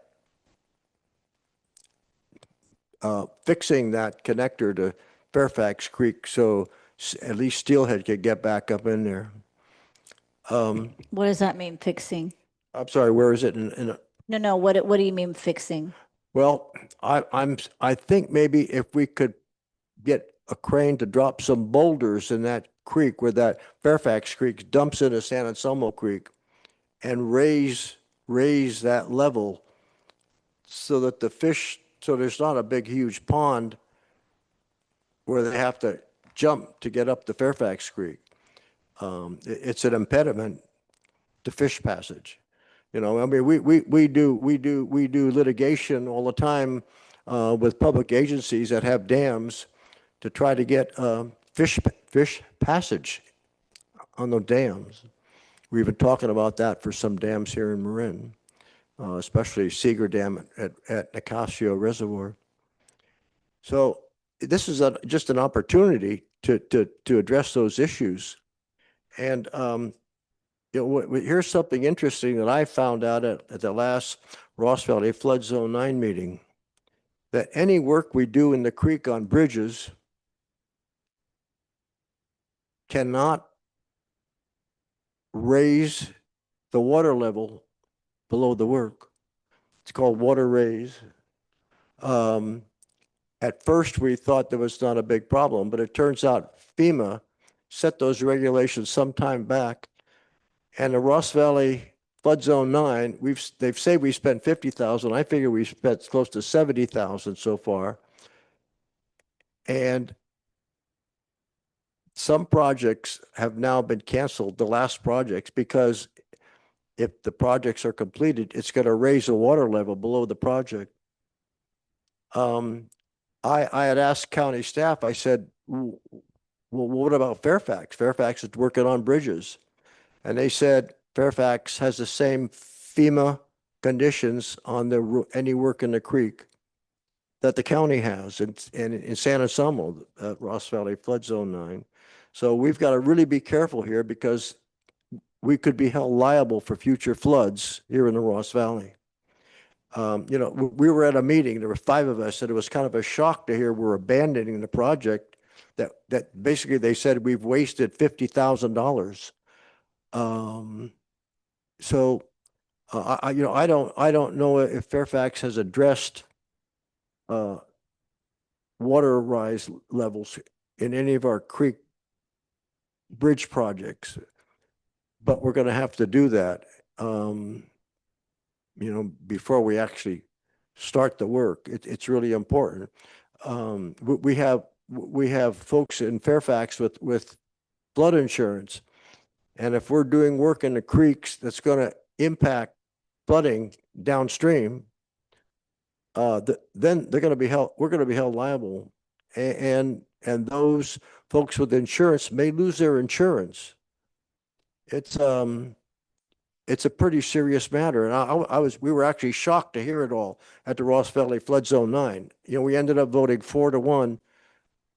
fixing that connector to Fairfax Creek so at least steelhead could get back up in there. What does that mean, fixing? I'm sorry, where is it? No, what do you mean fixing? Well, I think maybe if we could get a crane to drop some boulders in that creek where that Fairfax Creek dumps into San Anselmo Creek and raise that level so that so there's not a big, huge pond where they have to jump to get up to Fairfax Creek. It's an impediment to fish passage. You know, I mean, we do litigation all the time with public agencies that have dams to try to get fish passage on the dams. We've been talking about that for some dams here in Marin, especially Seeger Dam at Nicasio Reservoir. So this is just an opportunity to address those issues. And here's something interesting that I found out at the last Ross Valley Flood Zone 9 meeting, that any work we do in the creek on bridges cannot raise the water level below the work. It's called water raise. At first, we thought there was not a big problem, but it turns out FEMA set those regulations some time back. And the Ross Valley Flood Zone 9, they say we spent 50,000. I figure we spent close to 70,000 so far. And some projects have now been canceled, the last projects, because if the projects are completed, it's going to raise the water level below the project. I had asked county staff, I said, well, what about Fairfax? Fairfax is working on bridges. And they said Fairfax has the same FEMA conditions on any work in the creek that the county has in San Anselmo, Ross Valley Flood Zone 9. So we've got to really be careful here because we could be held liable for future floods here in the Ross Valley. You know, we were at a meeting, there were 5 of us, and it was kind of a shock to hear we're abandoning the project that basically they said we've wasted $50,000. So, I don't know if Fairfax has addressed water rise levels in any of our creek bridge projects, but we're going to have to do that, before we actually start the work. It's really important. We have folks in Fairfax with flood insurance. And if we're doing work in the creeks that's going to impact flooding downstream, then they're going to be held, we're going to be held liable. And those folks with insurance may lose their insurance. It's a pretty serious matter. And we were actually shocked to hear it all at the Ross Valley Flood Zone 9. We ended up voting 4-1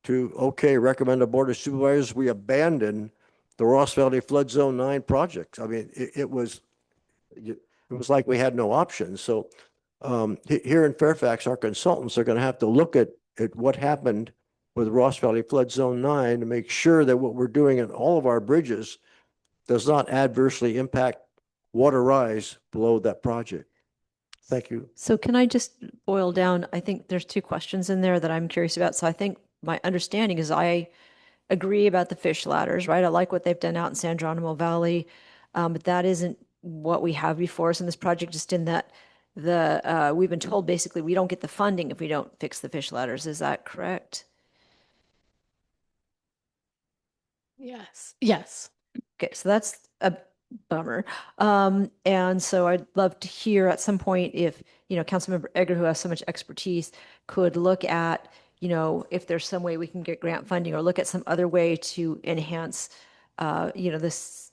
to, okay, recommend the Board of Supervisors, we abandon the Ross Valley Flood Zone 9 projects. I mean, it was like we had no options. So here in Fairfax, our consultants are going to have to look at what happened with Ross Valley Flood Zone 9 to make sure that what we're doing in all of our bridges does not adversely impact water rise below that project. Thank you. So can I just boil down? I think there's two questions in there that I'm curious about. So I think my understanding is I agree about the fish ladders, right? I like what they've done out in San Geronimo Valley, but that isn't what we have before us in this project, just in that we've been told basically we don't get the funding if we don't fix the fish ladders. Is that correct? Yes. Yes. Okay, so that's a bummer. And so I'd love to hear at some point if, Councilmember Egger, who has so much expertise, could look at, if there's some way we can get grant funding or look at some other way to enhance, this,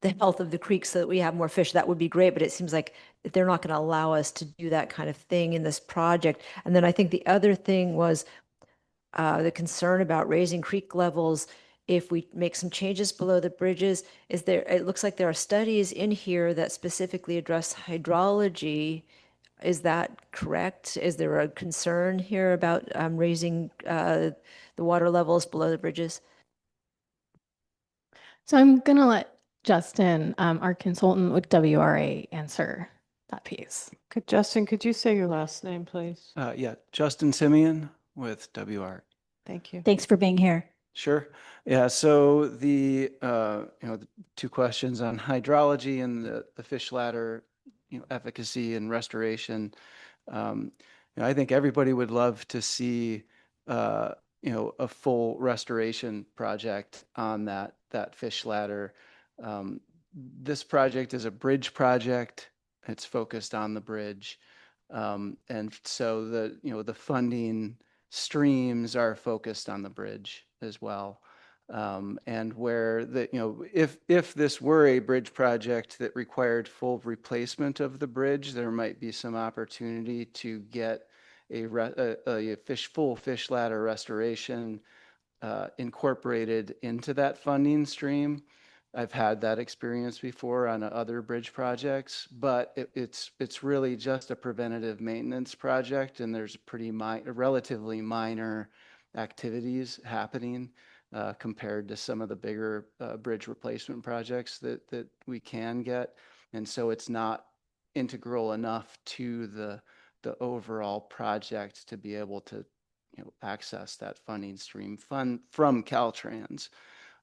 the health of the creek so that we have more fish. That would be great, but it seems like they're not going to allow us to do that kind of thing in this project. And then I think the other thing was the concern about raising creek levels if we make some changes below the bridges. It looks like there are studies in here that specifically address hydrology. Is that correct? Is there a concern here about raising the water levels below the bridges? So I'm going to let Justin, our consultant with WRA, answer that piece. Justin, could you say your last name, please? Yeah, Justin Simeon with WR. Thank you. Thanks for being here. Sure. Yeah. So the the two questions on hydrology and the fish ladder, efficacy and restoration. I think everybody would love to see a full restoration project on that fish ladder. This project is a bridge project. It's focused on the bridge, and so the funding streams are focused on the bridge as well. And where if this were a bridge project that required full replacement of the bridge, there might be some opportunity to get a full fish ladder restoration incorporated into that funding stream. I've had that experience before on other bridge projects, but it's really just a preventative maintenance project, and there's relatively minor activities happening compared to some of the bigger bridge replacement projects that we can get, and so it's not integral enough to the overall project to be able to access that funding stream from Caltrans.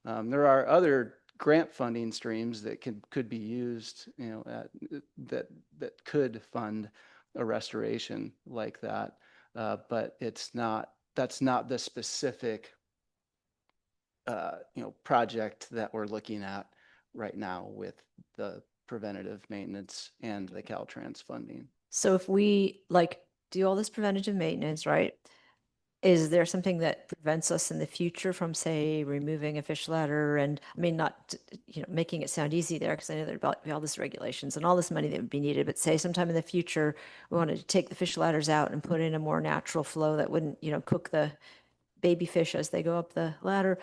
There are other grant funding streams that could be used, that could fund a restoration like that, but that's not the specific project that we're looking at right now with the preventative maintenance and the Caltrans funding. So if we do all this preventative maintenance, right? Is there something that prevents us in the future from, say, removing a fish ladder? And I mean, not, making it sound easy there, because I know there'd be all this regulations and all this money that would be needed, but say sometime in the future, we wanted to take the fish ladders out and put in a more natural flow that wouldn't, cook the baby fish as they go up the ladder.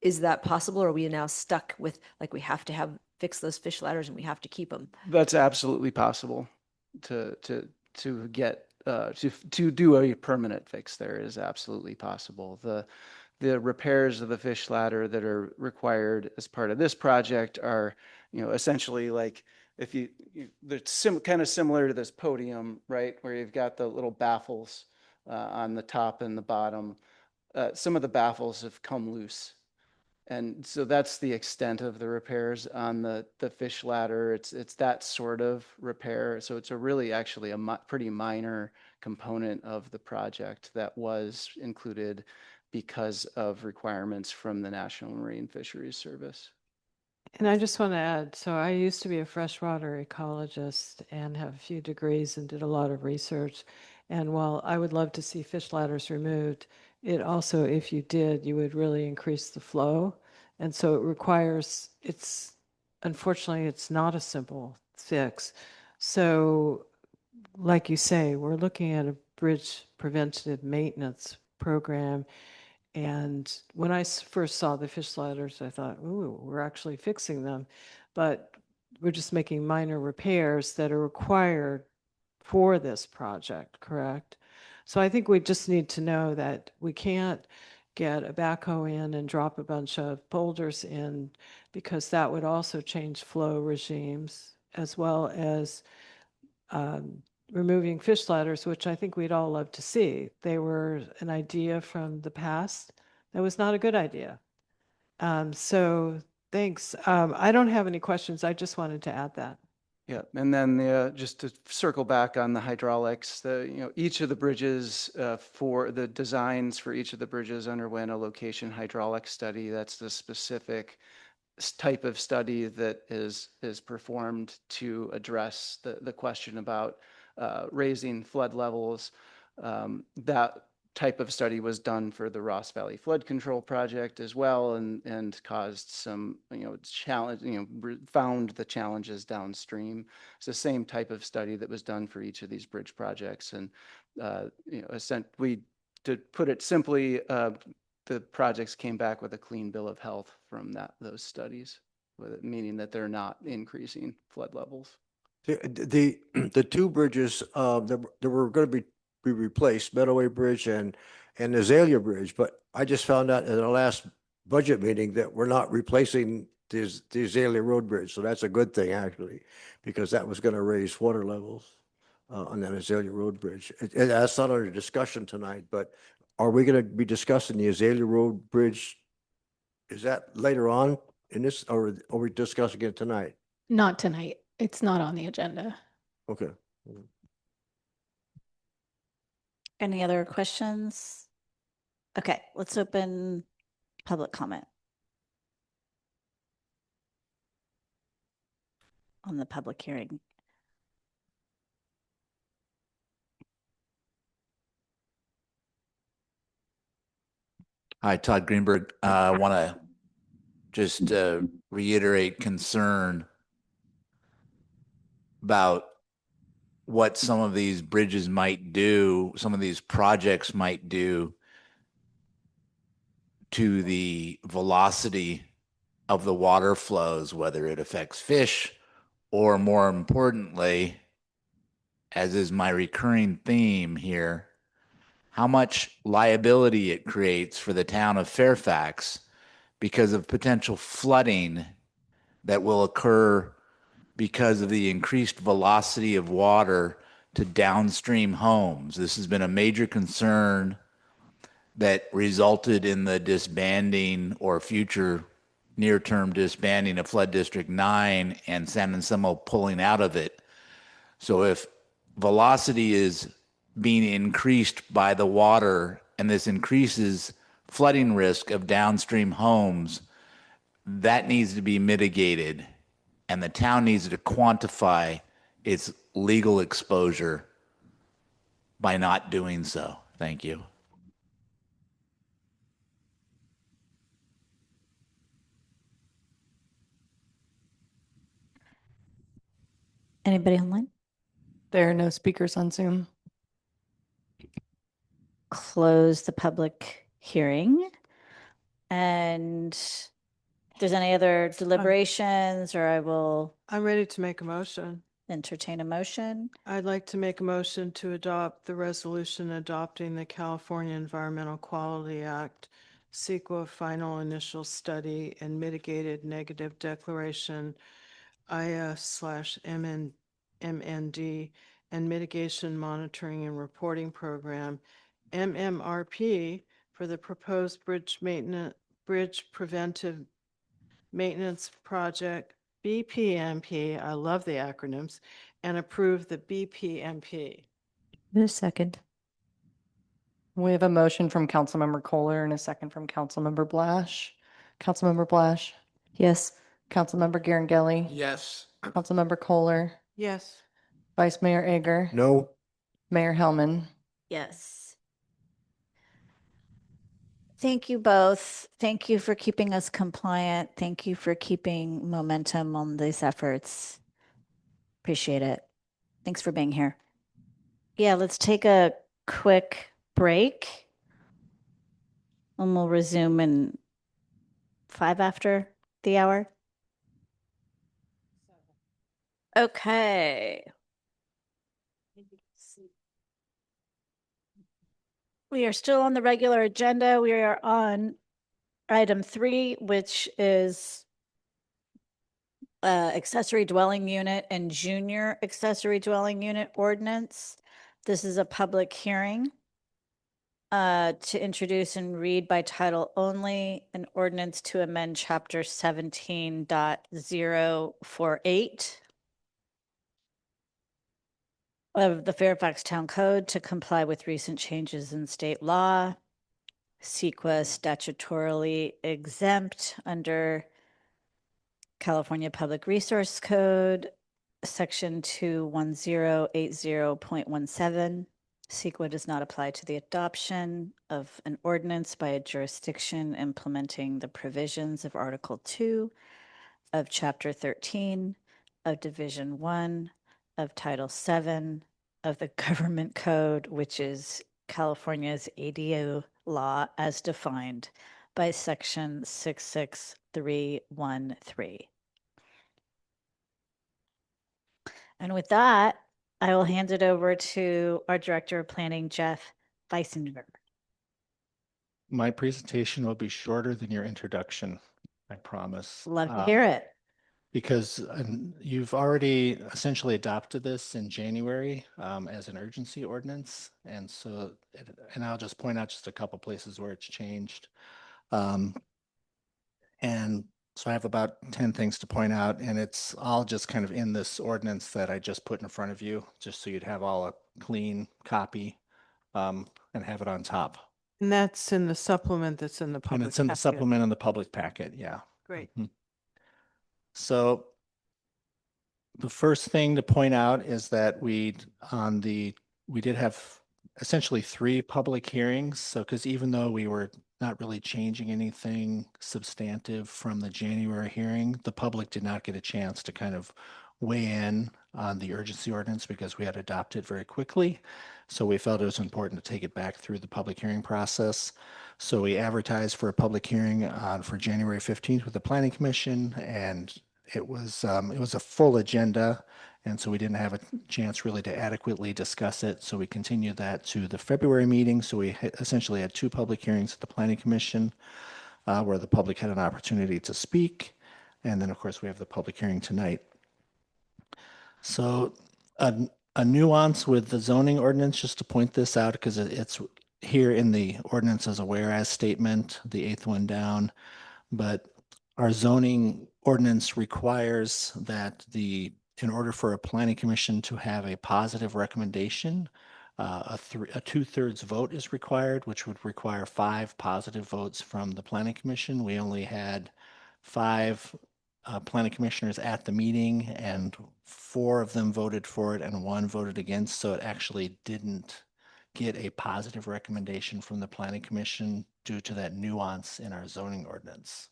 Is that possible? Or are we now stuck with, we have to fix those fish ladders and we have to keep them? That's absolutely possible to get to do a permanent fix. There is absolutely possible. The repairs of the fish ladder that are required as part of this project are essentially like if they're kind of similar to this podium, right, where you've got the little baffles on the top and the bottom. Some of the baffles have come loose. And so that's the extent of the repairs on the fish ladder. It's that sort of repair. So it's actually a pretty minor component of the project that was included because of requirements from the National Marine Fisheries Service. And I just want to add, so I used to be a freshwater ecologist and have a few degrees and did a lot of research. And while I would love to see fish ladders removed, it also, if you did, you would really increase the flow. And so it requires, unfortunately, it's not a simple fix. So like you say, we're looking at a bridge preventative maintenance program. And when I first saw the fish ladders, I thought, ooh, we're actually fixing them. But we're just making minor repairs that are required for this project, correct? So I think we just need to know that we can't get a backhoe in and drop a bunch of boulders in, because that would also change flow regimes, as well as removing fish ladders, which I think we'd all love to see. They were an idea from the past. That was not a good idea. So thanks. I don't have any questions. I just wanted to add that. Yeah, and then just to circle back on the hydraulics, each of the bridges for the designs for each of the bridges underwent a location hydraulic study. That's the specific type of study that is performed to address the question about raising flood levels. That type of study was done for the Ross Valley Flood Control Project as well, and caused some challenge, found the challenges downstream. It's the same type of study that was done for each of these bridge projects, and to put it simply, the projects came back with a clean bill of health from those studies, meaning that they're not increasing flood levels. The two bridges that were going to be replaced, Meadowway Bridge and Azalea Bridge, but I just found out in the last budget meeting that we're not replacing the Azalea Road Bridge, so that's a good thing actually, because that was going to raise water levels on that Azalea Road Bridge. That's not under discussion tonight, but are we going to be discussing the Azalea Road Bridge? Is that later on in this, or are we discussing it tonight? Not tonight. It's not on the agenda. Okay. Any other questions? Okay, let's open public comment on the public hearing. Hi, Todd Greenberg. I want to just reiterate concern about what some of these bridges might do, some of these projects might do to the velocity of the water flows, whether it affects fish or, more importantly, as is my recurring theme here, how much liability it creates for the town of Fairfax because of potential flooding that will occur because of the increased velocity of water to downstream homes. This has been a major concern that resulted in the disbanding or future near-term disbanding of Flood District 9 and San Anselmo pulling out of it. So if velocity is being increased by the water and this increases flooding risk of downstream homes, that needs to be mitigated, and the town needs to quantify its legal exposure by not doing so. Thank you. Anybody online? There are no speakers on Zoom. Close the public hearing. And if there's any other deliberations, or I'm ready to make a motion. Entertain a motion. I'd like to make a motion to adopt the resolution adopting the California Environmental Quality Act, CEQA final initial study and mitigated negative declaration IS/MND and Mitigation Monitoring and Reporting Program, MMRP, for the proposed bridge preventive maintenance project, BPMP, I love the acronyms, and approve the BPMP. In a second. We have a motion from Councilmember Kohler and a second from Councilmember Blash. Councilmember Blash, Yes. Councilmember Garangeli, Yes. Councilmember Kohler, Yes. Vice Mayor Ager, No. Mayor Hellman. Yes. Thank you both. Thank you for keeping us compliant. Thank you for keeping momentum on these efforts. Appreciate it. Thanks for being here. Yeah, let's take a quick break and we'll resume in 5 after the hour. Okay. We are still on the regular agenda. We are on item 3, which is accessory dwelling unit and junior accessory dwelling unit ordinance. This is a public hearing to introduce and read by title only an ordinance to amend chapter 17.048 of the Fairfax Town Code to comply with recent changes in state law. CEQA statutorily exempt under California Public Resource Code, section 21080.17. CEQA does not apply to the adoption of an ordinance by a jurisdiction implementing the provisions of Article 2 of Chapter 13 of Division 1 of Title 7 of the Government Code, which is California's ADU law as defined by Section 66313. And with that, I will hand it over to our Director of Planning, Jeff Weisinger. My presentation will be shorter than your introduction, I promise. Love to hear it. Because you've already essentially adopted this in January as an urgency ordinance. And so, and I'll just point out just a couple places where it's changed. And so I have about 10 things to point out, and it's all just kind of in this ordinance that I just put in front of you, just so you'd have all a clean copy and have it on top. And that's in the supplement that's in the public. And it's in the packet. supplement in the public packet, yeah. Great. So the first thing to point out is that we did have essentially 3 public hearings. So, because even though we were not really changing anything substantive from the January hearing, the public did not get a chance to kind of weigh in on the urgency ordinance because we had adopted very quickly. So we felt it was important to take it back through the public hearing process. So we advertised for a public hearing for January 15th with the Planning Commission, and it was a full agenda. And so we didn't have a chance really to adequately discuss it. So we continued that to the February meeting. So we essentially had 2 public hearings at the Planning Commission where the public had an opportunity to speak. And then, of course, we have the public hearing tonight. So a nuance with the zoning ordinance, just to point this out, because it's here in the ordinance as a whereas statement, the 8th one down. But our zoning ordinance requires that in order for a planning commission to have a positive recommendation, a 2/3 vote is required, which would require 5 positive votes from the planning commission. We only had 5 planning commissioners at the meeting, and 4 of them voted for it and 1 voted against. So it actually didn't get a positive recommendation from the planning commission due to that nuance in our zoning ordinance.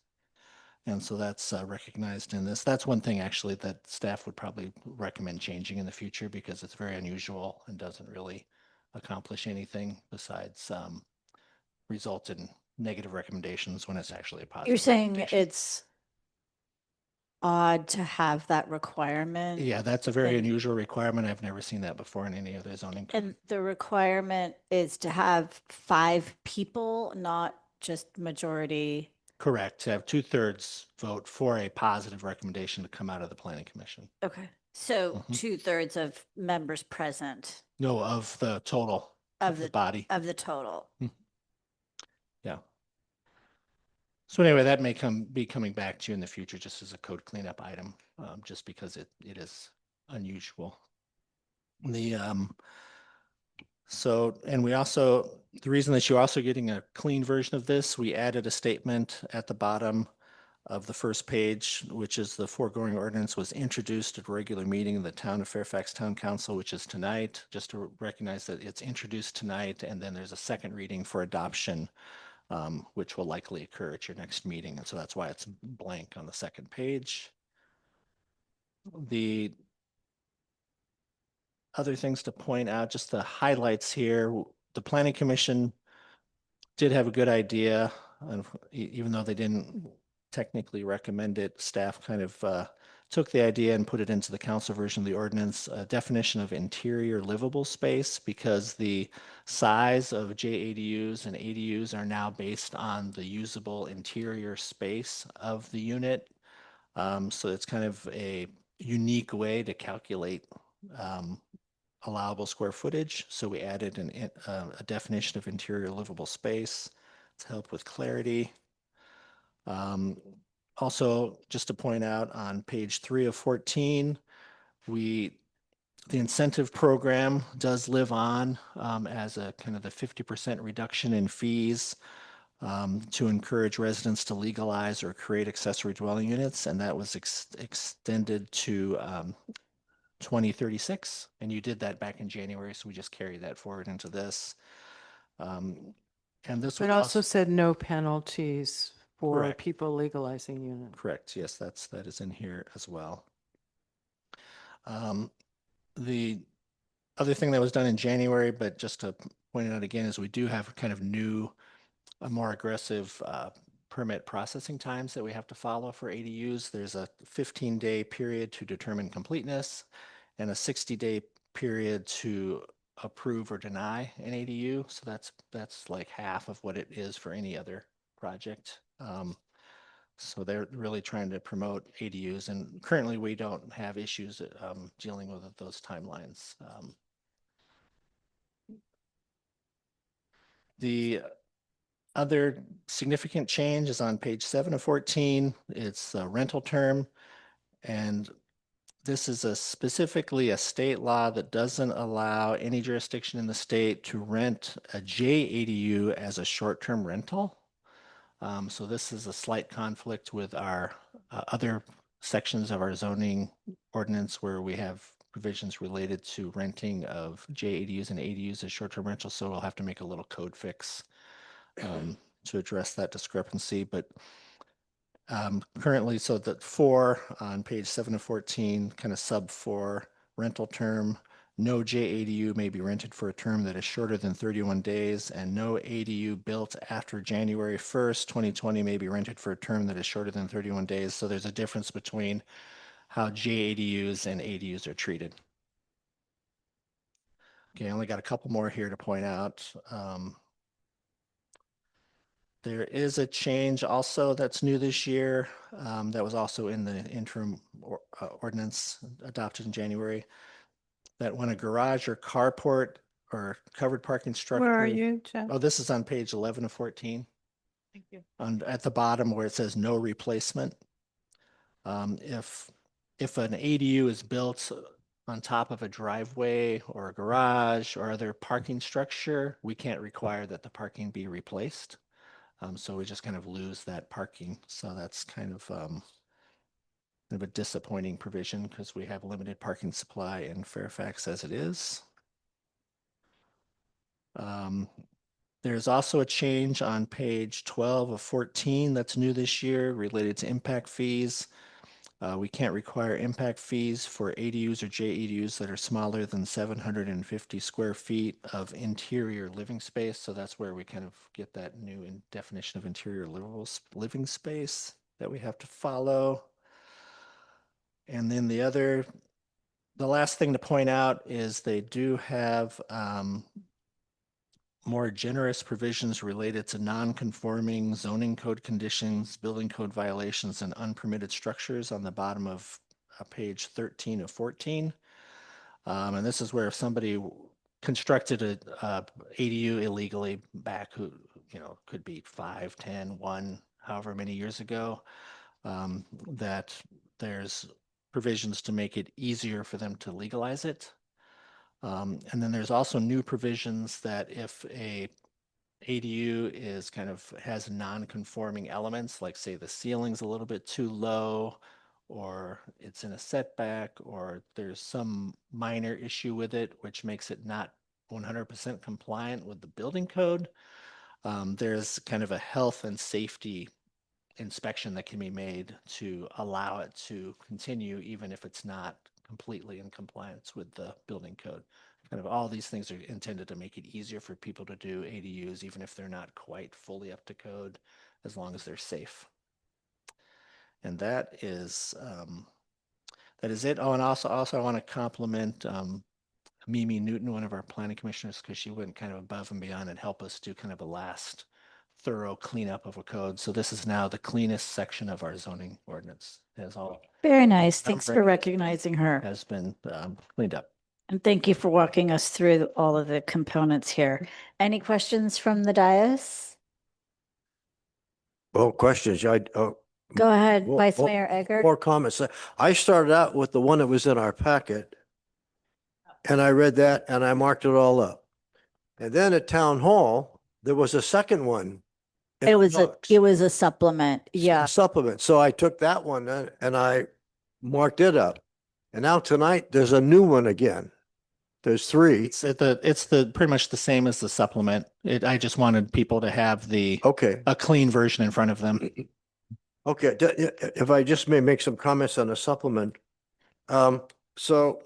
And so that's recognized in this. That's one thing actually that staff would probably recommend changing in the future because it's very unusual and doesn't really accomplish anything besides result in negative recommendations when it's actually a positive. You're saying it's odd to have that requirement? Yeah, that's a very unusual requirement. I've never seen that before in any other zoning. And the requirement is to have 5 people, not just majority Correct. To have 2/3 vote for a positive recommendation to come out of the planning commission. Okay. So Mhm. 2/3 of members present No, of the total of the the body. of the total. Yeah. So anyway, that may be coming back to you in the future just as a code cleanup item, just because it is unusual. The and we also, the reason that you're also getting a clean version of this, we added a statement at the bottom of the first page, which is the foregoing ordinance was introduced at a regular meeting of the Town of Fairfax Town Council, which is tonight, just to recognize that it's introduced tonight, and then there's a second reading for adoption, which will likely occur at your next meeting. And so that's why it's blank on the second page. The other things to point out, just the highlights here, the Planning Commission did have a good idea, even though they didn't technically recommend it. Staff kind of took the idea and put it into the council version of the ordinance, a definition of interior livable space, because the size of JADUs and ADUs are now based on the usable interior space of the unit. So it's kind of a unique way to calculate allowable square footage. So we added a definition of interior livable space to help with clarity. Also, just to point out on page 3 of 14, the incentive program does live on as a kind of the 50% reduction in fees to encourage residents to legalize or create accessory dwelling units. And that was extended to 2036, and you did that back in January, so we just carried that forward into this. And this But was also said no penalties for Correct. people legalizing units. Correct. Yes, that is in here as well. The other thing that was done in January, but just to point it out again, is we do have kind of new, more aggressive permit processing times that we have to follow for ADUs. There's a 15-day period to determine completeness and a 60-day period to approve or deny an ADU. So that's like half of what it is for any other project. So they're really trying to promote ADUs, and currently we don't have issues dealing with those timelines. The other significant change is on page 7 of 14. It's a rental term, and this is specifically a state law that doesn't allow any jurisdiction in the state to rent a JADU as a short-term rental. So this is a slight conflict with our other sections of our zoning ordinance where we have provisions related to renting of JADUs and ADUs as short-term rentals. So we'll have to make a little code fix to address that discrepancy. But currently, so that 4 on page 7 of 14, kind of sub 4, rental term, no JADU may be rented for a term that is shorter than 31 days, and no ADU built after January 1st, 2020 may be rented for a term that is shorter than 31 days. So there's a difference between how JADUs and ADUs are treated. Okay, I only got a couple more here to point out. There is a change also that's new this year that was also in the interim ordinance adopted in January, that when a garage or carport or covered parking structure. Where are you, Jeff? Oh, this is on page 11 of 14. Thank you. At the bottom where it says no replacement. If an ADU is built on top of a driveway or a garage or other parking structure, we can't require that the parking be replaced. So we just kind of lose that parking. So that's kind of a disappointing provision because we have limited parking supply in Fairfax as it is. There's also a change on page 12 of 14 that's new this year related to impact fees. We can't require impact fees for ADUs or JADUs that are smaller than 750 square feet of interior living space. So that's where we kind of get that new definition of interior living space that we have to follow. And then the last thing to point out is they do have more generous provisions related to non-conforming zoning code conditions, building code violations, and unpermitted structures on the bottom of page 13 of 14. And this is where if somebody constructed a ADU illegally back, who, could be 5, 10, 1, however many years ago, that there's provisions to make it easier for them to legalize it. And then there's also new provisions that if a ADU is has non-conforming elements, like say the ceiling's a little bit too low, or it's in a setback, or there's some minor issue with it, which makes it not 100% compliant with the building code. There's kind of a health and safety inspection that can be made to allow it to continue, even if it's not completely in compliance with the building code. Kind of all these things are intended to make it easier for people to do ADUs, even if they're not quite fully up to code, as long as they're safe. And that is it. Oh, and also I want to compliment Mimi Newton, one of our planning commissioners, because she went kind of above and beyond and helped us do kind of a last thorough cleanup of a code. So this is now the cleanest section of our zoning ordinance. As all Very nice. Thanks for recognizing her. has been cleaned up. And thank you for walking us through all of the components here. Any questions from the dais? Well, questions. Go ahead, Vice Mayor Eggert. More comments. I started out with the one that was in our packet, and I read that and I marked it all up. And then at town hall, there was a second one. It was a supplement. Yeah. Supplement. So I took that one and I marked it up. And now tonight there's a new one again. There's 3. It's pretty much the same as the supplement. I just wanted people to have a clean version in front of them. Okay, if I just may make some comments on the supplement. So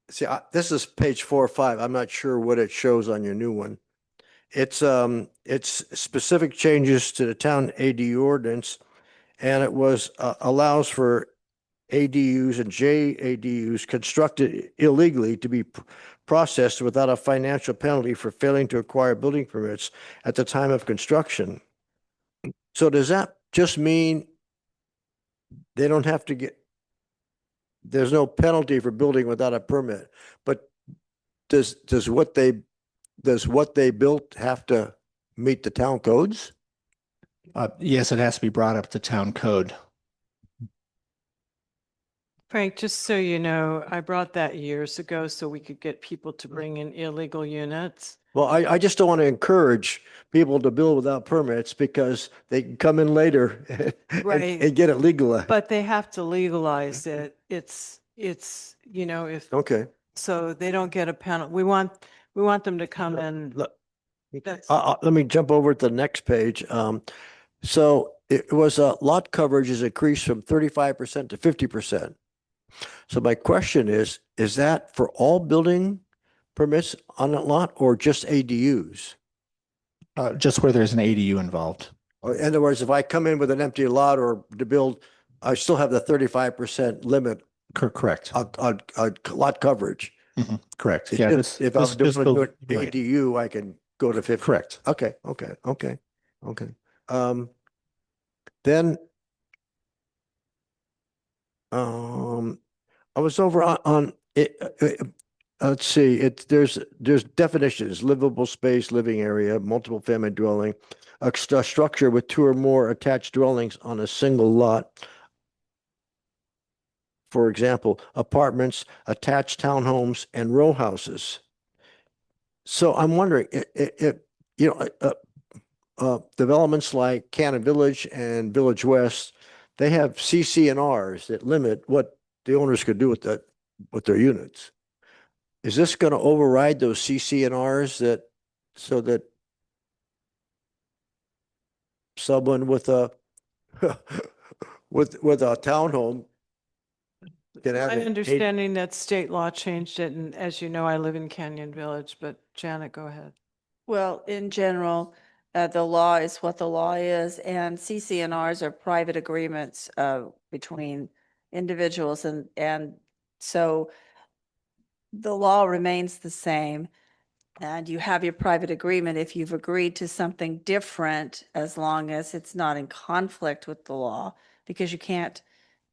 see, this is page 4 or 5. I'm not sure what it shows on your new one. It's specific changes to the town ADU ordinance, and it was allows for ADUs and JADUs constructed illegally to be processed without a financial penalty for failing to acquire building permits at the time of construction. So does that just mean they don't have to there's no penalty for building without a permit, but does what they built have to meet the town codes? Yes, it has to be brought up to town code. Frank, just so you know, I brought that years ago so we could get people to bring in illegal units. Well, I just don't want to encourage people to build without permits because they can come in later and get it legalized. But they have to legalize it. It's if Okay. so they don't get a penalty. We want them to come in. Let me jump over to the next page. So it was lot coverage is increased from 35% to 50%. So my question is that for all building permits on that lot or just ADUs? Just where there's an ADU involved. In other words, if I come in with an empty lot or to build, I still have the 35% limit. Correct. On lot coverage. Mm-hmm. Correct. It's Yeah. just, if I'm doing an ADU, I can go to 50. Correct. Okay. Then I was over on it. Let's see. There's definitions: livable space, living area, multiple family dwelling, a structure with 2 or more attached dwellings on a single lot. For example, apartments, attached townhomes, and row houses. So I'm wondering if developments like Cannon Village and Village West, they have CC&Rs that limit what the owners could do with their units. Is this going to override those CC&Rs so that someone with a with a townhome can have My understanding that state law changed it, and as you know, I live in Canyon Village, but Janet, go ahead. Well, in general, the law is what the law is, and CC&Rs are private agreements between individuals, and so the law remains the same. And you have your private agreement if you've agreed to something different, as long as it's not in conflict with the law, because you can't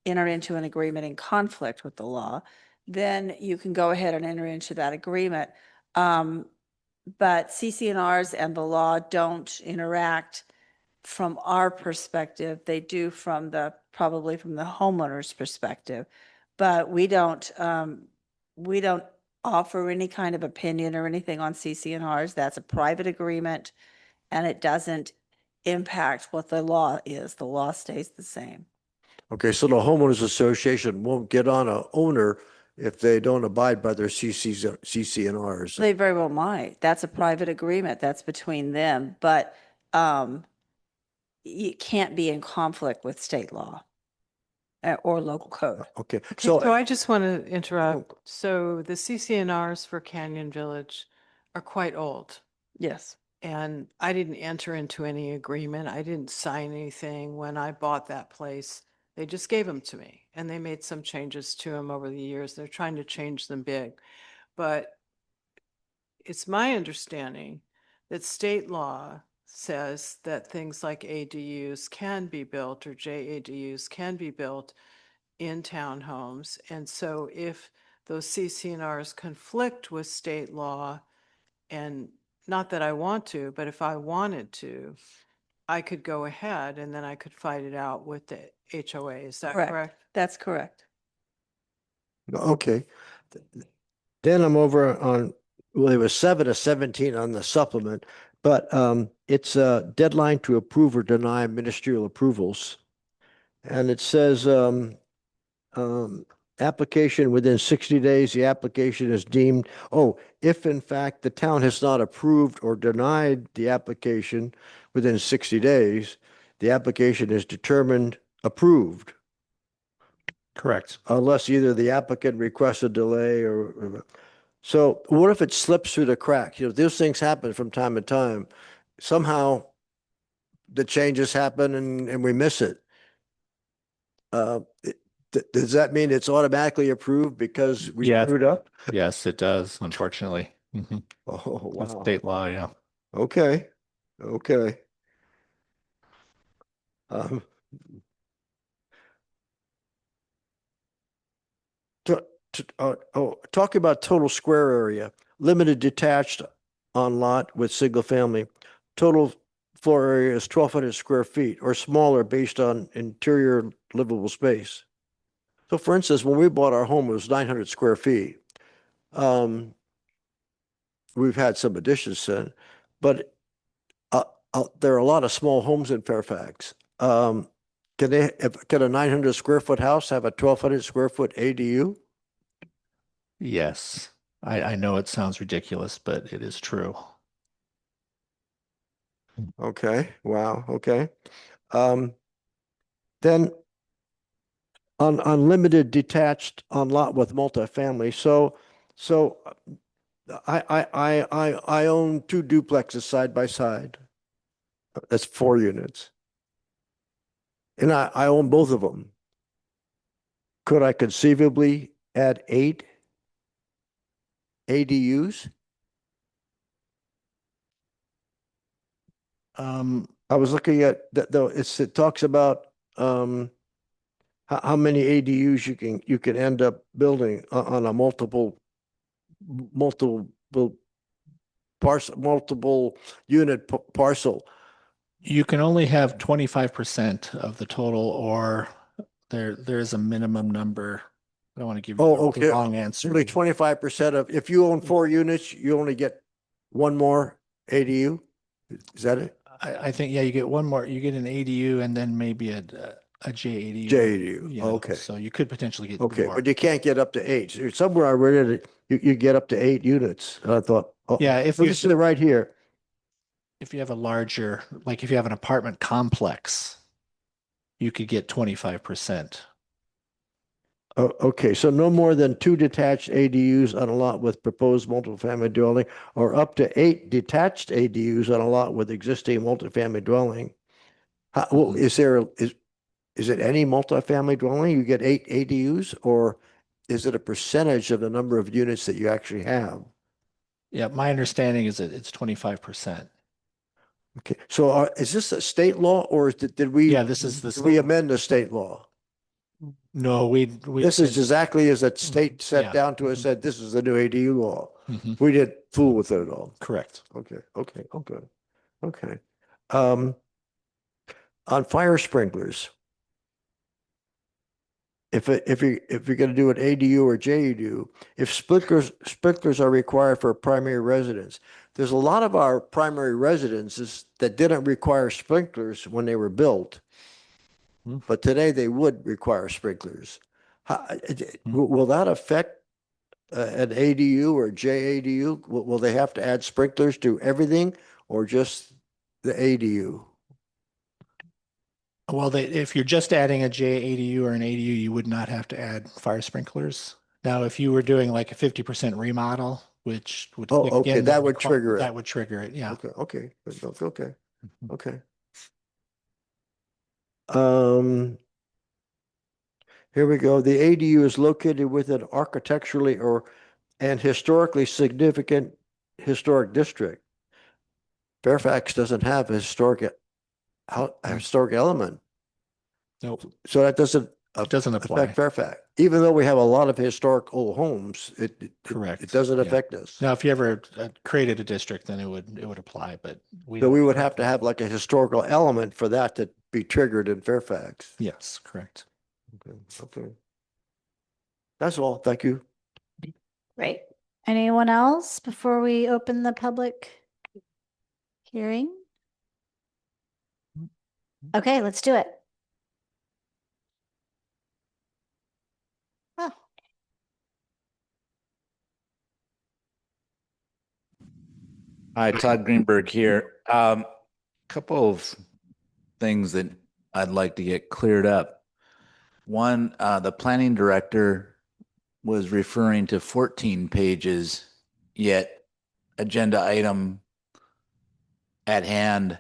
enter into an agreement in conflict with the law, then you can go ahead and enter into that agreement. But CCNRs and the law don't interact from our perspective. They do from probably from the homeowner's perspective. But we don't offer any kind of opinion or anything on CCNRs. That's a private agreement, and it doesn't impact what the law is. The law stays the same. Okay, so the homeowners association won't get on a owner if they don't abide by their CCNRs. They very well might. That's a private agreement. That's between them, but it can't be in conflict with state law or local code. Okay, So I just want to interrupt. So the CCNRs for Canyon Village are quite old. Yes. And I didn't enter into any agreement. I didn't sign anything when I bought that place. They just gave them to me, and they made some changes to them over the years. They're trying to change them big. But it's my understanding that state law says that things like ADUs can be built, or JADUs can be built in townhomes. And so if those CCNRs conflict with state law, and not that I want to, but if I wanted to, I could go ahead and then I could fight it out with the HOA. Is that correct? That's correct. Okay. Then I'm over on, well, it was 7 to 17 on the supplement, but it's a deadline to approve or deny ministerial approvals. And it says application within 60 days, the application is deemed, if in fact the town has not approved or denied the application within 60 days, the application is determined approved. Correct. Unless either the applicant requests a delay or, so what if it slips through the cracks? You know, those things happen from time to time. Somehow the changes happen and we miss it. Does that mean it's automatically approved because we Yeah. screwed up? Yes, it does, unfortunately. Oh, That's wow. state law, yeah. Okay. Okay. Um, talking about total square area, limited detached on lot with single family. Total floor area is 1,200 square feet or smaller based on interior livable space. So for instance, when we bought our home, it was 900 square feet. We've had some additions since, but there are a lot of small homes in Fairfax. Can a 900 square foot house have a 1,200 square foot ADU? Yes. I know it sounds ridiculous, but it is true. Okay, wow, okay. Then on unlimited detached on lot with multifamily. So I own 2 duplexes side by side. That's 4 units. And I own both of them. Could I conceivably add 8 ADUs? I was looking at that though, it talks about how many ADUs you can end up building on a multiple unit parcel. You can only have 25% of the total, or there's a minimum number. I don't want to give you the wrong answer. Only 25% of, if you own 4 units, you only get one more ADU? Is that it? I think, yeah, you get one more, you get an ADU and then maybe a JADU. JADU, Yeah, okay. so you could potentially get Okay, more. but you can't get up to 8. Somewhere I read it, you get up to 8 units. And I thought, Yeah, if well, you- this is right here. If you have a larger, like if you have an apartment complex, you could get 25%. Okay, so no more than 2 detached ADUs on a lot with proposed multifamily dwelling, or up to 8 detached ADUs on a lot with existing multifamily dwelling. Well, is it any multifamily dwelling? You get 8 ADUs, or is it a percentage of the number of units that you actually have? Yeah, my understanding is that it's 25%. Okay, so is this a state law or did we? Yeah, this is the did we amend the state law? No, we This is exactly as that state sat Yeah. down to us, said, this is the new ADU law. Mhm. We didn't fool with it at all. Correct. Okay, okay, okay, okay. On fire sprinklers, if you're going to do an ADU or JEDU, if sprinklers are required for a primary residence, there's a lot of our primary residences that didn't require sprinklers when they were built, but today they would require sprinklers. Will that affect an ADU or JADU? Will they have to add sprinklers to everything or just the ADU? Well, if you're just adding a JADU or an ADU, you would not have to add fire sprinklers. Now, if you were doing like a 50% remodel, which would Oh, kick okay, in that would trigger it. That would trigger it, yeah. Okay, okay, okay, okay. Um, here we go. The ADU is located within architecturally and historically significant historic district. Fairfax doesn't have a historic element. Nope. So that doesn't apply. affect Fairfax. Even though we have a lot of historic old homes, Correct. it doesn't Yeah. affect us. Now, if you ever created a district, then it would apply, but So we would have to have like a historical element for that to be triggered in Fairfax. Yes, correct. Okay, okay. That's all. Thank you. Great. Anyone else before we open the public hearing? Okay, let's do it. Oh. Hi, Todd Greenberg here. Couple of things that I'd like to get cleared up. One, the planning director was referring to 14 pages, yet agenda item at hand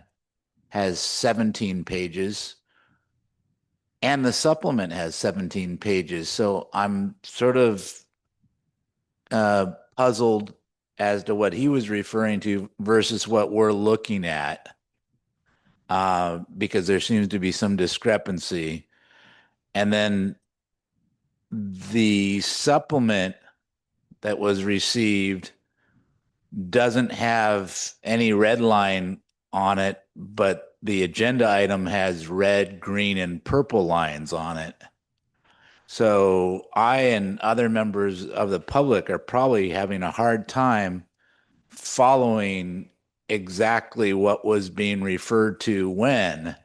has 17 pages, and the supplement has 17 pages. So I'm sort of puzzled as to what he was referring to versus what we're looking at, because there seems to be some discrepancy. And then the supplement that was received doesn't have any red line on it, but the agenda item has red, green, and purple lines on it. So I and other members of the public are probably having a hard time following exactly what was being referred to when.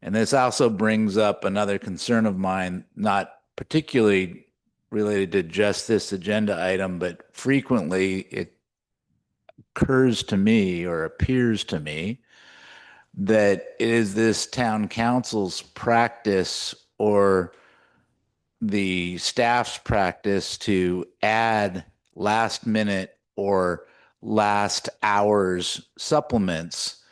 And this also brings up another concern of mine, not particularly related to just this agenda item, but frequently it occurs to me or appears to me that it is this town council's practice or the staff's practice to add last minute or last hour's supplements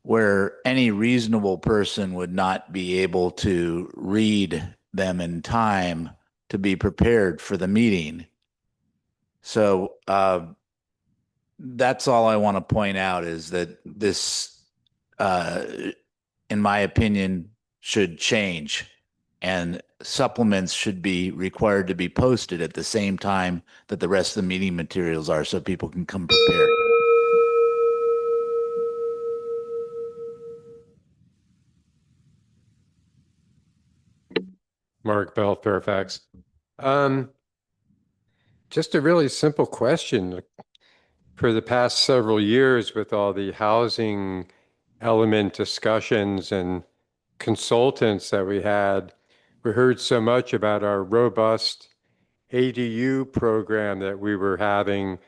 where any reasonable person would not be able to read them in time to be prepared for the meeting. So that's all I want to point out is that this, in my opinion, should change, and supplements should be required to be posted at the same time that the rest of the meeting materials are so people can come prepared. Mark Bell, Fairfax. Just a really simple question. For the past several years, with all the housing element discussions and consultants that we had, we heard so much about our robust ADU program that we were having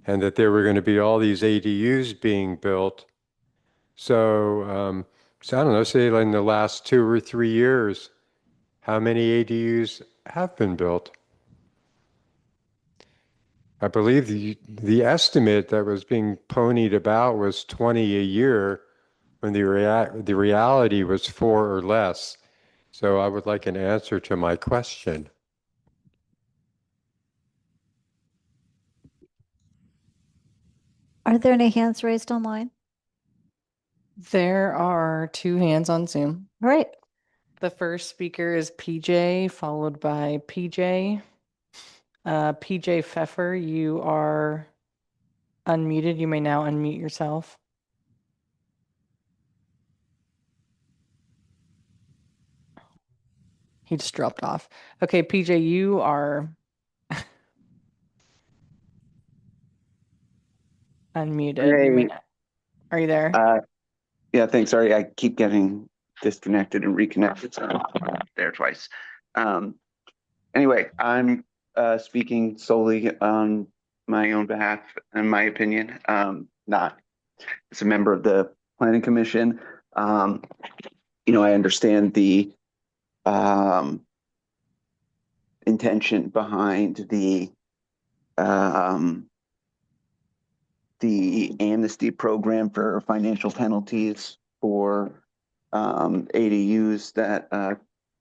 and that there were going to be all these ADUs being built. So I don't know, say in the last 2 or 3 years, how many ADUs have been built? I believe the estimate that was being ponied about was 20 a year when the reality was 4 or less. So I would like an answer to my question. Are there any hands raised online? There are 2 hands on Zoom. All right. The first speaker is PJ, followed by PJ. PJ Pfeffer, you are unmuted. You may now unmute yourself. He just dropped off. Okay, PJ, you are unmuted. You may Hey, not. Are you there? yeah, thanks. Sorry, I keep getting disconnected and reconnected, so I'm there twice. Um, anyway, I'm speaking solely on my own behalf and my opinion, not as a member of the Planning Commission. Um, I understand um, intention behind um, the amnesty program for financial penalties for ADUs that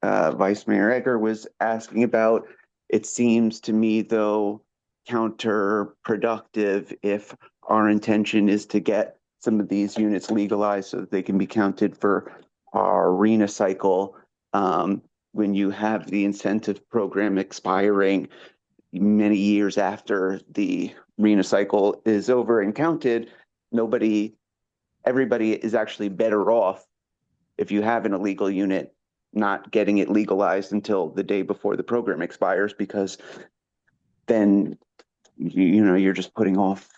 Vice Mayor Egger was asking about. It seems to me, though, counterproductive if our intention is to get some of these units legalized so that they can be counted for our arena cycle. When you have the incentive program expiring many years after the arena cycle is over and counted, everybody is actually better off if you have an illegal unit not getting it legalized until the day before the program expires, because then you're just putting off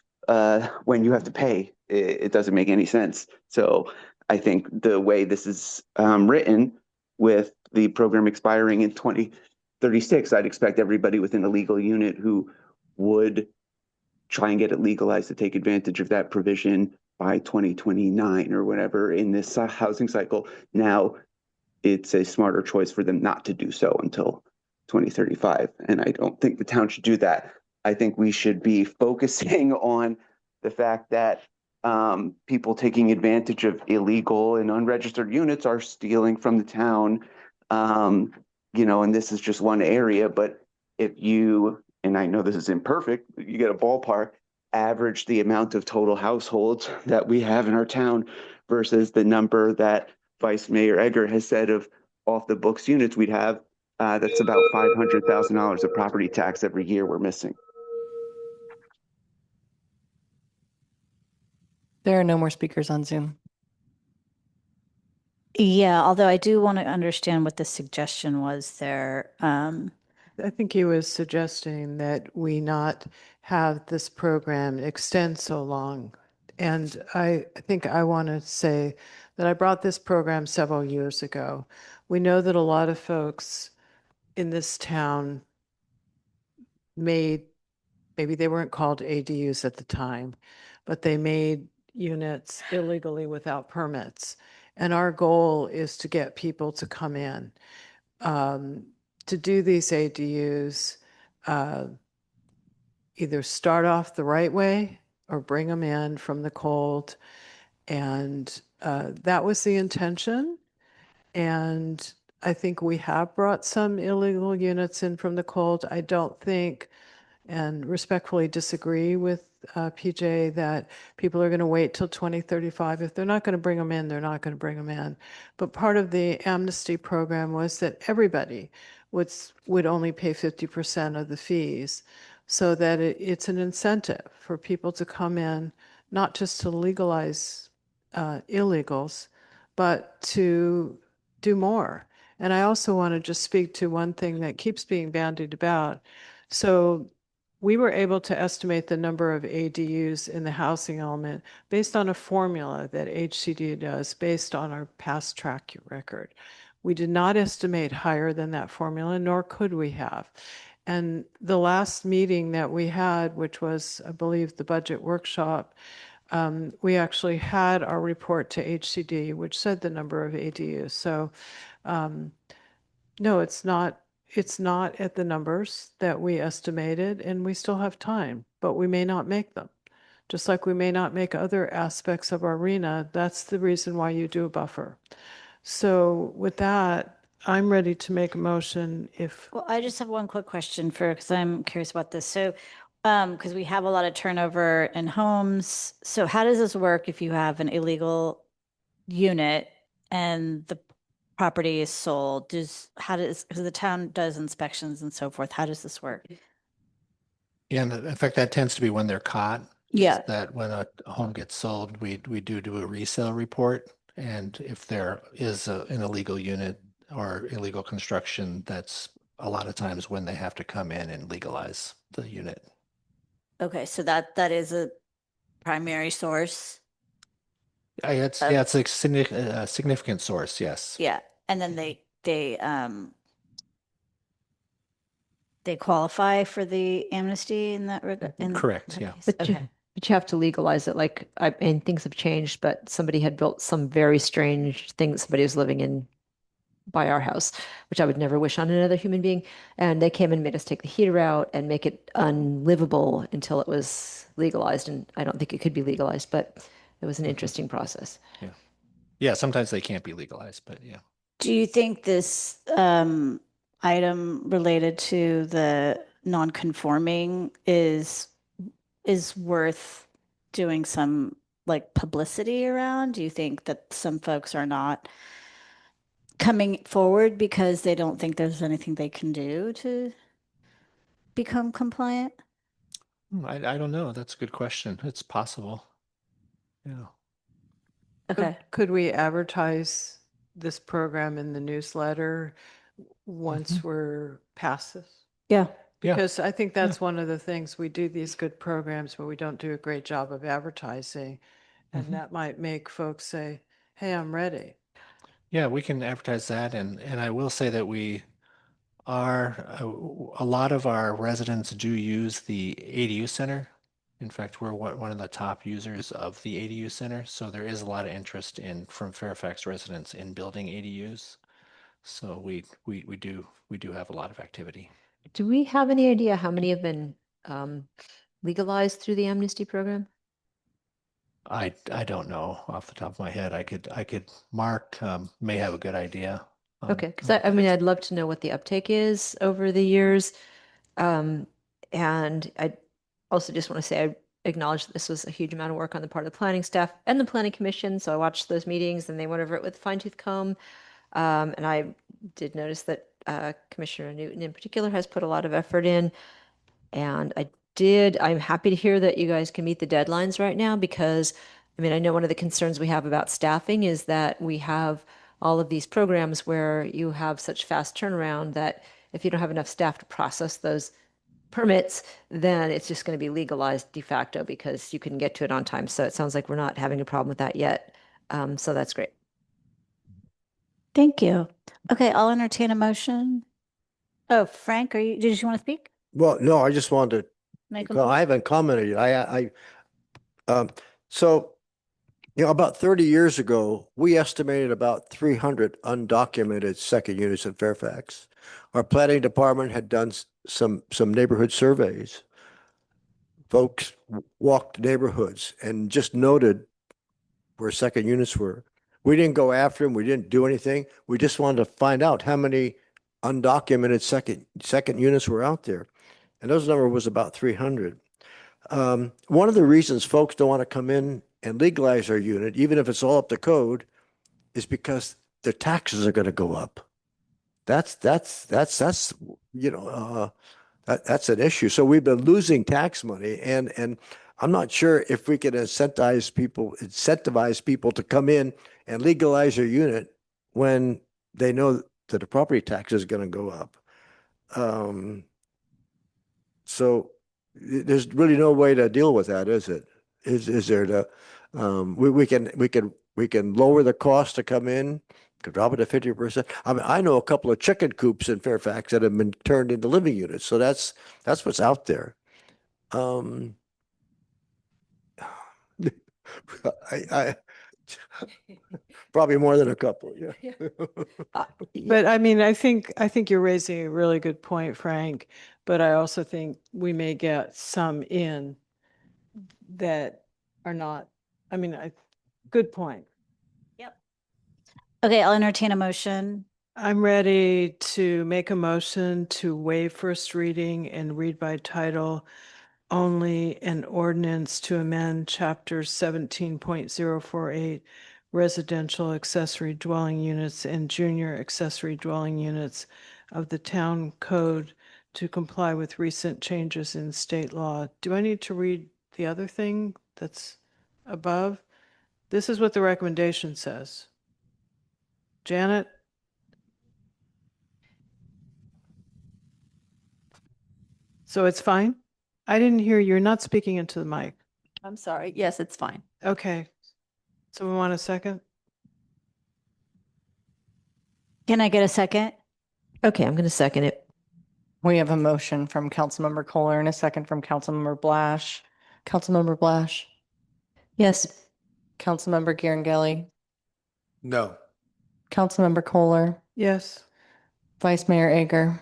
when you have to pay. It doesn't make any sense. So I think the way this is written, with the program expiring in 2036, I'd expect everybody within a legal unit who would try and get it legalized to take advantage of that provision by 2029 or whatever in this housing cycle. Now it's a smarter choice for them not to do so until 2035. And I don't think the town should do that. I think we should be focusing on the fact that people taking advantage of illegal and unregistered units are stealing from the town. And this is just one area, but if you, and I know this is imperfect, but you get a ballpark, average the amount of total households that we have in our town versus the number that Vice Mayor Egger has said of off the books units we'd have, that's about $500,000 of property tax every year we're missing. There are no more speakers on Zoom. Yeah, although I do want to understand what the suggestion was there. I think he was suggesting that we not have this program extend so long. And I think I want to say that I brought this program several years ago. We know that a lot of folks in this town maybe they weren't called ADUs at the time, but they made units illegally without permits. And our goal is to get people to come in. To do these ADUs, either start off the right way or bring them in from the cold. And that was the intention. And I think we have brought some illegal units in from the cold. I don't think, and respectfully disagree with PJ, that people are going to wait till 2035. If they're not going to bring them in, they're not going to bring them in. But part of the amnesty program was that everybody would only pay 50% of the fees, so that it's an incentive for people to come in, not just to legalize illegals, but to do more. And I also want to just speak to one thing that keeps being bandied about. So we were able to estimate the number of ADUs in the housing element based on a formula that HCD does based on our past track record. We did not estimate higher than that formula, nor could we have. And the last meeting that we had, which was, I believe, the budget workshop, we actually had our report to HCD, which said the number of ADUs. So no, it's not at the numbers that we estimated, and we still have time, but we may not make them. Just like we may not make other aspects of our arena. That's the reason why you do a buffer. So with that, I'm ready to make a motion if. Well, I just have one quick question because I'm curious about this. So Because we have a lot of turnover in homes. So how does this work if you have an illegal unit and the property is sold? Because the town does inspections and so forth. How does this work? Yeah, and in fact, that tends to be when they're caught. Yeah. That when a home gets sold, we do a resale report. And if there is an illegal unit or illegal construction, that's a lot of times when they have to come in and legalize the unit. Okay, so that is a primary source. It's a significant source, yes. Yeah, and then they qualify for the amnesty in that regard. Correct, yeah. But you have to legalize it. Like, and things have changed, but somebody had built some very strange thing that somebody was living in by our house, which I would never wish on another human being. And they came and made us take the heater out and make it unlivable until it was legalized. And I don't think it could be legalized, but it was an interesting process. Yeah. Yeah, sometimes they can't be legalized, but yeah. Do you think this item related to the non-conforming is worth doing some like publicity around? Do you think that some folks are not coming forward because they don't think there's anything they can do to become compliant? I don't know. That's a good question. It's possible. Yeah. Okay. Could we advertise this program in the newsletter once we're past this? Yeah. Because I think that's one of the things, we do these good programs, but we don't do a great job of advertising. And that might make folks say, hey, I'm ready. Yeah, we can advertise that. And I will say that we are, a lot of our residents do use the ADU center. In fact, we're one of the top users of the ADU center. So there is a lot of interest from Fairfax residents in building ADUs. So we do have a lot of activity. Do we have any idea how many have been legalized through the amnesty program? I don't know off the top of my head. I could Mark may have a good idea. Okay, because I mean, I'd love to know what the uptake is over the years. And I also just want to say I acknowledge that this was a huge amount of work on the part of the planning staff and the planning commission. So I watched those meetings and they went over it with a fine-tooth comb. And I did notice that Commissioner Newton in particular has put a lot of effort in. And I'm happy to hear that you guys can meet the deadlines right now because, I mean, I know one of the concerns we have about staffing is that we have all of these programs where you have such fast turnaround that if you don't have enough staff to process those permits, then it's just going to be legalized de facto because you couldn't get to it on time. So it sounds like we're not having a problem with that yet. So that's great. Thank you. Okay, I'll entertain a motion. Oh, Frank, did you want to speak? Well, no, I just wanted Make to, I haven't commented yet. So, about 30 years ago, we estimated about 300 undocumented second units in Fairfax. Our planning department had done some neighborhood surveys. Folks walked neighborhoods and just noted where second units were. We didn't go after them. We didn't do anything. We just wanted to find out how many undocumented second units were out there. And those number was about 300. One of the reasons folks don't want to come in and legalize their unit, even if it's all up to code, is because their taxes are going to go up. That's an issue. So we've been losing tax money, and I'm not sure if we can incentivize people to come in and legalize their unit when they know that the property tax is going to go up. So there's really no way to deal with that, is it? Is there we can lower the cost to come in, could drop it to 50%. I mean, I know a couple of chicken coops in Fairfax that have been turned into living units. So that's what's out there. I probably more than a couple. Yeah. But I mean, I think you're raising a really good point, Frank. But I also think we may get some in that are not. I mean, good point. Yep. Okay, I'll entertain a motion. I'm ready to make a motion to waive first reading and read by title only an ordinance to amend chapter 17.048 residential accessory dwelling units and junior accessory dwelling units of the town code to comply with recent changes in state law. Do I need to read the other thing that's above? This is what the recommendation says. Janet? So it's fine? I didn't hear you. You're not speaking into the mic. I'm sorry. Yes, it's fine. Okay. Someone want a second? Can I get a second? Okay, I'm going to second it. We have a motion from Councilmember Kohler and a second from Councilmember Blash. Councilmember Blash, Yes. Councilmember Garangeli, No. Councilmember Kohler, Yes. Vice Mayor Ager.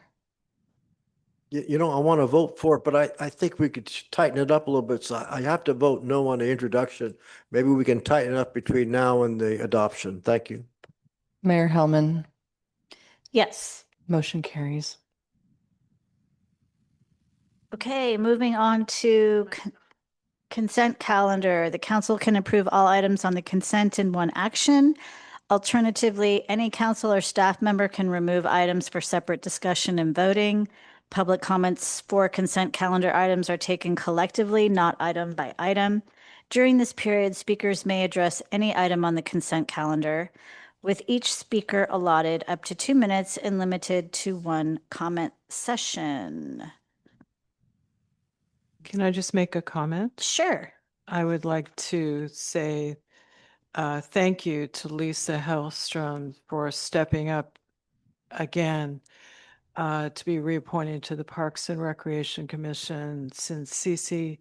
You know, I want to vote for it, but I think we could tighten it up a little bit. So I have to vote no on the introduction. Maybe we can tighten it up between now and the adoption. Thank you. Mayor Hellman, Yes. motion carries. Okay, moving on to consent calendar. The council can approve all items on the consent in one action. Alternatively, any council or staff member can remove items for separate discussion and voting. Public comments for consent calendar items are taken collectively, not item by item. During this period, speakers may address any item on the consent calendar, with each speaker allotted up to 2 minutes and limited to one comment session. Can I just make a comment? Sure. I would like to say thank you to Lisa Hellstrom for stepping up again to be reappointed to the Parks and Recreation Commission since Cece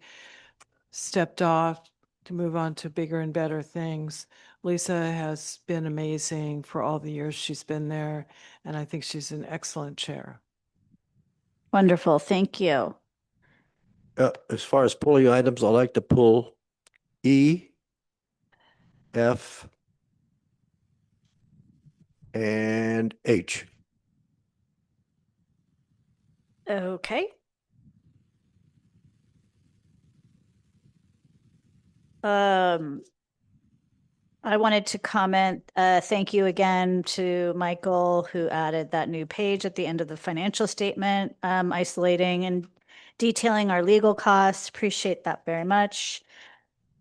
stepped off to move on to bigger and better things. Lisa has been amazing for all the years she's been there, and I think she's an excellent chair. Wonderful. Thank you. As far as pulling items, I like to pull E, F, and H. Okay. I wanted to comment, thank you again to Michael, who added that new page at the end of the financial statement, isolating and detailing our legal costs. Appreciate that very much.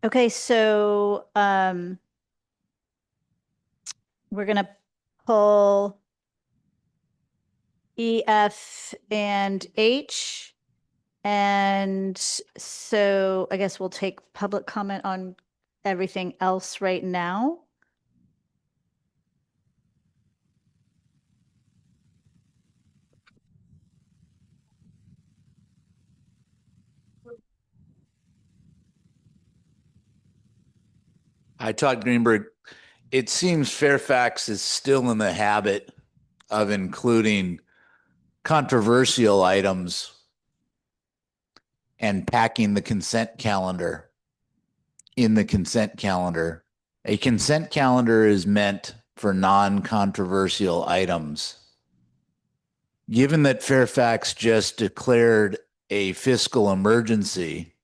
Okay, so we're gonna pull E, F, and H. And so I guess we'll take public comment on everything else right now. Hi, Todd Greenberg. It seems Fairfax is still in the habit of including controversial items and packing the consent calendar in the consent calendar. A consent calendar is meant for non-controversial items. Given that Fairfax just declared a fiscal emergency,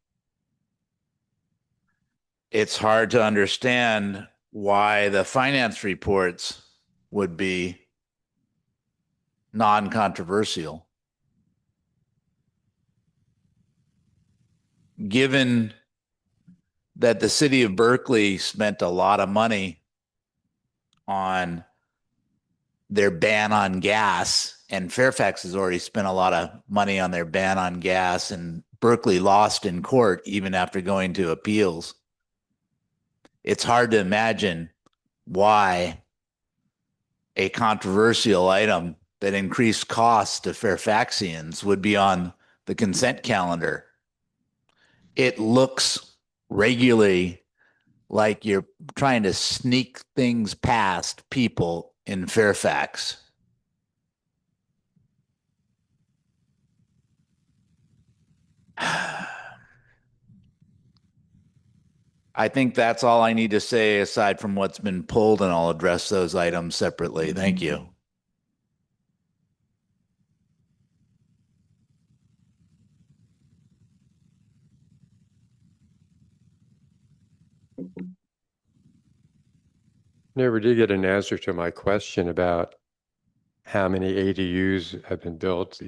it's hard to understand why the finance reports would be non-controversial. Given that the city of Berkeley spent a lot of money on their ban on gas, and Fairfax has already spent a lot of money on their ban on gas, and Berkeley lost in court even after going to appeals. It's hard to imagine why a controversial item that increased costs to Fairfaxians would be on the consent calendar. It looks regularly like you're trying to sneak things past people in Fairfax. I think that's all I need to say aside from what's been pulled, and I'll address those items separately. Thank you. Never did get an answer to my question about how many ADUs have been built,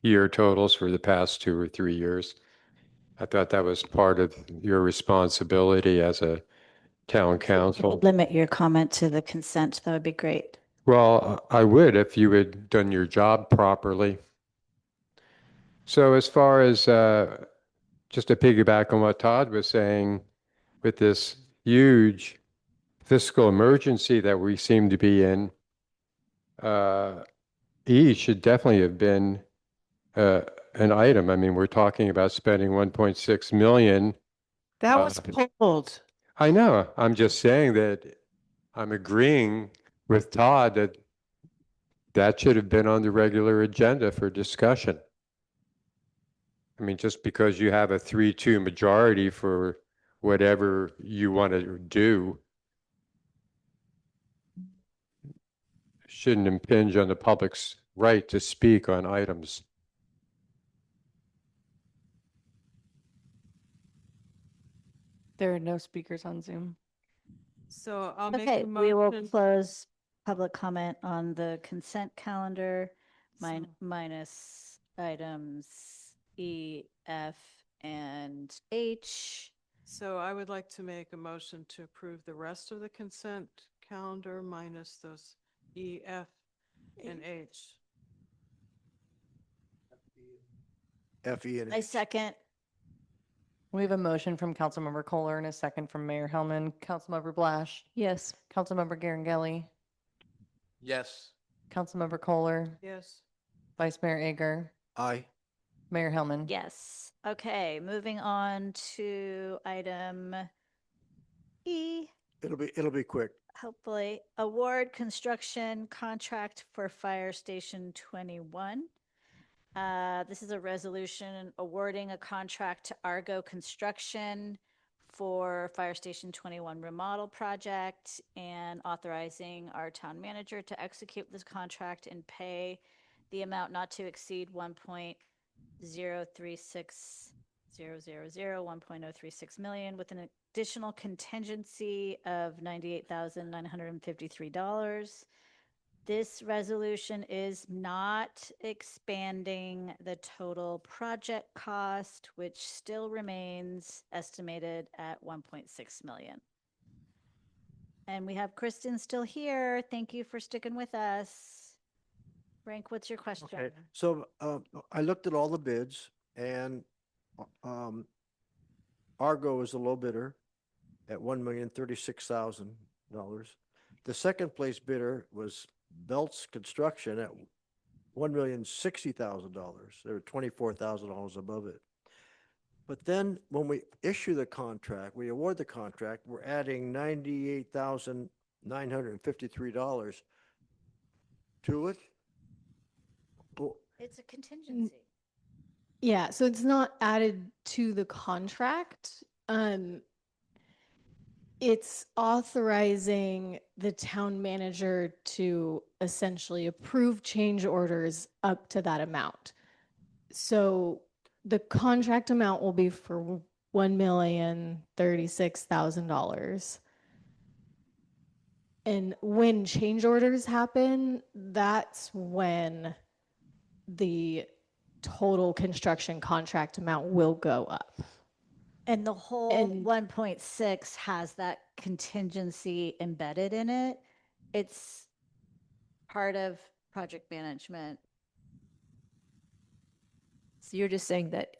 year totals for the past 2 or 3 years. I thought that was part of your responsibility as a town council. Limit your comment to the consent. That would be great. Well, I would if you had done your job properly. So as far as just to piggyback on what Todd was saying, with this huge fiscal emergency that we seem to be in, E should definitely have been an item. I mean, we're talking about spending 1.6 million. That was pulled. I know. I'm just saying that I'm agreeing with Todd that that should have been on the regular agenda for discussion. I mean, just because you have a 3-2 majority for whatever you want to do shouldn't impinge on the public's right to speak on items. There are no speakers on Zoom. So I'll make Okay, a we will motion. close public comment on the consent calendar So- minus items E, F, and H. So I would like to make a motion to approve the rest of the consent calendar minus those E, F, and H. F, E, and I H. second. We have a motion from Councilmember Kohler and a second from Mayor Hellman. Councilmember Blash, Yes. Councilmember Garangelli, Yes. Councilmember Kohler, Yes. Vice Mayor Ager, Aye. Mayor Hellman. Yes. Okay, moving on to item E. It'll be quick. Hopefully, award construction contract for Fire Station 21. This is a resolution awarding a contract to Argo Construction for Fire Station 21 remodel project and authorizing our town manager to execute this contract and pay the amount not to exceed 1.036 million with an additional contingency of $98,953. This resolution is not expanding the total project cost, which still remains estimated at 1.6 million. And we have Kristen still here. Thank you for sticking with us. Frank, what's your question? Okay, so I looked at all the bids and Argo is the low bidder at $1,036,000. The second place bidder was Belts Construction at $1,060,000. They were $24,000 above it. But then when we issue the contract, we award the contract, we're adding $98,953 to it. Well, It's a contingency. Yeah, so it's not added to the contract. It's authorizing the town manager to essentially approve change orders up to that amount. So the contract amount will be for $1,036,000. And when change orders happen, that's when the total construction contract amount will go up. And the whole And- 1.6 has that contingency embedded in it. It's part of project management. So you're just saying that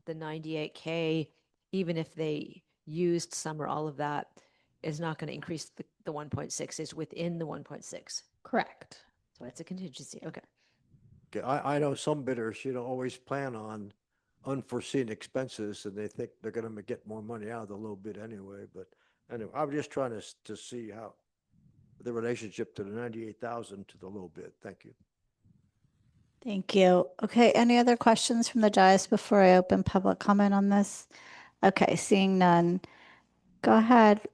the 98K, even if they used some or all of that, is not going to increase the 1.6, is within the 1.6. Correct. So it's a contingency. Okay. Okay, I know some bidders, always plan on unforeseen expenses and they think they're going to get more money out of the low bid anyway. But anyway, I was just trying to see how the relationship to the 98,000 to the low bid. Thank you. Thank you. Okay, any other questions from the dais before I open public comment on this? Okay, seeing none. Go ahead.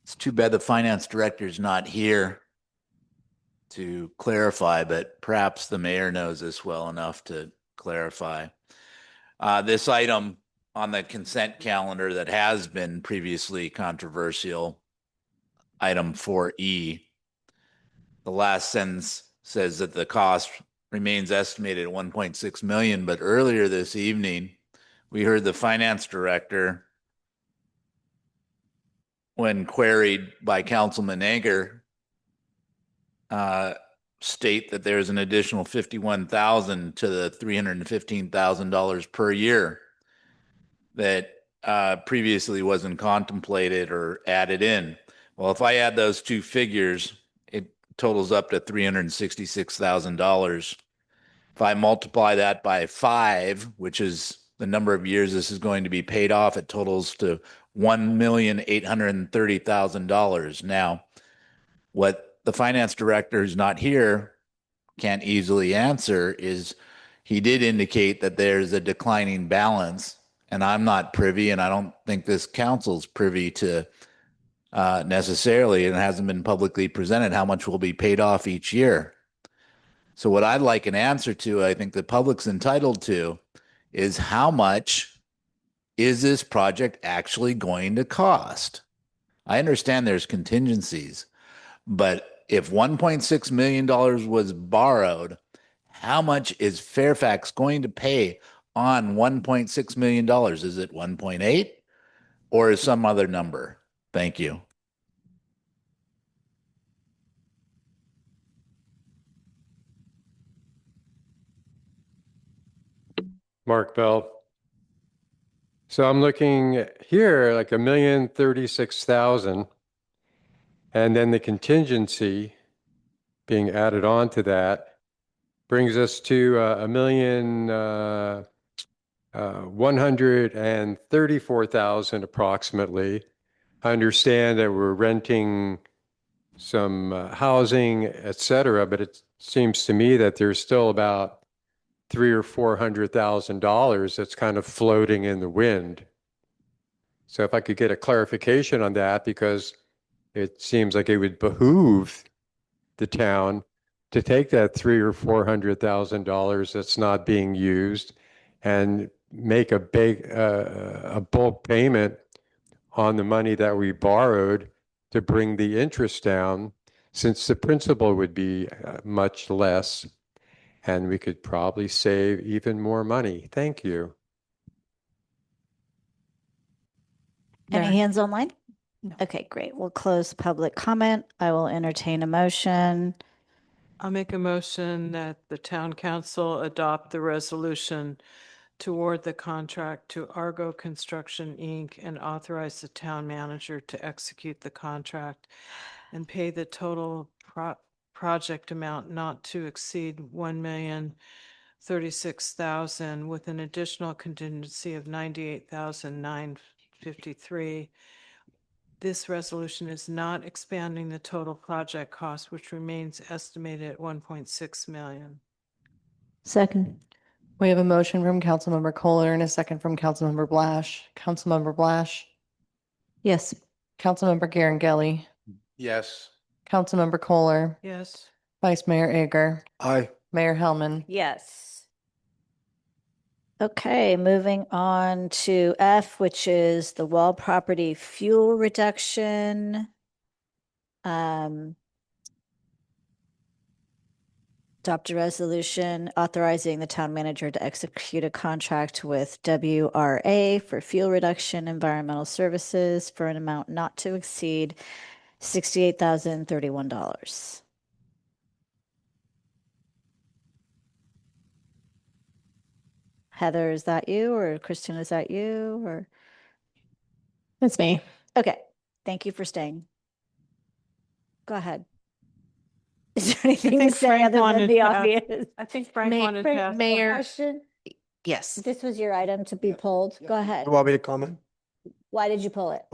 It's too bad the finance director is not here to clarify, but perhaps the mayor knows this well enough to clarify. This item on the consent calendar that has been previously controversial, item 4E, the last sentence says that the cost remains estimated at 1.6 million, but earlier this evening, we heard the finance director, when queried by Councilman Ager, state that there's an additional $51,000 to the $315,000 per year that previously wasn't contemplated or added in. Well, if I add those two figures, it totals up to $366,000. If I multiply that by 5, which is the number of years this is going to be paid off, it totals to $1,830,000. Now, what the finance director who's not here can't easily answer is he did indicate that there's a declining balance, and I'm not privy, and I don't think this council's privy to necessarily, and it hasn't been publicly presented, how much will be paid off each year. So what I'd like an answer to, I think the public's entitled to, is how much is this project actually going to cost? I understand there's contingencies, but if $1.6 million was borrowed, how much is Fairfax going to pay on $1.6 million? Is it 1.8 or is some other number? Thank you. Mark Bell. So I'm looking here like $1,036,000, and then the contingency being added on to that brings us to $1,134,000 approximately. I understand that we're renting some housing, et cetera, but it seems to me that there's still about $300,000 or $400,000 that's kind of floating in the wind. So if I could get a clarification on that, because it seems like it would behoove the town to take that $300,000 or $400,000 that's not being used and make a big a bulk payment on the money that we borrowed to bring the interest down, since the principal would be much less, and we could probably save even more money. Thank you. Any hands online? Okay, great. We'll close public comment. I will entertain a motion. I'll make a motion that the town council adopt the resolution to award the contract to Argo Construction, Inc. and authorize the town manager to execute the contract and pay the total project amount not to exceed $1,036,000 with an additional contingency of $98,953. This resolution is not expanding the total project cost, which remains estimated at $1.6 million. Second. We have a motion from Councilmember Kohler and a second from Councilmember Blash. Councilmember Blash, Yes. Councilmember Garangeli, Yes. Councilmember Kohler, Yes. Vice Mayor Ager, Aye. Mayor Hellman. Yes. Okay, moving on to F, which is the wall property fuel reduction. Adopt a resolution authorizing the town manager to execute a contract with WRA for fuel reduction environmental services for an amount not to exceed $68,031. Heather, is that you, or Kristen, is that you, or? It's me. Okay, thank you for staying. Go ahead. Is there anything to say other than the obvious? I think Frank wanted to ask. Mayor, Question? yes. This was your item to be pulled. Go ahead. You want me to comment? Why did you pull it?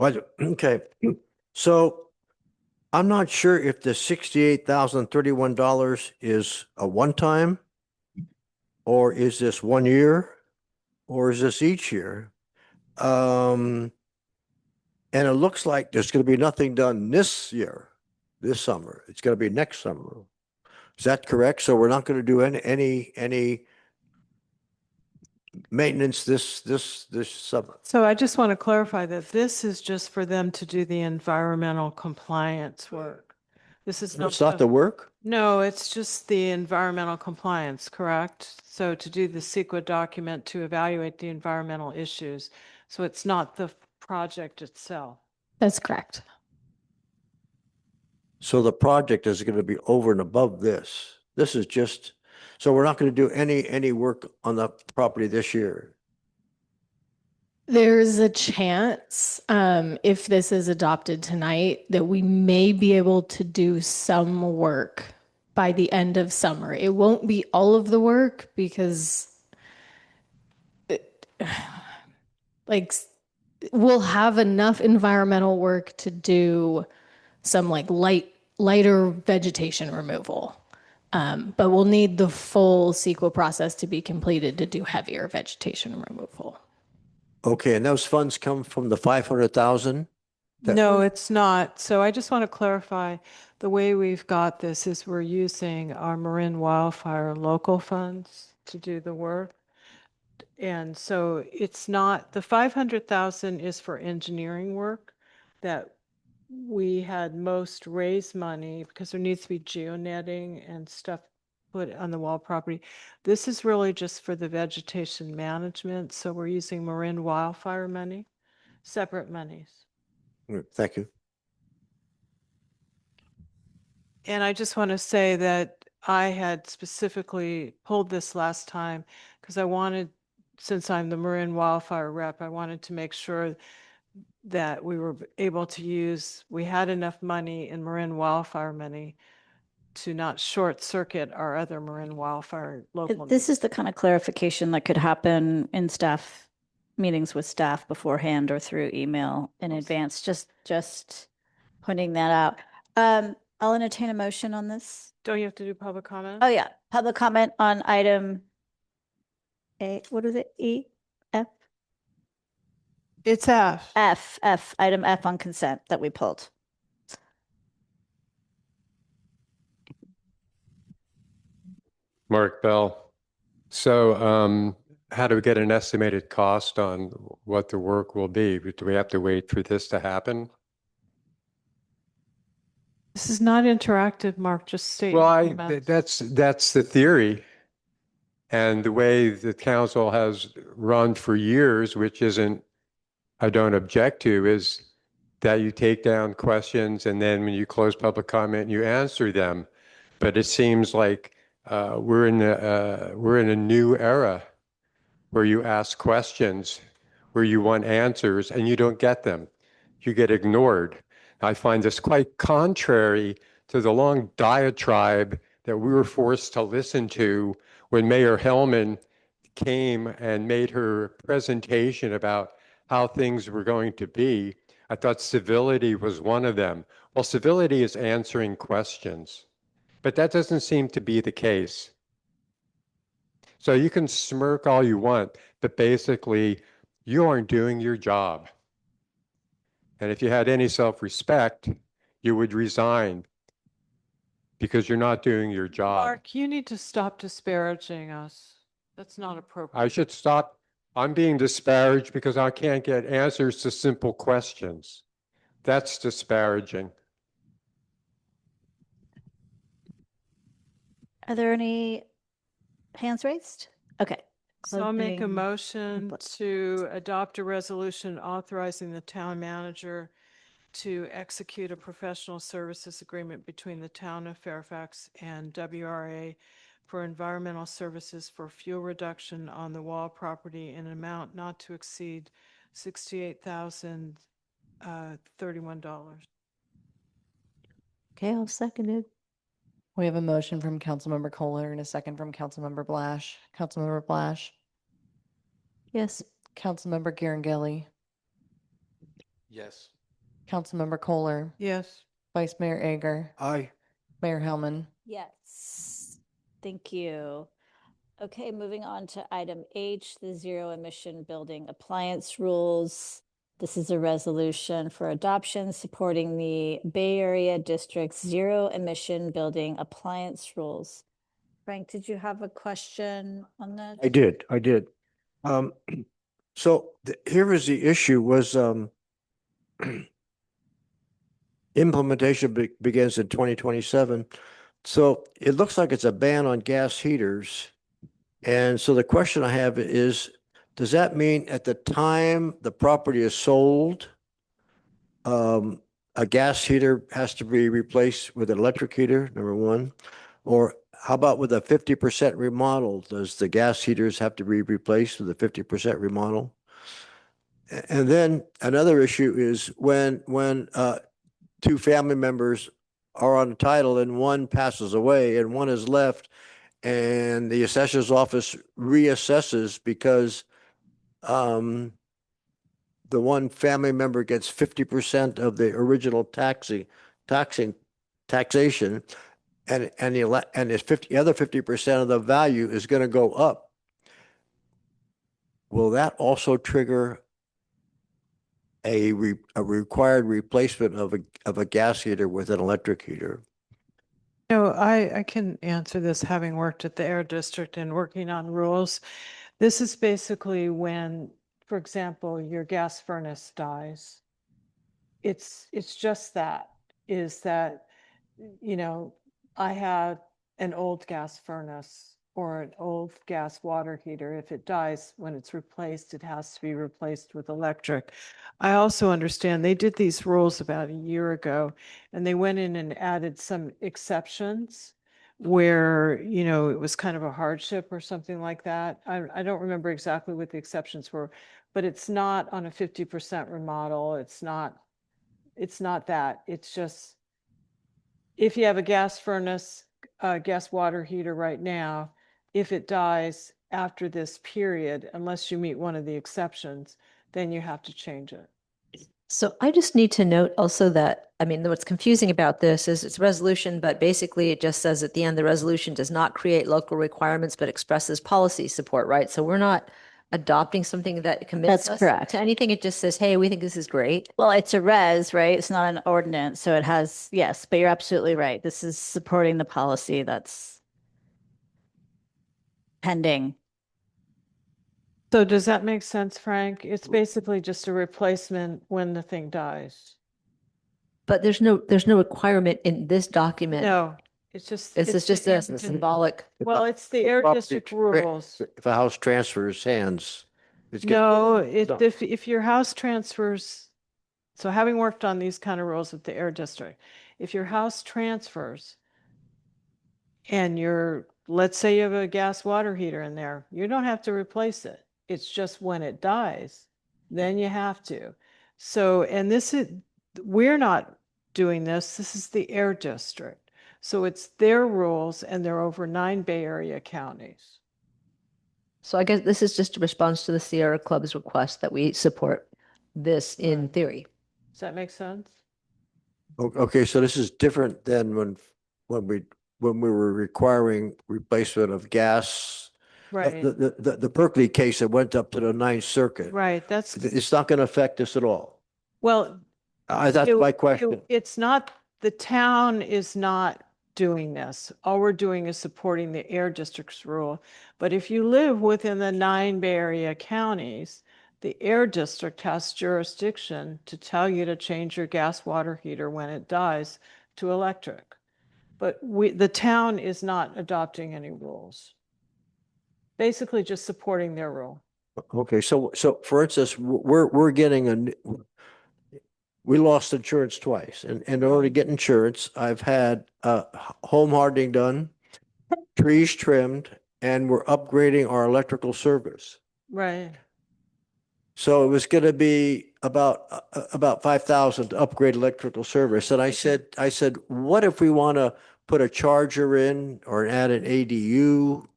Okay, so I'm not sure if the $68,031 is a one-time, or is this 1 year, or is this each year? And it looks like there's going to be nothing done this year, this summer. It's going to be next summer. Is that correct? So we're not going to do any maintenance, this sub. So I just want to clarify that this is just for them to do the environmental compliance work. This is It's not the work? No, it's just the environmental compliance, correct? So to do the CEQA document to evaluate the environmental issues. So it's not the project itself. That's correct. So the project is going to be over and above this. This is just, so we're not going to do any work on the property this year. There's a chance, if this is adopted tonight, that we may be able to do some work by the end of summer. It won't be all of the work because like we'll have enough environmental work to do some like lighter vegetation removal. But we'll need the full CEQA process to be completed to do heavier vegetation removal. Okay, and those funds come from the 500,000? No, it's not. So I just want to clarify, the way we've got this is we're using our Marin Wildfire local funds to do the work. And so it's not, the 500,000 is for engineering work that we had most raised money because there needs to be geonetting and stuff put on the wall property. This is really just for the vegetation management. So we're using Marin Wildfire money, separate monies. Thank you. And I just want to say that I had specifically pulled this last time because I wanted, since I'm the Marin Wildfire rep, I wanted to make sure that we were able to use, we had enough money in Marin Wildfire money to not short circuit our other Marin Wildfire local. This is the kind of clarification that could happen in staff meetings with staff beforehand or through email in advance, just pointing that out. I'll entertain a motion on this. Don't you have to do public comment? Oh, yeah. Public comment on item A, what is it? E? F? It's F. Item F on consent that we pulled. Mark Bell. So how do we get an estimated cost on what the work will be? Do we have to wait for this to happen? This is not interactive, Mark, just state. Well, that's the theory. And the way the council has run for years, which isn't, I don't object to, is that you take down questions and then when you close public comment, you answer them. But it seems like we're in a new era where you ask questions, where you want answers and you don't get them. You get ignored. I find this quite contrary to the long diatribe that we were forced to listen to when Mayor Hellman came and made her presentation about how things were going to be. I thought civility was one of them. Well, civility is answering questions, but that doesn't seem to be the case. So you can smirk all you want, but basically you aren't doing your job. And if you had any self-respect, you would resign because you're not doing your job. Mark, you need to stop disparaging us. That's not appropriate. I should stop. I'm being disparaged because I can't get answers to simple questions. That's disparaging. Are there any hands raised? Okay. So I'll make a Closing. motion to adopt a resolution authorizing the town manager to execute a professional services agreement between the town of Fairfax and WRA for environmental services for fuel reduction on the wall property in an amount not to exceed $68,031. Okay, I'll second it. We have a motion from Councilmember Kohler and a second from Councilmember Blash. Councilmember Blash, Yes. Councilmember Garangeli, Yes. Councilmember Kohler, Yes. Vice Mayor Ager, Aye. Mayor Hellman. Yes. Thank you. Okay, moving on to item H, the zero emission building appliance rules. This is a resolution for adoption supporting the Bay Area District's zero emission building appliance rules. Frank, did you have a question on that? I did. Um, so here is the issue was, implementation begins in 2027. So it looks like it's a ban on gas heaters. And so the question I have is, does that mean at the time the property is sold, a gas heater has to be replaced with an electric heater, number one? Or how about with a 50% remodel? Does the gas heaters have to be replaced with a 50% remodel? And then another issue is when two family members are on title and one passes away and one is left, and the assessor's office reassesses because the one family member gets 50% of the original taxation, and the 50 other 50% of the value is going to go up. Will that also trigger a required replacement of a gas heater with an electric heater? No, I can answer this, having worked at the Air District and working on rules. This is basically when, for example, your gas furnace dies. It's just that, is that, you know, I had an old gas furnace or an old gas water heater. If it dies, when it's replaced, it has to be replaced with electric. I also understand they did these rules about a year ago, and they went in and added some exceptions where, you know, it was kind of a hardship or something like that. I don't remember exactly what the exceptions were, but it's not on a 50% remodel. It's not that. It's just, if you have a gas furnace, gas water heater right now, if it dies after this period, unless you meet one of the exceptions, then you have to change it. So I just need to note also that, I mean, what's confusing about this is it's a resolution, but basically it just says at the end, the resolution does not create local requirements, but expresses policy support, right? So we're not adopting something that commits That's us correct. to anything. It just says, hey, we think this is great. Well, it's a res, right? It's not an ordinance, so it has, yes, but you're absolutely right. This is supporting the policy that's pending. So does that make sense, Frank? It's basically just a replacement when the thing dies. But there's no requirement in this document. No, it's just. This is just a symbolic. Well, it's the Air District rules. If a house transfers hands, No, if your house transfers, so having worked on these kind of rules at the Air District, if your house transfers and let's say you have a gas water heater in there, you don't have to replace it. It's just when it dies, then you have to. So, and we're not doing this. This is the Air District. So it's their rules, and they're over 9 Bay Area counties. So I guess this is just a response to the Sierra Club's request that we support this in theory. Does that make sense? Okay, so this is different than when we were requiring replacement of gas. Right. The Berkeley case that went up to the Ninth Circuit. Right. It's not going to affect us at all. Well, that's my question. It's not, the town is not doing this. All we're doing is supporting the Air District's rule. But if you live within the 9 Bay Area counties, the Air District has jurisdiction to tell you to change your gas water heater when it dies to electric. But the town is not adopting any rules. Basically just supporting their rule. Okay, so for instance, we're getting we lost insurance twice, and in order to get insurance, I've had home hardening done, trees trimmed, and we're upgrading our electrical service. Right. So it was going to be about 5,000 to upgrade electrical service. And I said, what if we want to put a charger in or add an ADU?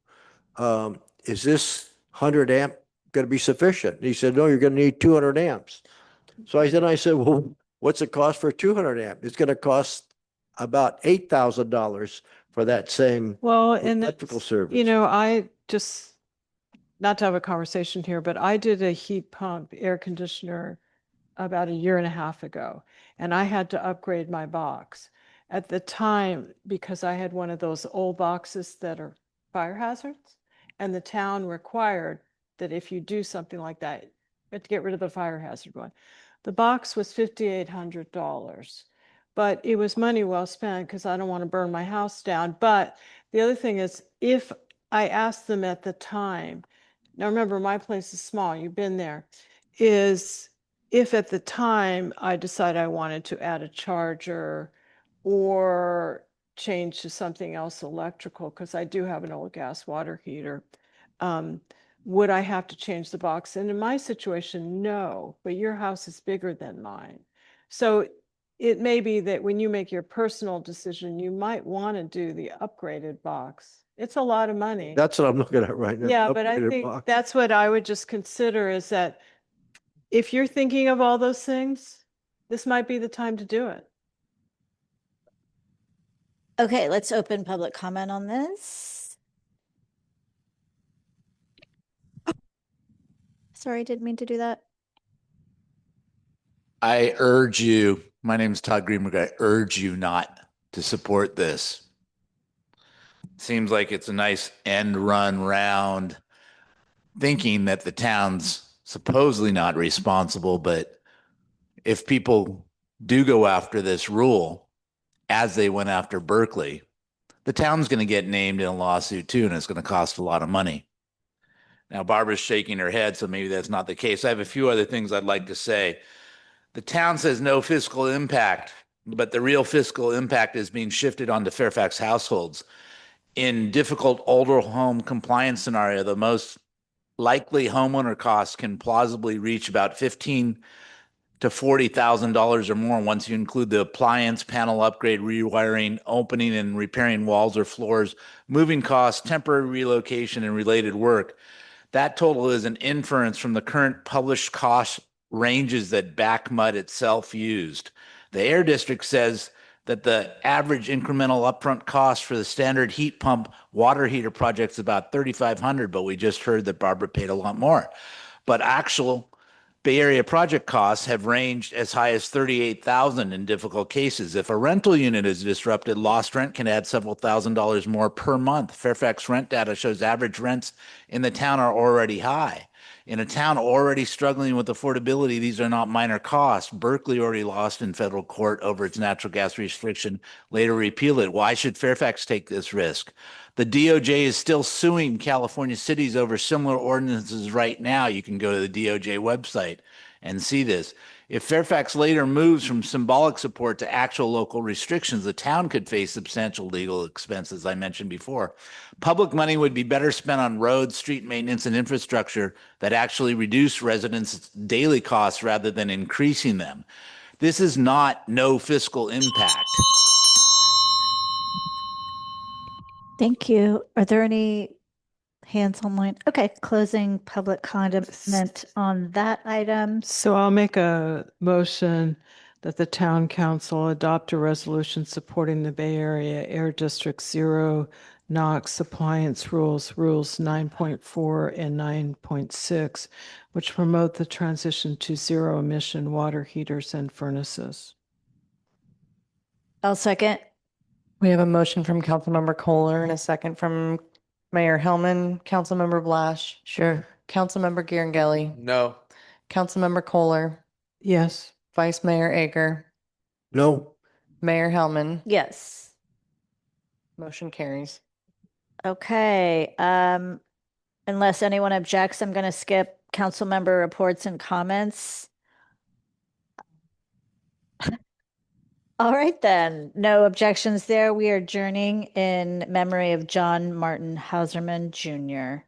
Is this 100 amp going to be sufficient? And he said, no, you're going to need 200 amps. So I said, well, what's it cost for 200 amp? It's going to cost about $8,000 for that same electrical service. You know, I just, not to have a conversation here, but I did a heat pump air conditioner about 1.5 years ago, and I had to upgrade my box. At the time, because I had one of those old boxes that are fire hazards, and the town required that if you do something like that, you have to get rid of the fire hazard one. The box was $5,800, but it was money well spent because I don't want to burn my house down. But the other thing is, if I asked them at the time, now remember, my place is small, you've been there, is if at the time I decide I wanted to add a charger or change to something else electrical, because I do have an old gas water heater, would I have to change the box? And in my situation, no, but your house is bigger than mine. So it may be that when you make your personal decision, you might want to do the upgraded box. It's a lot of money. That's what I'm looking at right now. Yeah, but I upgraded think box. that's what I would just consider, is that if you're thinking of all those things, this might be the time to do it. Okay, let's open public comment on this. Sorry, didn't mean to do that. I urge you, my name is Todd Greenberg, I urge you not to support this. Seems like it's a nice end run round, thinking that the town's supposedly not responsible, but if people do go after this rule, as they went after Berkeley, the town's going to get named in a lawsuit too, and it's going to cost a lot of money. Now, Barbara's shaking her head, so maybe that's not the case. I have a few other things I'd like to say. The town says no fiscal impact, but the real fiscal impact is being shifted onto Fairfax households. In difficult older home compliance scenario, the most likely homeowner costs can plausibly reach about $15,000 to $40,000 or more once you include the appliance, panel upgrade, rewiring, opening and repairing walls or floors, moving costs, temporary relocation, and related work. That total is an inference from the current published cost ranges that BACMUD itself used. The Air District says that the average incremental upfront cost for the standard heat pump water heater project is about $3,500, but we just heard that Barbara paid a lot more. But actual Bay Area project costs have ranged as high as $38,000 in difficult cases. If a rental unit is disrupted, lost rent can add several $1,000s more per month. Fairfax rent data shows average rents in the town are already high. In a town already struggling with affordability, these are not minor costs. Berkeley already lost in federal court over its natural gas restriction, later repealed it. Why should Fairfax take this risk? The DOJ is still suing California cities over similar ordinances right now. You can go to the DOJ website and see this. If Fairfax later moves from symbolic support to actual local restrictions, the town could face substantial legal expenses, I mentioned before. Public money would be better spent on roads, street maintenance, and infrastructure that actually reduce residents' daily costs rather than increasing them. This is not no fiscal impact. Thank you. Are there any hands online? Okay, closing public comment on that item. So I'll make a motion that the town council adopt a resolution supporting the Bay Area Air District Zero NOx appliance rules 9.4 and 9.6, which promote the transition to zero emission water heaters and furnaces. I'll second. We have a motion from Councilmember Kohler and a second from Mayor Hellman. Councilmember Blash. Sure. Councilmember Garanghelli. No. Councilmember Kohler. Yes. Vice Mayor Ager. No. Mayor Hellman. Yes. Motion carries. Okay. Unless anyone objects, I'm going to skip council member reports and comments. All right, then. No objections there. We are adjourning in memory of John Martin Hauserman Jr.